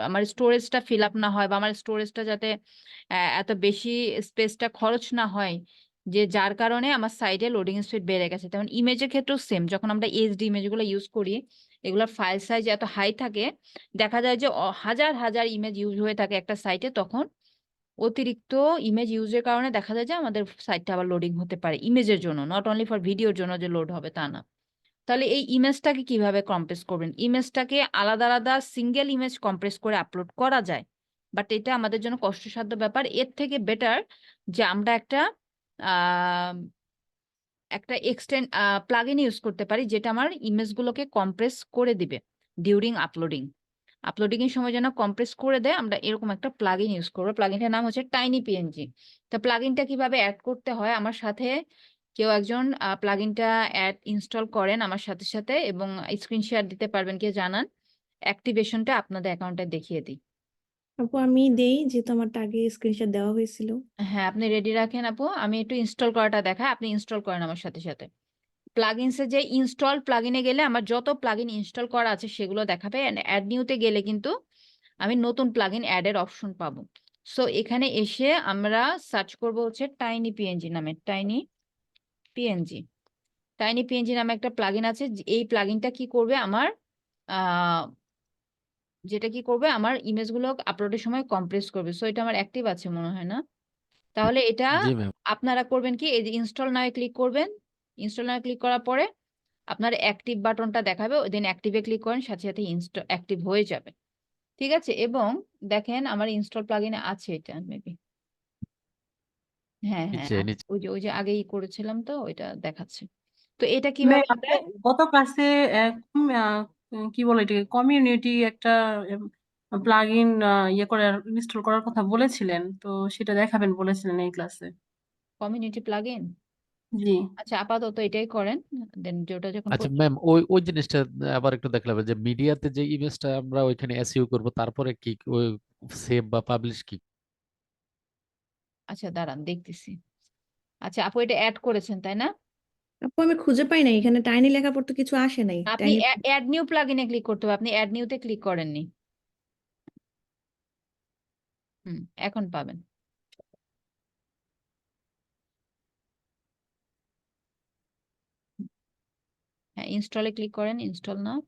আমার স্টোরেজটা ফিল আপ না হয়, বা আমার স্টোরেজটা যাতে এত বেশি স্পেসটা খরচ না হয়, যে যার কারণে আমার সাইটে লোডিং স্পিড বেড়ে গেছে। তেমন ইমেজের ক্ষেত্রেও সেম, যখন আমরা এইচডি ইমেজগুলো ইউজ করি, এগুলোর ফাইল সাইজ এত হাই থাকে, দেখা যায় যে হাজার হাজার ইমেজ ইউজ হয়ে থাকে একটা সাইটে, তখন অতিরিক্ত ইমেজ ইউজের কারণে দেখা যায় যে আমাদের সাইটটা আবার লোডিং হতে পারে ইমেজের জন্য, নট অনলি ফর ভিডিওর জন্য যে লোড হবে তা না। তাহলে এই ইমেজটাকে কিভাবে কম্প্রেস করবেন? ইমেজটাকে আলাদা আলাদা সিঙ্গেল ইমেজ কম্প্রেস করে আপলোড করা যায়, বাট এটা আমাদের জন্য কষ্টসাধ্য ব্যাপার। এর থেকে বেটার যে আমরা আহ, একটা প্লাগইন ইউজ করতে পারি, যেটা আমার ইমেজগুলোকে কম্প্রেস করে দিবে ডিউরিং আপলোডিং এর সময় যেন কম্প্রেস করে দেয়, আমরা এরকম একটা প্লাগইন ইউজ করবো। প্লাগইনটার নাম হচ্ছে টাইনি পিএনজি। তো প্লাগইনটা কিভাবে অ্যাড করতে হয়, আমার সাথে কেউ একজন প্লাগইনটা ইনস্টল করেন আমার সাথে সাথে, এবং স্ক্রিন শেয়ার দিতে পারবেন, কে জানান অ্যাক্টিভেশনটা আপনাদের অ্যাকাউন্টে দেখিয়ে দিই। আপু আমি দেই, যেহেতু আমারটা আগে স্ক্রিনশট দেওয়া হয়েছিল। হ্যাঁ আপনি রেডি রাখেন আপু, আমি একটু ইনস্টল করাটা দেখাই, আপনি ইনস্টল করেন আমার সাথে সাথে। প্লাগইনসে যে ইনস্টল প্লাগইনে গেলে আমার যত প্লাগইন ইনস্টল করা আছে সেগুলো দেখাবে, অ্যাড নিউতে গেলে কিন্তু আমি নতুন প্লাগইন অ্যাড এর অপশন পাবো। সো এখানে এসে আমরা সার্চ করব হচ্ছে টাইনি পিএনজি নামে। পিএনজি টাইনি পিএনজি নামে একটা প্লাগইন আছে। এই প্লাগইনটা কি করবে আমার আহ যেটা কি করবে আমার ইমেজগুলো আপলোডের সময় কম্প্রেস করবে। সো এটা আমার অ্যাক্টিভ আছে মনে হয় না, তাহলে এটা জি ম্যাম। আপনারা করবেন কি, এই যে ইনস্টল নাও ক্লিক করবেন। ইনস্টল নাও ক্লিক করার পরে আপনার অ্যাক্টিভ বাটনটা দেখাবে, ওই দিন অ্যাক্টিভে ক্লিক করেন, সাথে সাথে অ্যাক্টিভ হয়ে যাবে। ঠিক আছে, এবং দেখেন আমার ইনস্টল প্লাগইনে আছে এটা মেবি, হ্যাঁ হ্যাঁ নিচে নিচে ওই যে আগেই করেছিলাম তো ওইটা দেখাচ্ছে। তো এটা কিভাবে আমরা আপনি গত ক্লাসে কি বলে এটাকে কমিউনিটি একটা প্লাগ ইন ইয়ে করে ইনস্টল করার কথা বলেছিলেন, তো সেটা দেখাবেন বলেছিলেন এই ক্লাসে। কমিউনিটি প্লাগইন, জি। আচ্ছা আপাতত এটাই করেন, দেন যেটা যখন আচ্ছা ম্যাম, ওই জিনিসটা আবার একটু দেখলাম যে মিডিয়াতে যে ইমেজটা আমরা ওইখানে এসইও করব, তারপরে কি ওই সেভ বা পাবলিশ কি? আচ্ছা দাঁড়ান দেখতেছি। আচ্ছা আপু এটা অ্যাড করেছেন তাই না? আপু আমি খুঁজে পাই নাই, এখানে টাইনি লেখা পড়তে কিছু আসে নাই। আপনি টাইনি অ্যাড নিউ প্লাগইনে ক্লিক করতে হবে, আপনি অ্যাড নিউতে ক্লিক করেননি। এখন পাবেন। হ্যাঁ ইনস্টলে ক্লিক করেন, ইনস্টল নাও,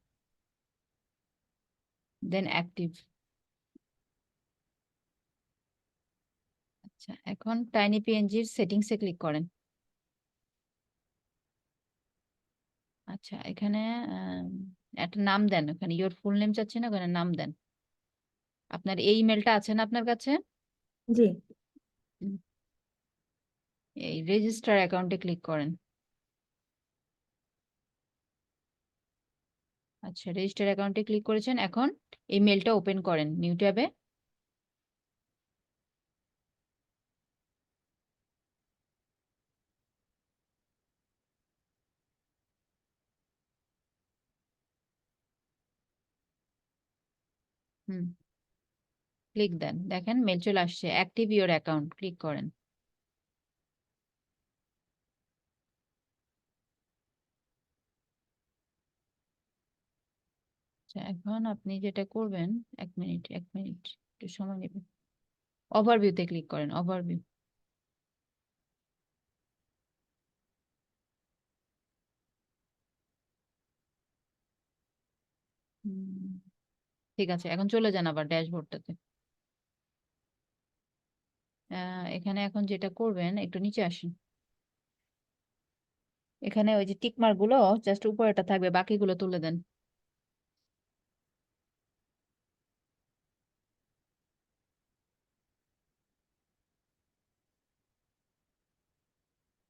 দেন অ্যাক্টিভ। আচ্ছা এখন টাইনি পিএনজির সেটিংসে ক্লিক করেন। আচ্ছা এখানে একটা নাম দেন, ওখানে ইওর ফুল নেম চাচ্ছে না, ওখানে নাম দেন। আপনার এই ইমেলটা আছে না আপনার কাছে? জি। হুম, এই রেজিস্টার অ্যাকাউন্টে ক্লিক করেন। আচ্ছা রেজিস্টার অ্যাকাউন্টে ক্লিক করেছেন, এখন এই মেলটা ওপেন করেন নিউ ট্যাবে। হুম ক্লিক দেন, দেখেন মেল চলে আসছে, অ্যাক্টিভ ইওর অ্যাকাউন্ট, ক্লিক করেন। আচ্ছা এখন আপনি যেটা করবেন, এক মিনিট একটু সময় নেবেন। ওভারভিউতে ক্লিক করেন, ওভারভিউ। ঠিক আছে, এখন চলে যান আবার ড্যাশবোর্ডটাতে। এখানে এখন যেটা করবেন, একটু নিচে আসেন। এখানে ওই যে টিক মার্ক গুলো জাস্ট উপরেটা থাকবে, বাকিগুলো তুলে দেন।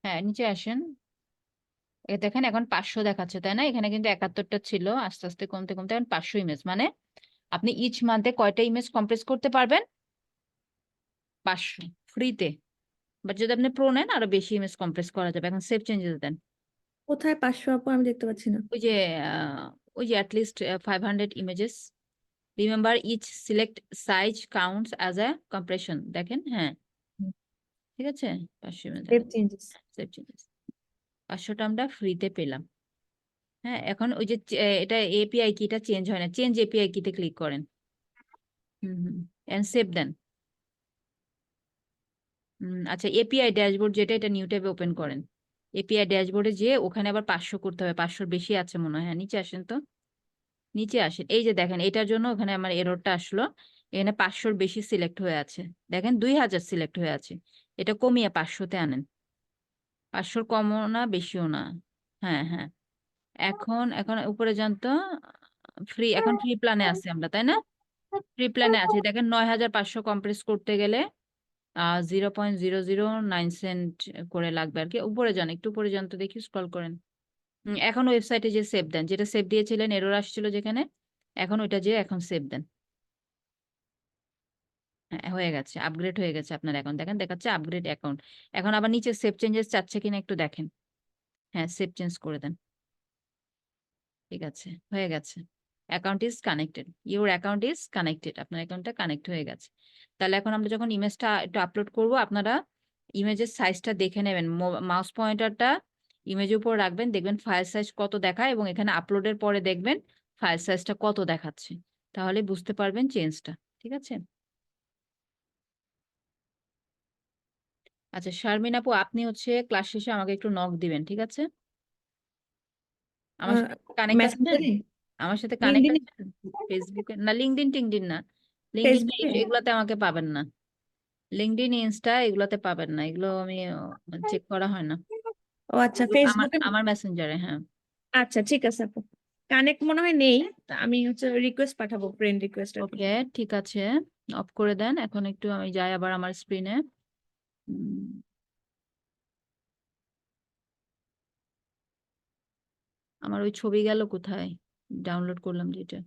হ্যাঁ, নিচে আসেন। দেখেন এখন 500 দেখাচ্ছে, তাই না? এখানে কিন্তু 71টা ছিল, আস্তে আস্তে কমতে কমতে এখন 500 ইমেজ। মানে আপনি ইচ মান্থে কয়টা ইমেজ কম্প্রেস করতে পারবেন? 500 ফ্রিতে। বাট যদি আপনি প্রো নেন আরো বেশি ইমেজ কম্প্রেস করা যাবে। এখন সেভ চেঞ্জেস দেন। কোথায় 500 আপু, আমি দেখতে পাচ্ছি না। ওই যে ওই যে at least 500 images. Remember each select size counts as a compression. দেখেন, হ্যাঁ ঠিক আছে, 500 image save changes. Save changes. 500টা আমরা ফ্রিতে পেলাম। হ্যাঁ, এখন ওই যে এটা এপিআই কিটা চেঞ্জ হয় না, চেঞ্জ এপিআই কিতে ক্লিক করেন। এন্ড সেভ দেন। আচ্ছা, এপিআই ড্যাশবোর্ড যেটা, এটা নিউ ট্যাবে ওপেন করেন। এপিআই ড্যাশবোর্ডে যেয়ে ওখানে আবার 500 করতে হবে, 500 বেশি আছে মনে হয়। হ্যাঁ, নিচে আসেন তো, নিচে আসেন। এই যে দেখেন, এটার জন্য ওখানে আমার এররটা আসলো। এখানে 500 বেশি সিলেক্ট হয়ে আছে, দেখেন 2000 সিলেক্ট হয়ে আছে। এটা কমিয়ে 500-তে আনেন। 500 কমও না বেশিও না। হ্যাঁ হ্যাঁ, এখন এখন উপরে যান তো। ফ্রি, এখন ফ্রি প্ল্যানে আছি আমরা, তাই না? ফ্রি প্ল্যানে আছি। দেখেন 9500 কম্প্রেস করতে গেলে 0.009 সেন্ট করে লাগবে আর কি। উপরে যান, একটু উপরে যান তো দেখি, স্ক্রল করেন। এখন ওয়েবসাইটে যে সেভ দেন, যেটা সেভ দিয়েছিলেন এরর আসছিল যেখানে, এখন ওইটা যে এখন সেভ দেন। হ্যাঁ, হয়ে গেছে, আপগ্রেড হয়ে গেছে আপনার অ্যাকাউন্ট। দেখেন দেখাচ্ছে আপগ্রেড অ্যাকাউন্ট। এখন আবার নিচে সেভ চেঞ্জেস চাচ্ছে কিনা একটু দেখেন। হ্যাঁ, সেভ চেঞ্জ করে দেন। ঠিক আছে, হয়ে গেছে। Account is connected, your account is connected. আপনার অ্যাকাউন্টটা কানেক্ট হয়ে গেছে। তাহলে এখন আমরা যখন ইমেজটা একটু আপলোড করব, আপনারা ইমেজের সাইজটা দেখে নেবেন। মাউস পয়েন্টারটা ইমেজের উপর রাখবেন, দেখবেন ফাইল সাইজ কত দেখায়, এবং এখানে আপলোডের পরে দেখবেন ফাইল সাইজটা কত দেখাচ্ছে। তাহলে বুঝতে পারবেন চেঞ্জটা। ঠিক আছে। আচ্ছা শারমিন আপু, আপনি হচ্ছে ক্লাস শেষে আমাকে একটু নক দিবেন, ঠিক আছে? আমার সাথে কানেক্ট আছেন? মেসেঞ্জারে, আমার সাথে কানেক্ট লিঙ্কডইনে, আছেন? ফেসবুকে না, লিঙ্কডইন টিঙ্কডিন না। লিঙ্কডইন ফেসবুকে। এগুলাতে আমাকে পাবেন না। লিঙ্কডইন, ইনস্টা এগুলাতে পাবেন না। এগুলো আমি চেক করা হয় না। ও আচ্ছা, এগুলো আমার ফেসবুকে। আমার মেসেঞ্জারে। হ্যাঁ, আচ্ছা ঠিক আছে আপু, কানেক্ট মনে হয় নেই। তা আমি হচ্ছে রিকোয়েস্ট পাঠাবো, ফ্রেন্ড রিকোয়েস্ট আর কি। ওকে ঠিক আছে। অফ করে দেন। এখন একটু আমি যাই আবার আমার স্ক্রিনে। আমার ওই ছবি গেল কোথায়? ডাউনলোড করলাম যেটা।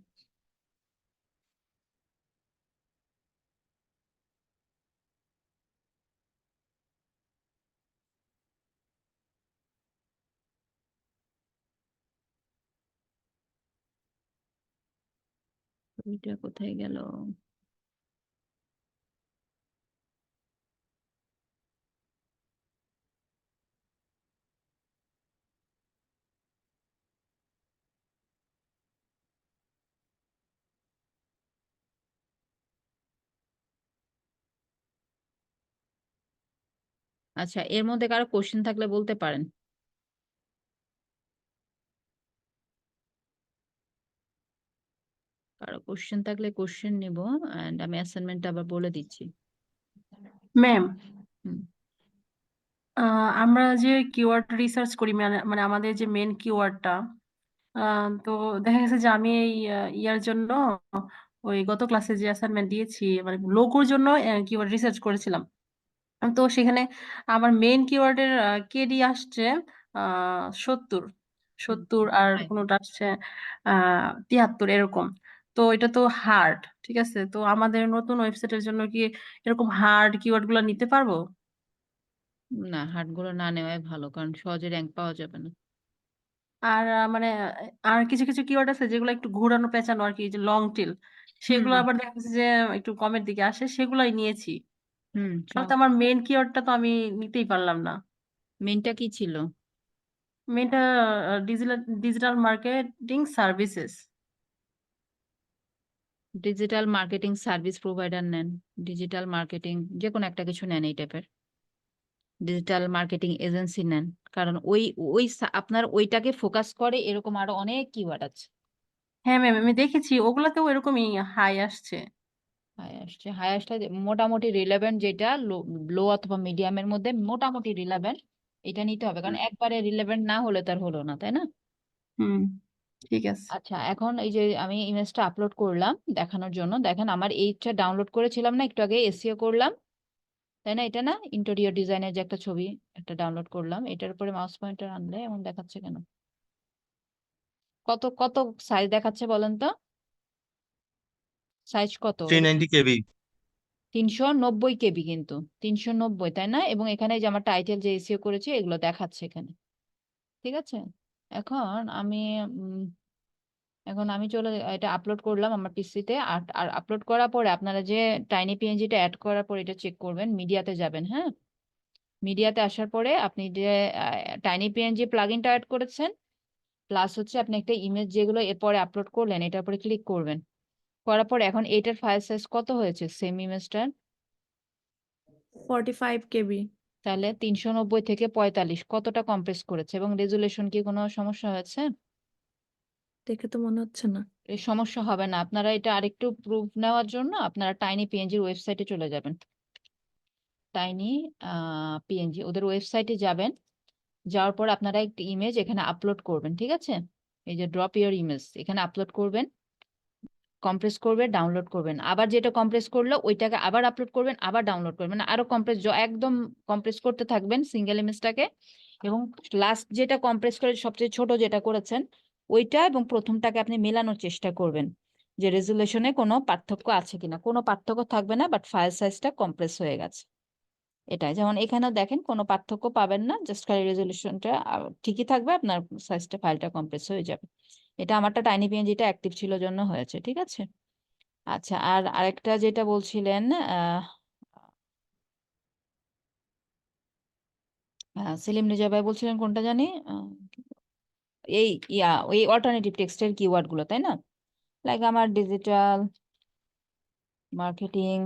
ছবিটা কোথায় গেল? আচ্ছা, এর মধ্যে কারো কোশ্চেন থাকলে বলতে পারেন। কারো কোশ্চেন থাকলে কোশ্চেন নিব, এন্ড আমি অ্যাসাইনমেন্ট আবার বলে দিচ্ছি। ম্যাম, হুম, আমরা যে কিওয়ার্ড রিসার্চ করি, মানে মানে আমাদের যে মেন কিওয়ার্ডটা, তো দেখা গেছে যে আমি এই ইয়ার জন্য ওই গত ক্লাসে যে অ্যাসাইনমেন্ট দিয়েছি, মানে লোগোর জন্য কিওয়ার্ড রিসার্চ করেছিলাম। তো সেখানে আমার মেইন কিওয়ার্ডের কেডি আসছে 70 আর কোনোটা আসছে 73 এরকম। তো এটা তো হার্ড, ঠিক আছে। তো আমাদের নতুন ওয়েবসাইটের জন্য কি এরকম হার্ড কিওয়ার্ড গুলো নিতে পারবো? না, হার্ডগুলো না নেওয়াই ভালো, কারণ সহজে র্যাঙ্ক পাওয়া যাবে না। আর মানে আর কিছু কিছু কিওয়ার্ড আছে যেগুলো একটু ঘোরানো পেঁচানো আর কি, যে লং টেল, হুম সেগুলো আবার দেখা যাচ্ছে যে একটু কমের দিকে আসে, সেগুলাই নিয়েছি। হুম, তো আমার মেইন কিওয়ার্ডটা তো আমি নিতেই পারলাম না। মেনটা কি ছিল? মেইনটা digital digital marketing services. Digital marketing service provider নেন, ডিজিটাল মার্কেটিং যে কোনো একটা কিছু নেন এই টাইপের। ডিজিটাল মার্কেটিং এজেন্সি নেন, কারণ ওই ওই আপনার ওইটাকে ফোকাস করে এরকম আরো অনেক কিওয়ার্ড আছে। হ্যাঁ ম্যাম, আমি দেখেছি ওগুলাতেও এরকমই হাই আসছে। হাই আসছে, হাই আসলে মোটামুটি রিলেভেন্ট, যেটা লো অথবা মিডিয়ামের মধ্যে মোটামুটি রিলেভেন্ট এটা নিতে হবে, কারণ একবারে রিলেভেন্ট না হলে তার হলো না, তাই না? হুম, ঠিক আছে। আচ্ছা, এখন এই যে আমি ইমেজটা আপলোড করলাম দেখানোর জন্য, দেখেন আমার এইটা ডাউনলোড করেছিলাম না একটু আগে, এসইও করলাম, তাই না? এটা না ইন্টেরিয়র ডিজাইনের যে একটা ছবি একটা ডাউনলোড করলাম, এটার উপরে মাউস পয়েন্টার আনলে এমন দেখাচ্ছে কেন? কত কত সাইজ দেখাচ্ছে বলেন তো? সাইজ কত? 390 কেবি 390 কেবি, কিন্তু 390, তাই না? এবং এখানে যে আমার টাইটেল যে এসইও করেছি এগুলো দেখাচ্ছে এখানে, ঠিক আছে? এখন আমি উম, এখন আমি চলে এটা আপলোড করলাম আমার পিসিতে, আর আপলোড করার পরে আপনারা যে টাইনি পিএনজিটা অ্যাড করার পরে এটা চেক করবেন, মিডিয়াতে যাবেন, হ্যাঁ? মিডিয়াতে আসার পরে আপনি যে টাইনি পিএনজি প্লাগইনটা অ্যাড করেছেন, প্লাস হচ্ছে আপনি একটা ইমেজ যেগুলো এরপরে আপলোড করলেন এটার উপরে ক্লিক করবেন, করার পর এখন এইটার ফাইল সাইজ কত হয়েছে সেম ইমেজটার? 45 কেবি। তাহলে 390 থেকে 45 কতটা কম্প্রেস করেছে, এবং রেজুলেশন কি কোনো সমস্যা হয়েছে? দেখে তো মনে হচ্ছে না। এই সমস্যা হবে না, আপনারা এটা আরেকটু প্রুফ নেওয়ার জন্য আপনারা টাইনি পিএনজির ওয়েবসাইটে চলে যাবেন। টাইনি পিএনজি ওদের ওয়েবসাইটে যাবেন, যাওয়ার পর আপনারা একটা ইমেজ এখানে আপলোড করবেন, ঠিক আছে? এই যে ড্রপ ইওর ইমেজ এখানে আপলোড করবেন, কম্প্রেস করবে, ডাউনলোড করবেন, আবার যেটা কম্প্রেস করলো ওইটাকে আবার আপলোড করবেন, আবার ডাউনলোড করবেন, মানে আরো কম্প্রেস একদম কম্প্রেস করতে থাকবেন সিঙ্গেল ইমেজটাকে, এবং লাস্ট যেটা কম্প্রেস করে সবচেয়ে ছোট যেটা করেছেন ওইটা এবং প্রথমটাকে আপনি মেলানোর চেষ্টা করবেন যে রেজুলেশনে কোনো পার্থক্য আছে কিনা। কোনো পার্থক্য থাকবে না, বাট ফাইল সাইজটা কম্প্রেস হয়ে গেছে। এটাই, যেমন এখানে দেখেন কোনো পার্থক্য পাবেন না, জাস্ট খালি রেজুলেশনটা ঠিকই থাকবে, আপনার সাইজটা ফাইলটা কম্প্রেস হয়ে যাবে। এটা আমারটা টাইনি পিএনজিটা অ্যাক্টিভ ছিল জন্য হয়েছে, ঠিক আছে? আচ্ছা, আর আরেকটা যেটা বলছিলেন সেলিম রেজা ভাই বলছিলেন কোনটা জানি, এই ওই অল্টারনেটিভ টেক্সটের কিওয়ার্ড গুলো, তাই না? লাইক আমার ডিজিটাল মার্কেটিং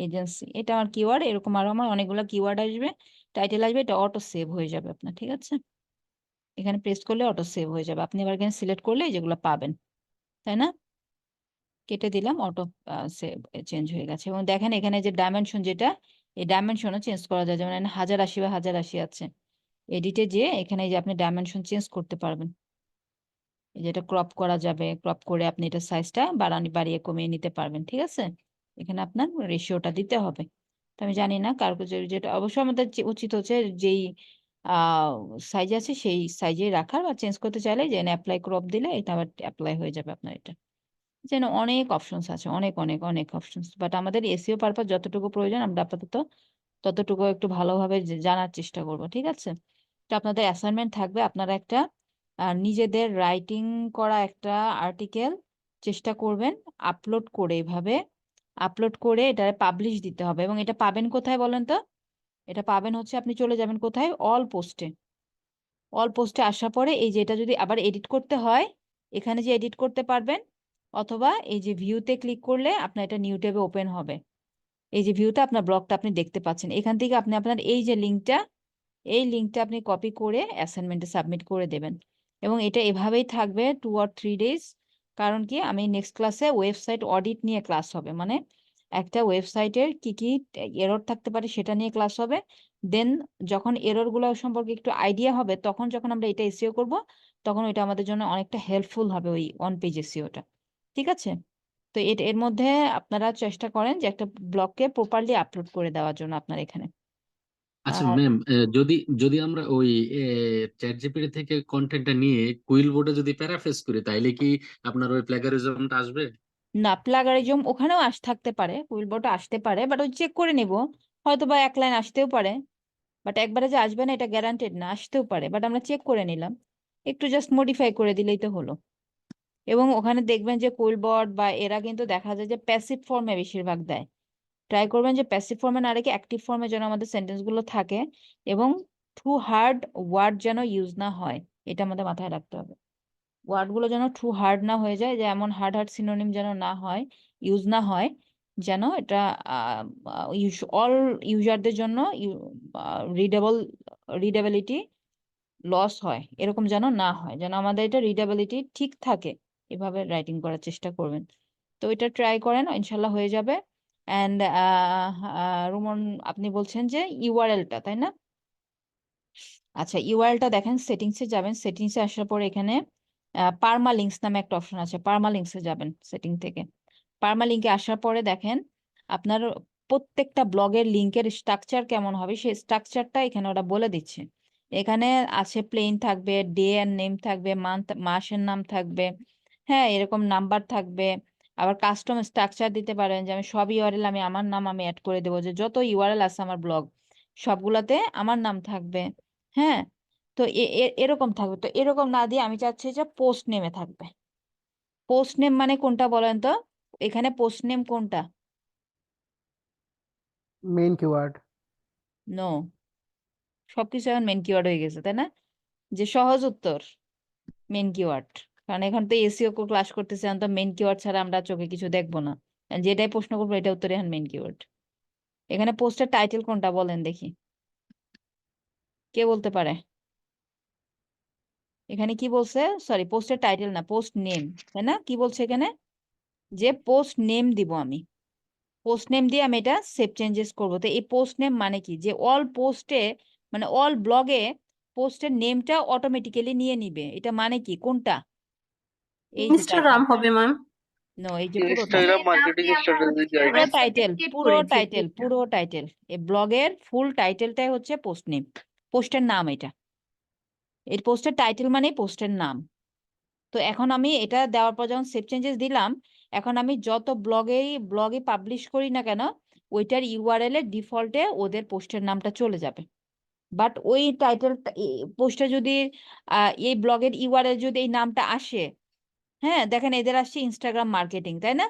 এজেন্সি, এটা আমার কিওয়ার্ড, এরকম আরো আমার অনেকগুলো কিওয়ার্ড আসবে, টাইটেল আসবে, এটা অটো সেভ হয়ে যাবে আপনার, ঠিক আছে? এখানে প্রেস করলে অটো সেভ হয়ে যাবে, আপনি এবার এখানে সিলেক্ট করলে যেগুলো পাবেন, তাই না? কেটে দিলাম, অটো সেভ চেঞ্জ হয়ে গেছে। এবং দেখেন এখানে যে ডাইমেনশন যেটা, এই ডাইমেনশনও চেঞ্জ করা যায়, যেমন এখানে 1080 বা 1080 আছে, এডিটে যে এখানে যে আপনি ডাইমেনশন চেঞ্জ করতে পারবেন, এই যেটা ক্রপ করা যাবে, ক্রপ করে আপনি এটা সাইজটা বাড়িয়ে কমিয়ে নিতে পারবেন, ঠিক আছে? এখানে আপনার রেশিওটা দিতে হবে। তো আমি জানি না কার যেটা, অবশ্যই আমাদের উচিত হচ্ছে যেই সাইজ আছে সেই সাইজে রাখার, বা চেঞ্জ করতে চাইলে যে অ্যাপ্লাই ক্রপ দিলে এটা আবার অ্যাপ্লাই হয়ে যাবে আপনার এটা। যেন অনেক অপশনস আছে, অনেক অনেক অনেক অপশনস, বাট আমাদের এসইও পারপাস যতটুকু প্রয়োজন আমরা আপাতত ততটুকু একটু ভালোভাবে জানার চেষ্টা করব, ঠিক আছে? তো আপনাদের অ্যাসাইনমেন্ট থাকবে, আপনারা একটা নিজেদের রাইটিং করা একটা আর্টিকেল চেষ্টা করবেন আপলোড করে, এইভাবে আপলোড করে এটা পাবলিশ দিতে হবে। এবং এটা পাবেন কোথায় বলেন তো? এটা পাবেন হচ্ছে আপনি চলে যাবেন কোথায়, অল পোস্টে। অল পোস্টে আসার পরে এই যে এটা যদি আবার এডিট করতে হয় এখানে যে এডিট করতে পারবেন, অথবা এই যে ভিউতে ক্লিক করলে আপনার এটা নিউ ট্যাবে ওপেন হবে। এই যে ভিউতে আপনার ব্লগটা আপনি দেখতে পাচ্ছেন, এখান থেকে আপনি আপনার এই যে লিঙ্কটা আপনি কপি করে অ্যাসাইনমেন্টে সাবমিট করে দেবেন। এবং এটা এভাবেই থাকবে 2 or 3 days। কারণ কি, আমি নেক্সট ক্লাসে ওয়েবসাইট অডিট নিয়ে ক্লাস হবে, মানে একটা ওয়েবসাইটের কি কি এরর থাকতে পারে সেটা নিয়ে ক্লাস হবে। দেন যখন এরর গুলো সম্পর্কে একটু আইডিয়া হবে, তখন যখন আমরা এটা এসইও করব তখন ওইটা আমাদের জন্য অনেকটা হেল্পফুল হবে, ওই অন পেজ এসইওটা, ঠিক আছে? তো এর মধ্যে আপনারা চেষ্টা করেন যে একটা ব্লগকে প্রপারলি আপলোড করে দেওয়ার জন্য আপনার এখানে। আচ্ছা আর ম্যাম, যদি যদি আমরা ওই চ্যাট জিপিটি থেকে কন্টেন্টটা নিয়ে কুইল বোর্ডে যদি প্যারাফ্রেজ করি তাইলে কি আপনার ওই প্লেগারিজমটা আসবে? না, প্লাগারিজম ওখানেও থাকতে পারে, উইলবোটা আসতে পারে, বাট ওই চেক করে নিব, হয়তো বা এক লাইন আসতেও পারে, বাট একবারে যে আসবে না এটা গ্যারান্টেড না, আসতেও পারে, বাট আমরা চেক করে নিলাম, একটু জাস্ট মডিফাই করে দিলেই তো হলো। এবং ওখানে দেখবেন যে কুইলবট বা এরা কিন্তু দেখা যায় যে প্যাসিভ ফর্মে বেশিরভাগ দেয়। ট্রাই করবেন যে প্যাসিভ ফর্মে না রেখে অ্যাক্টিভ ফর্মে যেন আমাদের সেন্টেন্স গুলো থাকে, এবং টু হার্ড ওয়ার্ড যেন ইউজ না হয়, এটা আমাদের মাথায় রাখতে হবে। ওয়ার্ড গুলো যেন টু হার্ড না হয়ে যায়, যে এমন হার্ড হার্ড সিনোনিম যেন না হয়, ইউজ না হয়, যেন এটা অল ইউজারদের জন্য রিডেবিলিটি লস হয়, এরকম যেন না হয়, যেন আমাদের এটা রিডেবিলিটি ঠিক থাকে, এভাবে রাইটিং করার চেষ্টা করবেন। তো এটা ট্রাই করেন, ইনশাল্লাহ হয়ে যাবে। অ্যান্ড রুমন, আপনি বলছেন যে ইউআরএলটা, তাই না? আচ্ছা, ইউআরএলটা দেখেন, সেটিংসে যাবেন, সেটিংসে আসার পরে এখানে পার্মালিঙ্কস নামে একটা অপশন আছে, পার্মালিঙ্কসে যাবেন সেটিং থেকে। পার্মালিঙ্কে আসার পরে দেখেন আপনার প্রত্যেকটা ব্লগের লিঙ্কের স্ট্রাকচার কেমন হবে সেই স্ট্রাকচারটা এখানে ওরা বলে দিচ্ছে। এখানে আছে প্লেন থাকবে, ডে এর নেম থাকবে, মাসের নাম থাকবে, হ্যাঁ এরকম নাম্বার থাকবে। আবার কাস্টম স্ট্রাকচার দিতে পারেন যে আমি সব ইউআরএল আমি আমার নাম আমি অ্যাড করে দেবো, যে যত ইউআরএল আছে আমার ব্লগ সবগুলাতে আমার নাম থাকবে। হ্যাঁ, তো এরকম থাকবে। তো এরকম না দিয়ে আমি চাচ্ছি যে পোস্ট নেমে থাকবে। পোস্ট নেম মানে কোনটা বলেন তো? এখানে পোস্ট নেম কোনটা? Main keyword. নো, সবকিছু এখন মেন কিওয়ার্ড হয়ে গেছে, তাই না? যে সহজ উত্তর মেন কিওয়ার্ড, কারণ এখন তো এসইও ক্লাস করতেছে, এখন তো মেন কিওয়ার্ড ছাড়া আমরা চোখে কিছু দেখবো না। যেটাই প্রশ্ন করবো এটা উত্তরে এখন মেন কিওয়ার্ড। এখানে পোস্টের টাইটেল কোনটা বলেন দেখি, কে বলতে পারে? এখানে কি বলছে? সরি, পোস্টের টাইটেল না, পোস্ট নেম, তাই না? কি বলছে এখানে? যে পোস্ট নেম দিব আমি, পোস্ট নেম দিয়ে আমি এটা সেভ চেঞ্জেস করবো। তো এই পোস্ট নেম মানে কি, যে অল পোস্টে মানে অল ব্লগে পোস্টের নেমটা অটোমেটিক্যালি নিয়ে নিবে, এটা মানে কি কোনটা? এই যে ইনস্টাগ্রাম হবে ম্যাম। নো, এই যে পুরোটা, ইনস্টাগ্রাম নামটি মার্কেটিং আমরা স্ট্র্যাটেজি হচ্ছে গাইড। পুরো ওয়েবসাইটে টাইটেল, ক্রিয়েট পুরো করেছি টাইটেল, পেজটা। পুরো টাইটেল, এই ব্লগের ফুল টাইটেলটাই হচ্ছে পোস্ট নেম, পোস্টের নাম এটা। এই পোস্টের টাইটেল মানেই পোস্টের নাম। তো এখন আমি এটা দেওয়ার পর যখন সেভ চেঞ্জেস দিলাম, এখন আমি যত ব্লগে পাবলিশ করি না কেন ওইটার ইউআরএল এর ডিফল্টে ওদের পোস্টের নামটা চলে যাবে। বাট ওই টাইটেল পোস্টে যদি এই ব্লগের ইউআরএল যদি এই নামটা আসে, হ্যাঁ দেখেন এদের আসছে ইনস্টাগ্রাম মার্কেটিং, তাই না?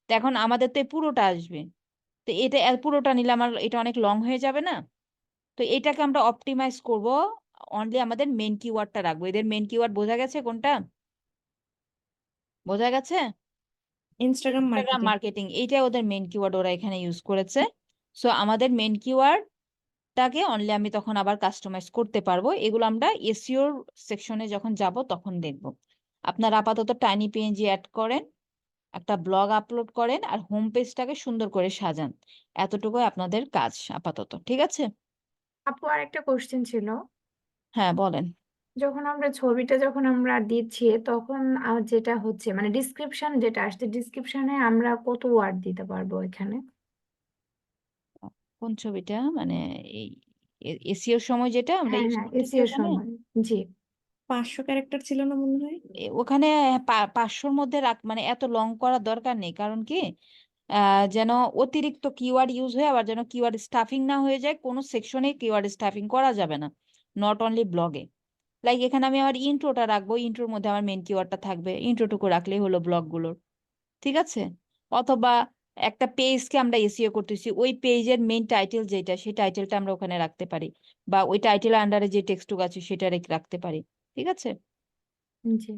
তো এখন আমাদের তো এই পুরোটা আসবে। তো এটা পুরোটা নিলে আমার এটা অনেক লং হয়ে যাবে না? তো এটাকে আমরা অপটিমাইজ করব, অনলি আমাদের মেন কিওয়ার্ডটা রাখবো। এদের মেন কিওয়ার্ড বোঝা গেছে কোনটা? বোঝা গেছে? Instagram Instagram marketing. মার্কেটিং, এইটা ওদের মেন কিওয়ার্ড ওরা এখানে ইউজ করেছে। সো আমাদের মেন কিওয়ার্ডটাকে অনলি আমি তখন আবার কাস্টমাইজ করতে পারবো। এগুলো আমরা এসইও সেকশনে যখন যাব তখন দেখব। আপনারা আপাতত টাইনি পিএনজি অ্যাড করেন, একটা ব্লগ আপলোড করেন, আর হোম পেজটাকে সুন্দর করে সাজান। এতটুকুই আপনাদের কাজ আপাতত, ঠিক আছে? আপু আরেকটা কোশ্চেন ছিল, হ্যাঁ বলেন। যখন আমরা ছবিটা যখন আমরা দিচ্ছি তখন যেটা হচ্ছে মানে ডিসক্রিপশন যেটা আসছে, ডিসক্রিপশনে আমরা কত ওয়ার্ড দিতে পারবো এখানে? কোন ছবিটা মানে এই এসইওর সময় যেটা আমরা হ্যাঁ ইউজ হ্যাঁ, করতেছি এসইও ওখানে? সময়। জি। 500 ক্যারেক্টার ছিল না মনে হয়? ওখানে 500-র মধ্যে মানে এত লং করার দরকার নেই, কারণ কি যেন অতিরিক্ত কিওয়ার্ড ইউজ হয়ে আবার যেন কিওয়ার্ড স্টাফিং না হয়ে যায়। কোনো সেকশনে কিওয়ার্ড স্টাফিং করা যাবে না, নট অনলি ব্লগে। লাইক এখানে আমি আমার ইন্ট্রোটা রাখবো, ইন্ট্রোর মধ্যে আমার মেন কিওয়ার্ডটা থাকবে, ইন্ট্রোটুকু রাখলেই হলো ব্লগগুলোর, ঠিক আছে? অথবা একটা পেজকে আমরা এসইও করতেছি, ওই পেজের মেইন টাইটেল যেটা সেই টাইটেলটা আমরা ওখানে রাখতে পারি, বা ওই টাইটেল আন্ডারে যে টেক্সটটুকু আছে সেটা রাখতে পারি, ঠিক আছে? জি।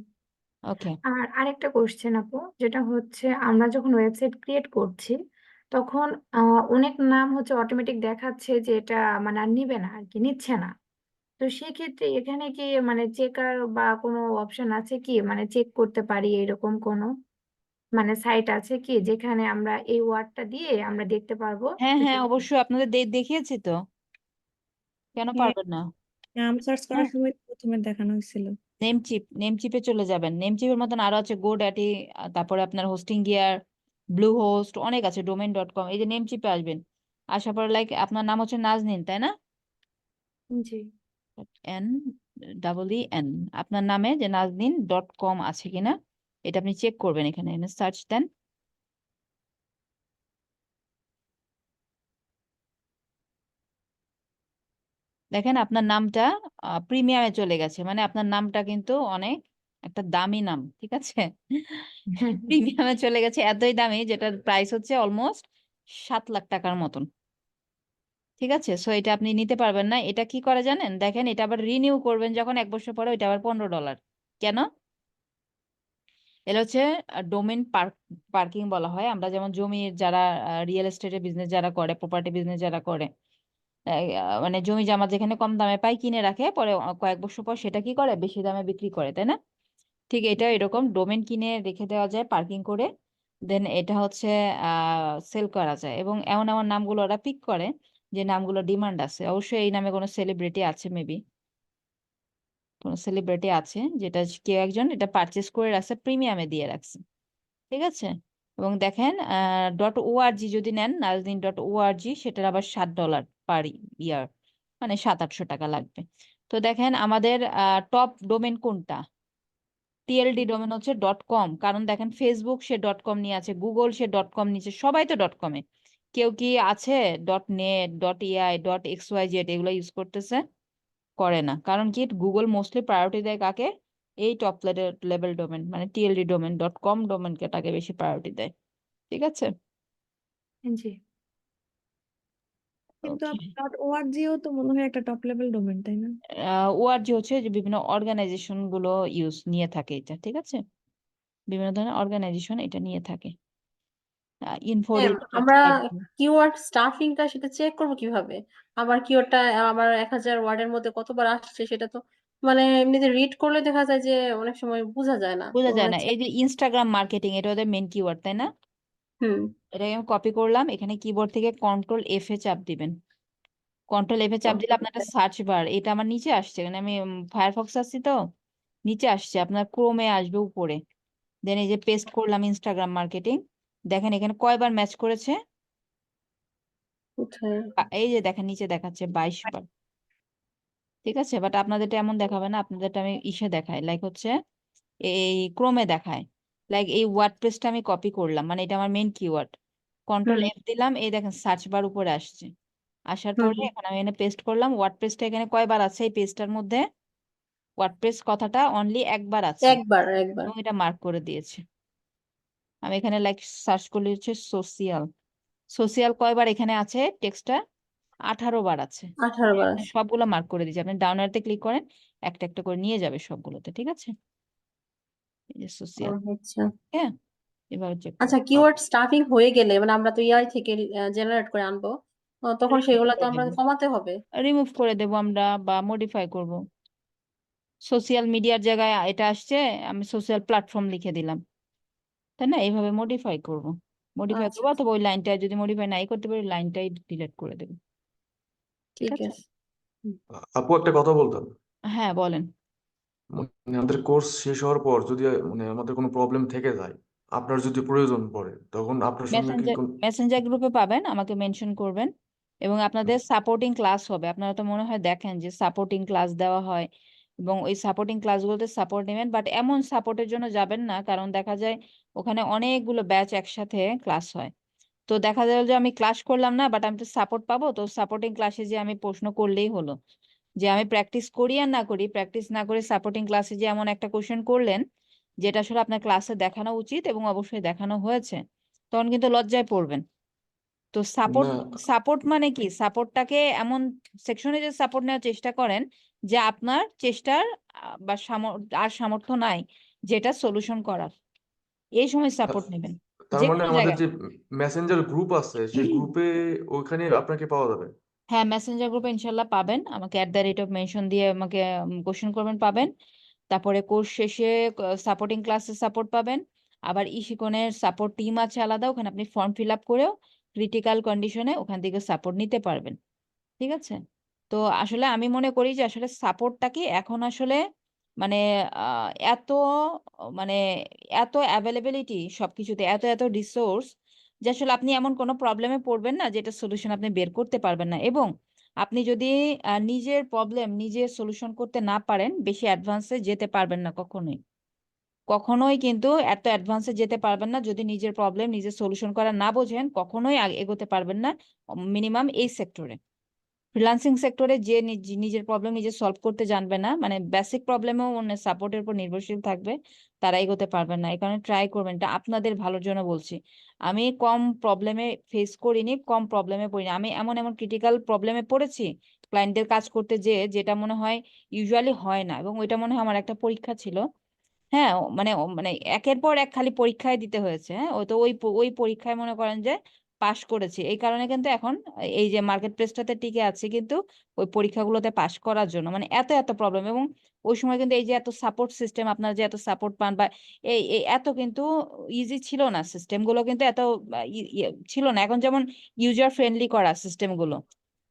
ওকে। আর আরেকটা কোশ্চেন আপু, যেটা হচ্ছে আমরা যখন ওয়েবসাইট ক্রিয়েট করছি তখন অনেক নাম হচ্ছে অটোমেটিক দেখাচ্ছে যে এটা মানে আর নিবে না আর কি, নিচ্ছে না। তো সেক্ষেত্রে এখানে কি মানে চেকার বা কোনো অপশন আছে কি, মানে চেক করতে পারি এরকম কোনো মানে সাইট আছে কি যেখানে আমরা এই ওয়ার্ডটা দিয়ে আমরা দেখতে পারবো? হ্যাঁ যে হ্যাঁ, অবশ্যই আপনাদের দেখিয়েছি তো, কেন হ্যাঁ, পারবেন না? নাম সার্চ করার হ্যাঁ, সময় প্রথমে দেখানো হয়েছিল। নেমচিপে চলে যাবেন। নেমচিপের মতন আরো আছে গোড্যাডি, তারপরে আপনার হোস্টিং গিয়ার, ব্লু হোস্ট, অনেক আছে, domain.com। এই যে নেমচিপে আসবেন, আসার পর লাইক আপনার নাম হচ্ছে নাজনীন, তাই না? জি। NEEN, আপনার নামে যে nazneen.com আছে কিনা এটা আপনি চেক করবেন। এখানে সার্চ দেন, দেখেন আপনার নামটা প্রিমিয়ামে চলে গেছে, মানে আপনার নামটা কিন্তু অনেক একটা দামি নাম, ঠিক আছে? প্রিমিয়ামে চলে গেছে, এতই দামি যেটার প্রাইস হচ্ছে অলমোস্ট 7 লাখ টাকার মতন, ঠিক আছে? সো এটা আপনি নিতে পারবেন না। এটা কি করে জানেন, দেখেন এটা আবার রিনিউ করবেন যখন 1 বছর পরে, ওইটা আবার $15। কেন? এটা হচ্ছে ডোমেন পার্কিং বলা হয়। আমরা যেমন জমির যারা রিয়েল এস্টেটের বিজনেস যারা করে, প্রপার্টি বিজনেস যারা করে, মানে জমি জামা যেখানে কম দামে পায় কিনে রাখে, পরে কয়েক বছর পর সেটা কি করে বেশি দামে বিক্রি করে, তাই না? ঠিক এটা এরকম ডোমেন কিনে রেখে দেওয়া যায় পার্কিং করে, দেন এটা হচ্ছে সেল করা যায়। এবং এমন এমন নামগুলো ওরা পিক করে যে নামগুলো ডিমান্ড আছে। অবশ্যই এই নামে কোনো সেলিব্রিটি আছে মেবি, কোনো সেলিব্রিটি আছে যেটা কেউ একজন এটা পারচেস করে রাখছে, প্রিমিয়ামে দিয়ে রাখছে, ঠিক আছে। এবং দেখেন .org যদি নেন, nazanin.org, সেটার আবার $7 পার ইয়ার, মানে 700-800 টাকা লাগবে। তো দেখেন আমাদের টপ ডোমেন কোনটা, টিএলডি ডোমেন হচ্ছে .com, কারণ দেখেন ফেসবুক সে .com নিয়ে আছে, গুগল সে .com নিচে, সবাই তো .com-এ। কেউ কি আছে .net, .ai, .xyz এগুলো ইউজ করতেছে? করে না। কারণ কি, গুগল মোস্টলি প্রায়োরিটি দেয় কাকে? এই টপ লেভেল ডোমেন, মানে টিএলডি ডোমেন, .com ডোমেনকে তাকে বেশি প্রায়োরিটি দেয়, ঠিক আছে। জি। কিন্তু ওকে, .org-ও তো মনে হয় একটা টপ লেভেল ডোমেন, তাই না? ওআরজি হচ্ছে যে বিভিন্ন অর্গানাইজেশন গুলো নিয়ে থাকে এটা, ঠিক আছে। বিভিন্ন ধরনের অর্গানাইজেশন এটা নিয়ে থাকে। ম্যাম, ইনফোরিচ, আমরা কিওয়ার্ড স্টাফিংটা সেটা চেক করবো কিভাবে? আবার কিওয়ার্ডটা আমার 1000 ওয়ার্ডের মধ্যে কতবার আসছে সেটা তো মানে এমনিতে রিড করলে দেখা যায় যে অনেক সময় বোঝা যায় না, বোঝা তো যায় না। হচ্ছে এই যে ইনস্টাগ্রাম মার্কেটিং, এটা ওদের মেন কিওয়ার্ড, তাই না? হুম এটাকে আমি কপি করলাম, এখানে কিবোর্ড থেকে Ctrl+F এ চাপ দিবেন। Ctrl+F এ চাপ দিলে আপনার একটা সার্চ বার, এটা আমার নিচে আসছে, মানে আমি ফায়ারফক্স আসছি তো নিচে আসছে, আপনার ক্রোমে আসবে উপরে। দেন এই যে পেস্ট করলাম ইনস্টাগ্রাম মার্কেটিং, দেখেন এখানে কয়বার ম্যাচ করেছে, কোথায়? এই যে দেখেন নিচে দেখাচ্ছে 22 বার, ঠিক আছে। বাট আপনাদেরটা এমন দেখাবে না, আপনাদেরটা আমি ইসে দেখাই, লাইক হচ্ছে এই ক্রোমে দেখায়। লাইক এই ওয়ার্ডপ্রেসটা আমি কপি করলাম, মানে এটা আমার মেন কিওয়ার্ড, Ctrl+F দিলাম, এই দেখেন সার্চ বার উপরে আসছে। আসার পরে এখন আমি এখানে পেস্ট করলাম, ওয়ার্ডপ্রেসটা এখানে কয়বার আছে এই পেজটার মধ্যে, ওয়ার্ডপ্রেস কথাটা অনলি একবার আছে, একবার এবং এটা মার্ক করে দিয়েছে। আমি এখানে লাইক সার্চ করলে হচ্ছে সোশিয়াল, সোশিয়াল কয়বার এখানে আছে টেক্সটটা, 18 বার আছে। 18 বার এখানে আছে। সবগুলো মার্ক করে দিয়েছে, আপনি ডাউন অ্যারোতে ক্লিক করেন, একটা একটা করে নিয়ে যাবে সবগুলোতে, ঠিক আছে। এই যে সোশিয়াল, আচ্ছা হ্যাঁ, এভাবে চেক আচ্ছা, করুন। কিওয়ার্ড স্টাফিং হয়ে গেলে মানে আমরা তো এআই থেকে জেনারেট করে আনবো, তখন সেগুলো তো আমরা কমাতে হবে। রিমুভ করে দেবো আমরা বা মডিফাই করব। সোশ্যাল মিডিয়ার জায়গায় এটা আসছে, আমি সোশ্যাল প্ল্যাটফর্ম লিখে দিলাম, তাই না, এইভাবে মডিফাই করব। মডিফাই আচ্ছা করবো, অথবা ওই লাইনটা যদি মডিফাই নাই করতে পারি, লাইনটাই ডিলিট করে দেবো, ঠিক ঠিক আছে। আছে। হুম। আপু একটা কথা বলতাম, হ্যাঁ বলেন। মানে আমাদের কোর্স শেষ হওয়ার পর যদি মানে আমাদের কোনো প্রবলেম থেকে যায়, আপনার যদি প্রয়োজন পড়ে, তখন আপনার সঙ্গে কি মেসেঞ্জার গ্রুপে পাবেন, আমাকে মেনশন করবেন। এবং আপনাদের সাপোর্টিং ক্লাস হবে, আপনারা তো মনে হয় দেখেন যে সাপোর্টিং ক্লাস দেওয়া হয়, এবং ওই সাপোর্টিং ক্লাসগুলোতে সাপোর্ট নেবেন, বাট এমন সাপোর্টের জন্য যাবেন না, কারণ দেখা যায় ওখানে অনেকগুলো ব্যাচ একসাথে ক্লাস হয়। তো দেখা যায় যে আমি ক্লাস করলাম না, বাট আমি তো সাপোর্ট পাবো, তো সাপোর্টিং ক্লাসে যে আমি প্রশ্ন করলেই হলো। যে আমি প্র্যাকটিস করি আর না করি, প্র্যাকটিস না করে সাপোর্টিং ক্লাসে যে এমন একটা কোশ্চেন করলেন যেটা আসলে আপনার ক্লাসে দেখানো উচিত এবং অবশ্যই দেখানো হয়েছে, তখন কিন্তু লজ্জায় পড়বেন। তো সাপোর্ট, না সাপোর্ট মানে কি, সাপোর্টটাকে এমন সেকশনে যে সাপোর্ট নেওয়ার চেষ্টা করেন যে আপনার চেষ্টার বা আর সামর্থ্য নাই যেটা সলিউশন করার, এই সময় সাপোর্ট নেবেন, তার যে মানে কোনো আমাদের জায়গায়। যে মেসেঞ্জার গ্রুপ আছে সেই গ্রুপে ওইখানে আপনাকে পাওয়া যাবে? হ্যাঁ, মেসেঞ্জার গ্রুপে ইনশাল্লাহ পাবেন, আমাকে @মেনশন দিয়ে আমাকে কোশ্চেন করবেন, পাবেন। তারপরে কোর্স শেষে সাপোর্টিং ক্লাসে সাপোর্ট পাবেন। আবার ইশিকনের সাপোর্ট টিম আছে আলাদা, ওখানে আপনি ফর্ম ফিল আপ করেও ক্রিটিক্যাল কন্ডিশনে ওখান থেকে সাপোর্ট নিতে পারবেন, ঠিক আছে। তো আসলে আমি মনে করি যে আসলে সাপোর্টটা কি এখন আসলে মানে এত মানে এত অ্যাভেলেবিলিটি সবকিছুতে, এত এত রিসোর্স, যে আসলে আপনি এমন কোনো প্রবলেমে পড়বেন না যেটা সলিউশন আপনি বের করতে পারবেন না। এবং আপনি যদি নিজের প্রবলেম নিজে সলিউশন করতে না পারেন, বেশি অ্যাডভান্সে যেতে পারবেন না কখনোই। কখনোই কিন্তু এত অ্যাডভান্সে যেতে পারবেন না যদি নিজের প্রবলেম নিজে সলিউশন করা না বোঝেন, কখনোই এগোতে পারবেন না। মিনিমাম এই সেক্টরে, ফ্রিল্যান্সিং সেক্টরে যে নিজের প্রবলেম নিজে সলভ করতে জানবে না, মানে বেসিক প্রবলেমেও সাপোর্টের উপর নির্ভরশীল থাকবে, তারা এগোতে পারবেন না। এই কারণে ট্রাই করবেন, এটা আপনাদের ভালোর জন্য বলছি। আমি কম প্রবলেমে ফেস করিনি, কম প্রবলেমে পড়িনি, আমি এমন এমন ক্রিটিক্যাল প্রবলেমে পড়েছি ক্লায়েন্টদের কাজ করতে, যেটা মনে হয় ইউজুয়ালি হয় না, এবং ওইটা মনে হয় আমার একটা পরীক্ষা ছিল। হ্যাঁ, মানে একের পর এক খালি পরীক্ষায় দিতে হয়েছে। হ্যাঁ, ও তো ওই পরীক্ষায় মনে করেন যে পাশ করেছি, এই কারণে কিন্তু এখন এই যে মার্কেট প্লেসটাতে টিকে আছে, কিন্তু ওই পরীক্ষাগুলোতে পাশ করার জন্য, মানে এত এত প্রবলেম। এবং ওই সময় কিন্তু এই যে এত সাপোর্ট সিস্টেম, আপনারা যে এত সাপোর্ট পান, বা এই এত কিন্তু ইজি ছিল না, সিস্টেম গুলো কিন্তু এত ছিল না, এখন যেমন ইউজার ফ্রেন্ডলি করা সিস্টেম গুলো,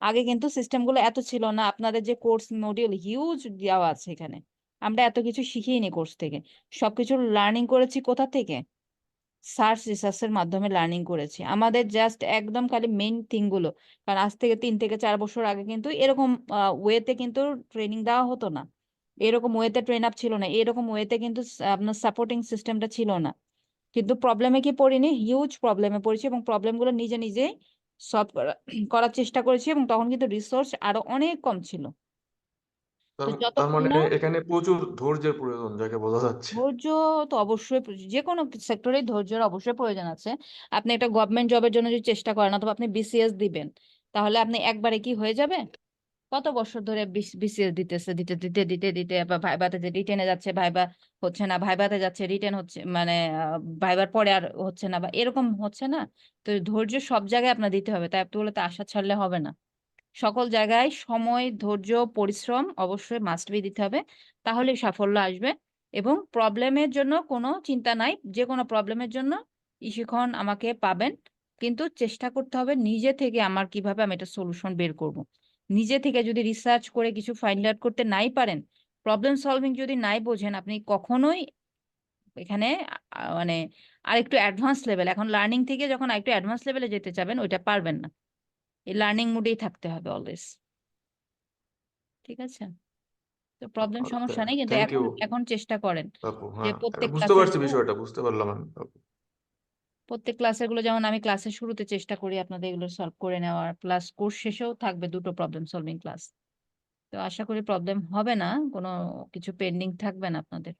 আগে কিন্তু সিস্টেম গুলো এত ছিল না। আপনাদের যে কোর্স মডিউল হিউজ দেওয়া আছে এখানে, আমরা এত কিছু শিখিনি কোর্স থেকে, সবকিছু লার্নিং করেছি কোথা থেকে? সার্চ রিসার্চের মাধ্যমে লার্নিং করেছি। আমাদের জাস্ট একদম খালি মেইন থিং গুলো, কারণ আজ থেকে 3 থেকে 4 বছর আগে কিন্তু এরকম ওয়েতে কিন্তু ট্রেনিং দেওয়া হতো না, এরকম ওয়েতে ট্রেন আপ ছিল না, এরকম ওয়েতে কিন্তু আপনার সাপোর্টিং সিস্টেমটা ছিল না। কিন্তু প্রবলেমে কি পড়িনি, হিউজ প্রবলেমে পড়েছি এবং প্রবলেমগুলো নিজে নিজে সলভ করার চেষ্টা করেছি, এবং তখন কিন্তু রিসোর্স আরো অনেক কম ছিল। তো তার যতক্ষণ মানে না এখানে প্রচুর ধৈর্যের প্রয়োজন, যাকে বোঝা যাচ্ছে। ধৈর্য, তো অবশ্যই যে কোনো সেক্টরে ধৈর্যের অবশ্যই প্রয়োজন আছে। আপনি একটা গভর্নমেন্ট জবের জন্য যদি চেষ্টা করেন অথবা আপনি বিসিএস দিবেন, তাহলে আপনি একবারে কি হয়ে যাবে? কত বছর ধরে বিসিএস দিতেছে, দিতে দিতে দিতে দিতে আবার ভাইবাতে যে রিটেনে যাচ্ছে, ভাইবা হচ্ছে না, ভাইবাতে যাচ্ছে রিটেন হচ্ছে, মানে ভাইবার পরে আর হচ্ছে না, বা এরকম হচ্ছে না। তো ধৈর্য সব জায়গায় আপনার দিতে হবে, তাই আপনি বলে তো আশা ছাড়লে হবে না। সকল জায়গায় সময়, ধৈর্য, পরিশ্রম অবশ্যই মাস্ট বি দিতে হবে, তাহলেই সাফল্য আসবে। এবং প্রবলেমের জন্য কোনো চিন্তা নাই, যে কোনো প্রবলেমের জন্য ইসিক্ষণ আমাকে পাবেন, কিন্তু চেষ্টা করতে হবে নিজে থেকে আমার কিভাবে আমি এটা সলিউশন বের করব। নিজে থেকে যদি রিসার্চ করে কিছু ফাইন্ড আউট করতে নাই পারেন, প্রবলেম সলভিং যদি নাই বোঝেন, আপনি কখনোই এখানে মানে আরেকটু অ্যাডভান্স লেভেল, এখন লার্নিং থেকে যখন আরেকটু অ্যাডভান্স লেভেলে যেতে চাবেন, ওইটা পারবেন না। এই লার্নিং মুডেই থাকতে হবে অলওয়েজ। ঠিক আছে? তো প্রবলেম সমস্যা নেই, কিন্তু থ্যাংক এখন ইউ এখন চেষ্টা করেন আপু। যে হ্যাঁ, প্রত্যেক বুঝতে ক্লাসের পারছি, গুলো, বিষয়টা বুঝতে পারলাম আমি আপু। প্রত্যেক ক্লাসের গুলো যেমন আমি ক্লাসের শুরুতে চেষ্টা করি আপনাদের এগুলো সলভ করে নেওয়ার, প্লাস কোর্স শেষেও থাকবে 2টো প্রবলেম সলভিং ক্লাস। তো আশা করি প্রবলেম হবে না, কোনো কিছু পেন্ডিং থাকবে না আপনাদের।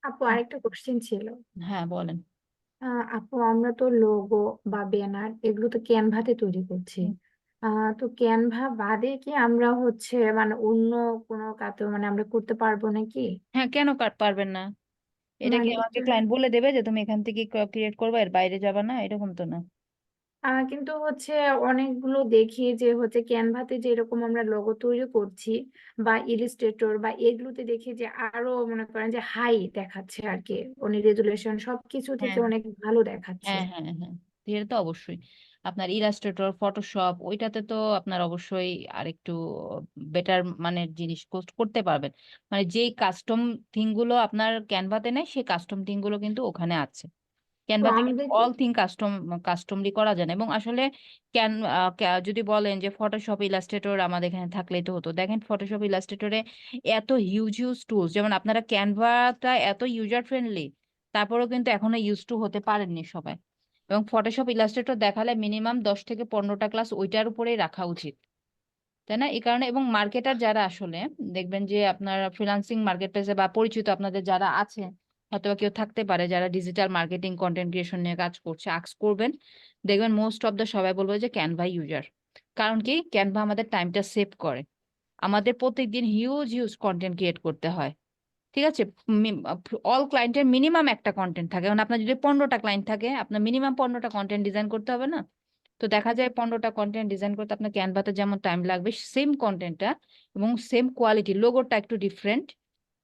আপু আরেকটা কোশ্চেন ছিল। হ্যাঁ বলেন। আপু আমরা তো লোগো বা ব্যানার এগুলো তো ক্যানভাতে তৈরি করছি। হুম। তো ক্যানভা বাদে কি আমরা হচ্ছে মানে অন্য কোনো কাতে মানে আমরা করতে পারবো নাকি? হ্যাঁ, কেন পারবেন না? এটা কি মানে আমাকে ক্লায়েন্ট বলে দেবে যে তুমি এখান থেকে ক্রিয়েট করবে, এর বাইরে যাবে না, এরকম তো না। কিন্তু হচ্ছে অনেকগুলো দেখি যে হচ্ছে ক্যানভাতে যে এরকম আমরা লোগো তৈরি করছি বা ইলিস্ট্রেটর বা এগুলোতে দেখি যে আরো মনে করেন যে হাই দেখাচ্ছে আর কি, অনেক রেজুলেশন সবকিছু থেকে হ্যাঁ অনেক ভালো দেখাচ্ছে। হ্যাঁ হ্যাঁ হ্যাঁ, এটা তো অবশ্যই। আপনার ইলাস্ট্রেটর, ফটোশপ, ওইটাতে তো আপনার অবশ্যই আরেকটু বেটার মানের জিনিস করতে পারবেন। মানে যেই কাস্টম থিং গুলো আপনার ক্যানভাতে নেই, সেই কাস্টম থিং গুলো কিন্তু ওখানে আছে। তো ক্যানভাতে কিন্তু আমাদের কি অল থিং কাস্টমলি করা যায় না। এবং আসলে ক্যান যদি বলেন যে ফটোশপ, ইলাস্ট্রেটর আমাদের এখানে থাকলেই তো হতো, দেখেন ফটোশপ, ইলাস্ট্রেটরে এত হিউজ হিউজ টুলস, যেমন আপনারা ক্যানভাটা এত ইউজার ফ্রেন্ডলি, তারপরেও কিন্তু এখনো ইউজ টু হতে পারেননি সবাই। এবং ফটোশপ, ইলাস্ট্রেটর দেখালে মিনিমাম 10 থেকে 15টা ক্লাস ওইটার উপরেই রাখা উচিত, তাই না? এই কারণে, এবং মার্কেটার যারা আসলে দেখবেন যে আপনার ফ্রিল্যান্সিং মার্কেট প্লেসে বা পরিচিত আপনাদের যারা আছে, হয়তো কেউ থাকতে পারে যারা ডিজিটাল মার্কেটিং, কন্টেন্ট ক্রিয়েশন নিয়ে কাজ করছে, আস্ক করবেন, দেখবেন মোস্ট অফ দ্য সবাই বলবো যে ক্যানভা ইউজার। কারণ কি, ক্যানভা আমাদের টাইমটা সেভ করে। আমাদের প্রত্যেকদিন হিউজ হিউজ কন্টেন্ট ক্রিয়েট করতে হয়। ঠিক আছে? অল ক্লায়েন্টের মিনিমাম একটা কন্টেন্ট থাকে, মানে আপনার যদি 15টা ক্লায়েন্ট থাকে, আপনার মিনিমাম 15টা কন্টেন্ট ডিজাইন করতে হবে না? তো দেখা যায় 15টা কন্টেন্ট ডিজাইন করতে আপনার ক্যানভাতে যেমন টাইম লাগবে, সেম কন্টেন্টটা এবং সেম কোয়ালিটি, লোগোটা একটু ডিফারেন্ট,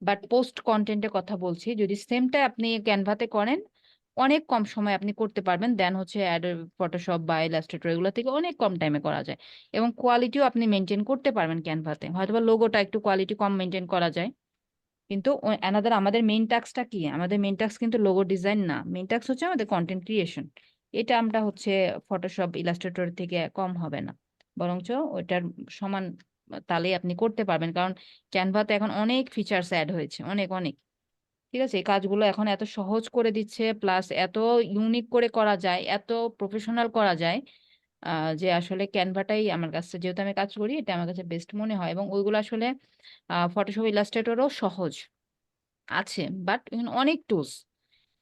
বাট পোস্ট কন্টেন্টের কথা বলছি, যদি সেমটা আপনি ক্যানভাতে করেন, অনেক কম সময় আপনি করতে পারবেন, দেন হচ্ছে ফটোশপ বা ইলাস্ট্রেটর এগুলো থেকে অনেক কম টাইমে করা যায়। এবং কোয়ালিটিও আপনি মেনটেন করতে পারবেন ক্যানভাতে, হয়তোবা লোগোটা একটু কোয়ালিটি কম মেনটেন করা যায়। কিন্তু আমাদের মেইন টাস্কটা কি? আমাদের মেইন টাস্ক কিন্তু লোগো ডিজাইন না, মেইন টাস্ক হচ্ছে আমাদের কন্টেন্ট ক্রিয়েশন। এটা আমরা হচ্ছে ফটোশপ, ইলাস্ট্রেটর থেকে কম হবে না, বরঞ্চ ওইটার সমান তালেই আপনি করতে পারবেন, কারণ ক্যানভাতে এখন অনেক ফিচার্স অ্যাড হয়েছে, অনেক অনেক। ঠিক আছে? এই কাজগুলো এখন এত সহজ করে দিচ্ছে, প্লাস এত ইউনিক করে করা যায়, এত প্রফেশনাল করা যায়, যে আসলে ক্যানভাটাই আমার কাছে, যেহেতু আমি কাজ করি, এটা আমার কাছে বেস্ট মনে হয়। এবং ওইগুলো আসলে ফটোশপ, ইলাস্ট্রেটরও সহজ আছে, বাট অনেক টুলস,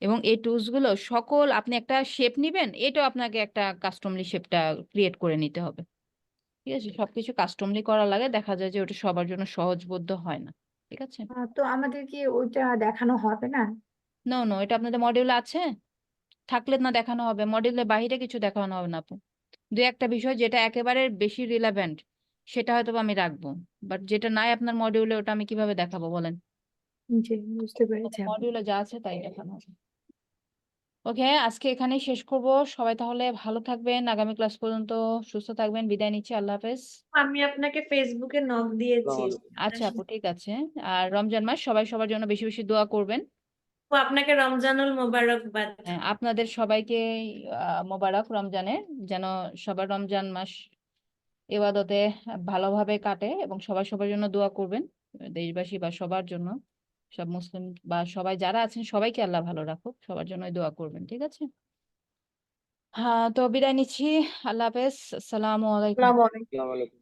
এবং এই টুলস গুলো সকল, আপনি একটা শেপ নিবেন, এটাও আপনাকে একটা কাস্টমলি শেপটা ক্রিয়েট করে নিতে হবে। ঠিক আছে? সবকিছু কাস্টমলি করা লাগে, দেখা যায় যে ওটা সবার জন্য সহজবোধ্য হয় না। ঠিক আছে? তো আমাদের কি ওইটা দেখানো হবে না? নো নো, এটা আপনাদের মডিউলে আছে, থাকলে না দেখানো হবে, মডিউলের বাইরে কিছু দেখানো হবে না আপু। দু একটা বিষয় যেটা একেবারে বেশি রিলেভেন্ট, সেটা হয়তো বা আমি রাখবো, বাট যেটা নাই আপনার মডিউলে, ওটা আমি কিভাবে দেখাবো বলেন? জি, বুঝতে পেরেছি আপু। মডিউলে যা আছে তাই দেখানো হবে। ওকে, আজকে এখানেই শেষ করব। সবাই তাহলে ভালো থাকবেন, আগামী ক্লাস পর্যন্ত সুস্থ থাকবেন। বিদায় নিচ্ছি, আল্লাহ হাফেজ। আমি আপনাকে ফেসবুকে নক দিয়েছি। আচ্ছা আপু, ঠিক আছে। আর রমজান মাস সবাই সবার জন্য বেশি বেশি দোয়া করবেন। আপু, আপনাকে রমজানুল মোবারকবাদ। হ্যাঁ, আপনাদের সবাইকে মোবারক রমজানে, যেন সবার রমজান মাস ইবাদতে ভালোভাবে কাটে এবং সবাই সবার জন্য দোয়া করবেন। দেশবাসী বা সবার জন্য, সব মুসলিম বা সবাই যারা আছেন সবাইকে আল্লাহ ভালো রাখুক, সবার জন্যই দোয়া করবেন, ঠিক আছে? হ্যাঁ, তো বিদায় নিচ্ছি। আল্লাহ হাফেজ, আসসালামু আলাইকুম। আসসালামু আলাইকুম।